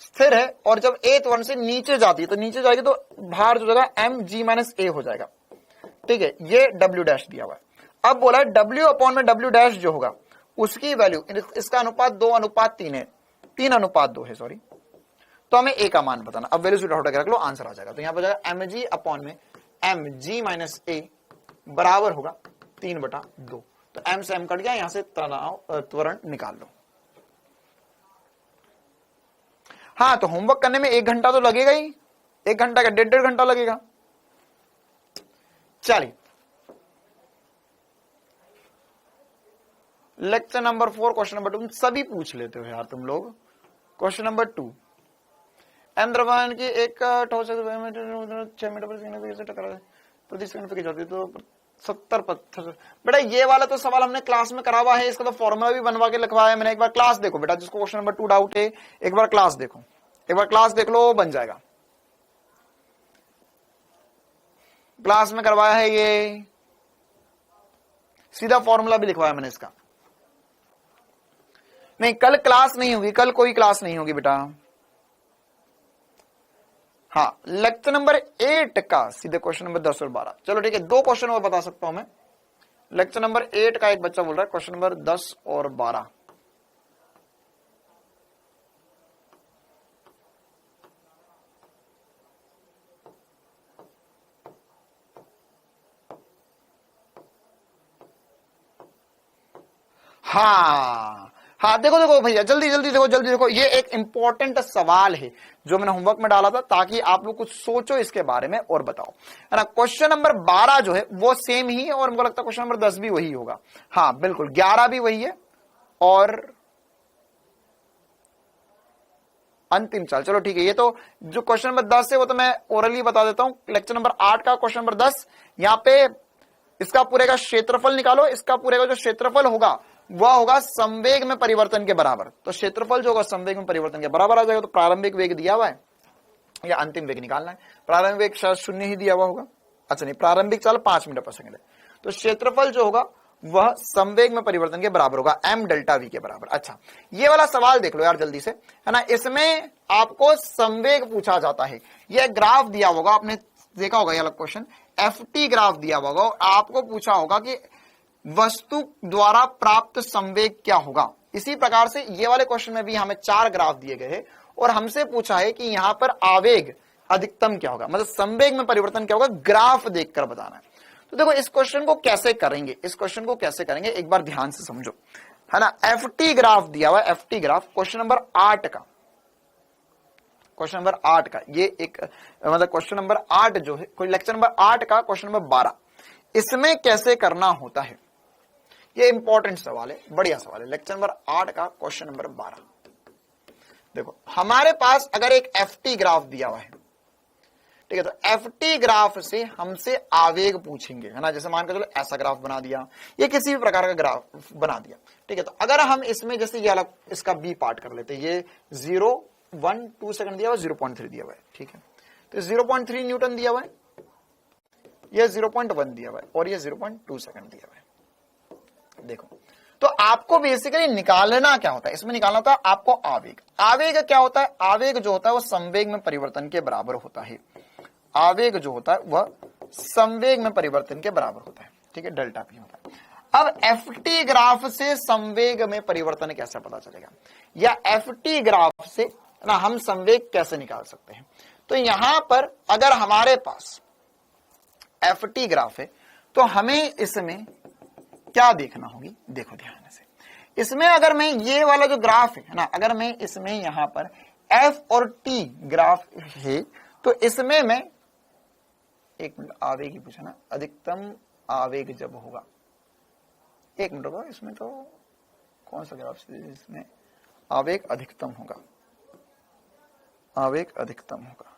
स्थिर है और जब एथ वर्ण से नीचे जाती है तो नीचे जाएगी तो भार जो जगह एम जी माइनस ए हो जाएगा। ठीक है, ये डब्ल्यू डैश दिया हुआ है। अब बोला है डब्ल्यू अपॉन में डब्ल्यू डैश जो होगा उसकी वैल्यू, इसका अनुपात 2:3 है, 3:2 है सॉरी, तो हमें ए का मान बताना। अब वैल्यू उठा के रख लो, आंसर आ जाएगा। तो यहां पर जाएगा एम जी अपॉन में एम जी माइनस ए बराबर होगा 3/2। तो एम से एम कट गया, यहां से त्वरण निकाल लो। हाँ, तो होमवर्क करने में 1 घंटा तो लगेगा ही, 1 घंटा का 1.5 घंटा लगेगा। चलिए लेक्चर नंबर 4 क्वेश्चन नंबर 2 सभी पूछ लेते हो यार तुम लोग। क्वेश्चन नंबर 2, एम द्रव्यमान की एक ठोस 6 मीटर प्रति सेकंड पे जाती है तो 70 बेटा ये वाला तो सवाल हमने क्लास में करा हुआ है, इसका तो फॉर्मूला भी बनवा के लिखवाया मैंने। एक बार क्लास देखो बेटा, जिसको क्वेश्चन नंबर 2 डाउट है एक बार क्लास देखो, एक बार क्लास देख लो, बन जाएगा। क्लास में करवाया है ये, सीधा फॉर्मूला भी लिखवाया मैंने इसका। नहीं कल क्लास नहीं होगी, कल कोई क्लास नहीं होगी बेटा। हाँ, लेक्चर नंबर 8 का सीधे क्वेश्चन नंबर 10 और 12। चलो ठीक है, 2 क्वेश्चन और बता सकता हूं मैं। लेक्चर नंबर 8 का एक बच्चा बोल रहा है क्वेश्चन नंबर 10 और 12। हाँ देखो देखो भैया, जल्दी जल्दी देखो, जल्दी देखो। ये एक इंपॉर्टेंट सवाल है जो मैंने होमवर्क में डाला था ताकि आप लोग कुछ सोचो इसके बारे में और बताओ, है ना। क्वेश्चन नंबर 12 जो है वो सेम ही है और मुझे लगता है क्वेश्चन नंबर 10 भी वही होगा। हाँ बिल्कुल, 11 भी वही है और अंतिम चाल। चलो ठीक है, ये तो जो क्वेश्चन नंबर 10 है वो तो मैं ओरली बता देता हूं। लेक्चर नंबर 8 का क्वेश्चन नंबर 10, यहां पे इसका पूरे का क्षेत्रफल निकालो। इसका पूरे का जो क्षेत्रफल होगा वह होगा संवेग में परिवर्तन के बराबर। तो क्षेत्रफल जो होगा संवेग में परिवर्तन के बराबर आ जाएगा। तो प्रारंभिक वेग दिया हुआ है या अंतिम वेग निकालना है। प्रारंभिक वेग शायद 0 ही दिया हुआ होगा, अच्छा नहीं, प्रारंभिक चाल 5 मीटर पर सेकंड है। तो क्षेत्रफल जो होगा वह संवेग में परिवर्तन के बराबर होगा, एम डेल्टा वी के बराबर। अच्छा, ये वाला सवाल देख लो यार जल्दी से, है ना। इसमें आपको संवेग पूछा जाता है। यह ग्राफ दिया होगा, आपने देखा होगा ये वाला क्वेश्चन, एफटी ग्राफ दिया होगा। आपको पूछा होगा कि वस्तु द्वारा प्राप्त संवेग क्या होगा। इसी प्रकार से ये वाले क्वेश्चन में भी हमें 4 ग्राफ दिए गए हैं और हमसे पूछा है कि यहां पर आवेग अधिकतम क्या होगा, मतलब संवेग में परिवर्तन क्या होगा, ग्राफ देखकर बताना है। तो देखो इस क्वेश्चन को कैसे करेंगे, इस क्वेश्चन को कैसे करेंगे एक बार ध्यान से समझो, है ना। एफटी ग्राफ दिया हुआ है, एफटी ग्राफ क्वेश्चन नंबर 8 का, क्वेश्चन नंबर 8 का ये एक मतलब क्वेश्चन नंबर 8 जो है, कोई लेक्चर नंबर 8 का क्वेश्चन नंबर 12, इसमें कैसे करना होता है। ये इंपॉर्टेंट सवाल है, बढ़िया सवाल है। लेक्चर नंबर 8 का क्वेश्चन नंबर 12 देखो, हमारे पास अगर एक एफटी ग्राफ दिया हुआ है, ठीक है, तो एफटी ग्राफ से हमसे आवेग पूछेंगे, है ना। जैसे मान के चलो ऐसा ग्राफ बना दिया, ये किसी भी प्रकार का ग्राफ बना दिया, ठीक है। तो अगर हम इसमें जैसे ये अलग इसका बी पार्ट कर लेते हैं, ये 0.12 सेकंड दिया हुआ, 0.3 दिया हुआ है, ठीक है। तो 0.3 न्यूटन दिया हुआ है, ये 0.1 दिया हुआ है और ये 0.2 सेकंड दिया हुआ है। देखो, तो आपको बेसिकली निकालना क्या होता है, इसमें निकालना होता है आपको आवेग। आवेग क्या होता है, आवेग जो होता है वो संवेग में परिवर्तन के बराबर होता है। आवेग जो होता है वह संवेग में परिवर्तन के बराबर होता है, ठीक है, डेल्टा पी होता है। अब एफटी ग्राफ से संवेग में परिवर्तन कैसे पता चलेगा, या एफटी ग्राफ से ना हम संवेग कैसे निकाल सकते हैं। तो यहां पर अगर हमारे पास एफटी ग्राफ है तो हमें इसमें क्या देखना होगी, देखो ध्यान से। इसमें अगर मैं ये वाला जो ग्राफ है ना, अगर मैं इसमें यहां पर एफ और टी ग्राफ है तो इसमें मैं एक मिनट, आवेग ही पूछा ना, अधिकतम आवेग जब होगा, एक मिनट होगा, इसमें तो कौन सा ग्राफ, इसमें आवेग अधिकतम होगा, आवेग अधिकतम होगा।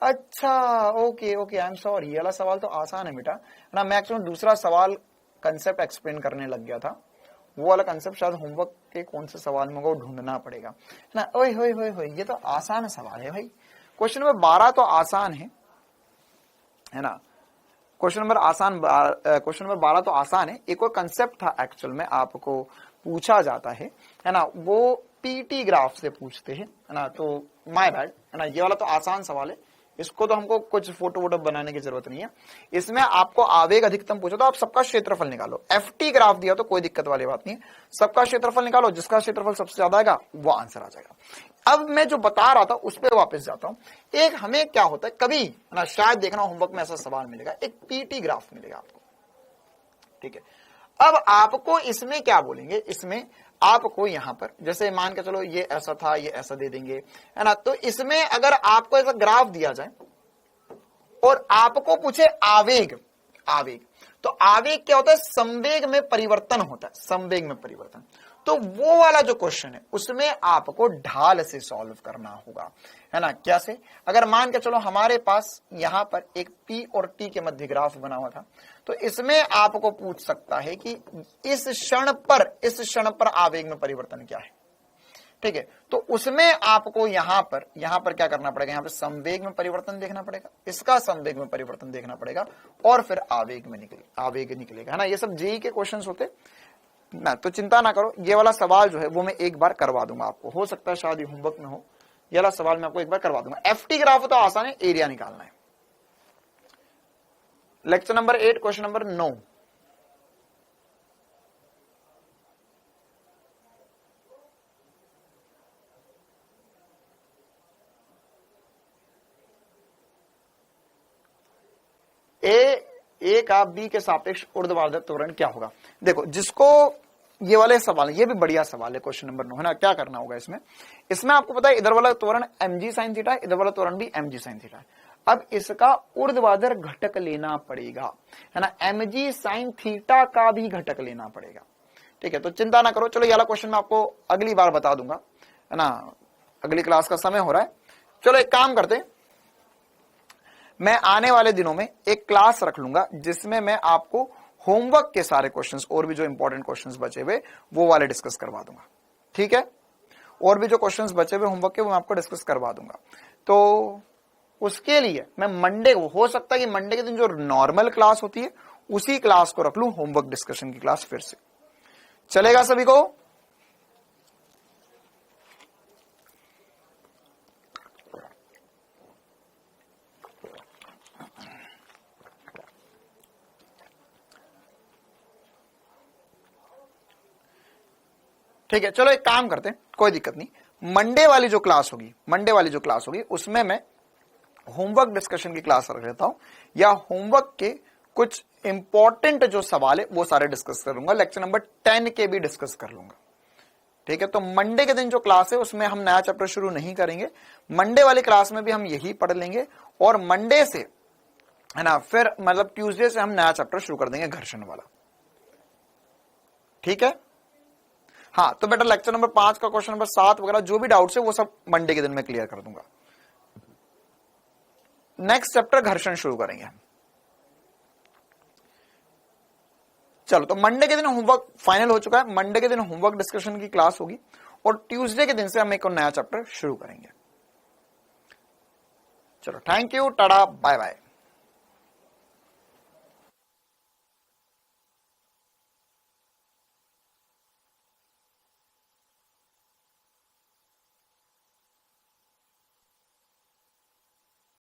अच्छा okay okay, I am sorry, ये वाला सवाल तो आसान है बेटा, ना। मैं एक्चुअली दूसरा सवाल कंसेप्ट एक्सप्लेन करने लग गया था, वो वाला कंसेप्ट शायद होमवर्क के कौन से सवाल में होगा वो ढूंढना पड़ेगा ना। ओए होए होए होए, ये तो आसान सवाल है भाई, क्वेश्चन नंबर 12 तो आसान है ना। क्वेश्चन नंबर 12 तो आसान है। एक और कंसेप्ट था एक्चुअल में आपको पूछा जाता है ना, वो पीटी ग्राफ से पूछते हैं, है ना, तो माय बैड, है ना। ये वाला तो आसान सवाल है, इसको तो हमको कुछ फोटो वोटो बनाने की जरूरत नहीं है। इसमें आपको आवेग अधिकतम पूछा तो आप सबका क्षेत्रफल निकालो। एफटी ग्राफ दिया तो कोई दिक्कत वाली बात नहीं है, सबका क्षेत्रफल निकालो, जिसका क्षेत्रफल सबसे ज्यादा आएगा वो आंसर आ जाएगा। अब मैं जो बता रहा था उस पर वापस जाता हूं। एक हमें क्या होता है कभी, है ना, शायद देखना होमवर्क में ऐसा सवाल मिलेगा, एक पीटी ग्राफ मिलेगा आपको, ठीक है। अब आपको इसमें क्या बोलेंगे, इसमें आपको यहां पर जैसे मान के चलो ये ऐसा था, ये ऐसा दे देंगे, है ना। तो इसमें अगर आपको ऐसा ग्राफ दिया जाए और आपको पूछे आवेग, आवेग, तो आवेग क्या होता है, संवेग में परिवर्तन होता है, संवेग में परिवर्तन। तो वो वाला जो क्वेश्चन है उसमें आपको ढाल से सॉल्व करना होगा, है ना। क्या से, अगर मान के चलो हमारे पास यहां पर एक P और T के मध्य ग्राफ बना हुआ था, तो इसमें आपको पूछ सकता है कि इस क्षण पर आवेग में परिवर्तन क्या है, ठीक है। तो उसमें आपको यहां पर क्या करना पड़ेगा, यहां पर संवेग में परिवर्तन देखना पड़ेगा, इसका संवेग में परिवर्तन देखना पड़ेगा, और फिर आवेग निकलेगा, है ना। ये सब जेई के क्वेश्चंस होते ना, तो चिंता ना करो, ये वाला सवाल जो है वो मैं एक बार करवा दूंगा आपको, हो सकता है शायद होमवर्क में हो, ये वाला सवाल मैं आपको एक बार करवा दूंगा। एफटी ग्राफ तो आसान है, एरिया निकालना है। लेक्चर नंबर 8 क्वेश्चन नंबर 9, ए का बी के सापेक्ष ऊर्ध्वाधर त्वरण क्या होगा। देखो, जिसको ये वाले सवाल, ये भी बढ़िया सवाल है क्वेश्चन नंबर 9, है ना। क्या करना होगा इसमें आपको पता है इधर वाला त्वरण mg sin थीटा है, इधर वाला त्वरण भी mg sin थीटा है। अब इसका ऊर्ध्वाधर घटक लेना पड़ेगा, है ना, mg sin थीटा का भी घटक लेना पड़ेगा, ठीक है। तो चिंता ना करो, चलो ये वाला क्वेश्चन मैं आपको अगली बार बता दूंगा, है ना, अगली क्लास का समय हो रहा है। चलो एक काम करते, मैं आने वाले दिनों में एक क्लास रख लूंगा जिसमें मैं आपको होमवर्क के सारे क्वेश्चंस और भी जो इंपॉर्टेंट क्वेश्चंस बचे हुए वो वाले डिस्कस करवा दूंगा, ठीक है। और भी जो क्वेश्चंस बचे हुए होमवर्क के वो मैं आपको डिस्कस करवा दूंगा। तो उसके लिए मैं मंडे को, हो सकता है कि मंडे के दिन जो नॉर्मल क्लास होती है उसी क्लास को रख लूं, होमवर्क डिस्कशन की क्लास फिर से चलेगा सभी को। ठीक है, चलो एक काम करते हैं, कोई दिक्कत नहीं। मंडे वाली जो क्लास होगी उसमें मैं होमवर्क डिस्कशन की क्लास रख लेता हूं, या होमवर्क के कुछ इंपॉर्टेंट जो सवाल है वो सारे डिस्कस करूंगा, लेक्चर नंबर 10 के भी डिस्कस कर लूंगा, ठीक है। तो मंडे के दिन जो क्लास है उसमें हम नया चैप्टर शुरू नहीं करेंगे, मंडे वाली क्लास में भी हम यही पढ़ लेंगे, और मंडे से, है ना, फिर मतलब ट्यूसडे से हम नया चैप्टर शुरू कर देंगे, घर्षण वाला, ठीक है। हाँ, तो बेटा लेक्चर नंबर 5 का क्वेश्चन नंबर 7 वगैरह जो भी डाउट्स है वो सब मंडे के दिन में क्लियर कर दूंगा। नेक्स्ट चैप्टर घर्षण शुरू करेंगे हम। चलो, तो मंडे के दिन होमवर्क फाइनल हो चुका है, मंडे के दिन होमवर्क डिस्कशन की क्लास होगी, और ट्यूसडे के दिन से हम एक और नया चैप्टर शुरू करेंगे। चलो, thank you, tata, bye bye.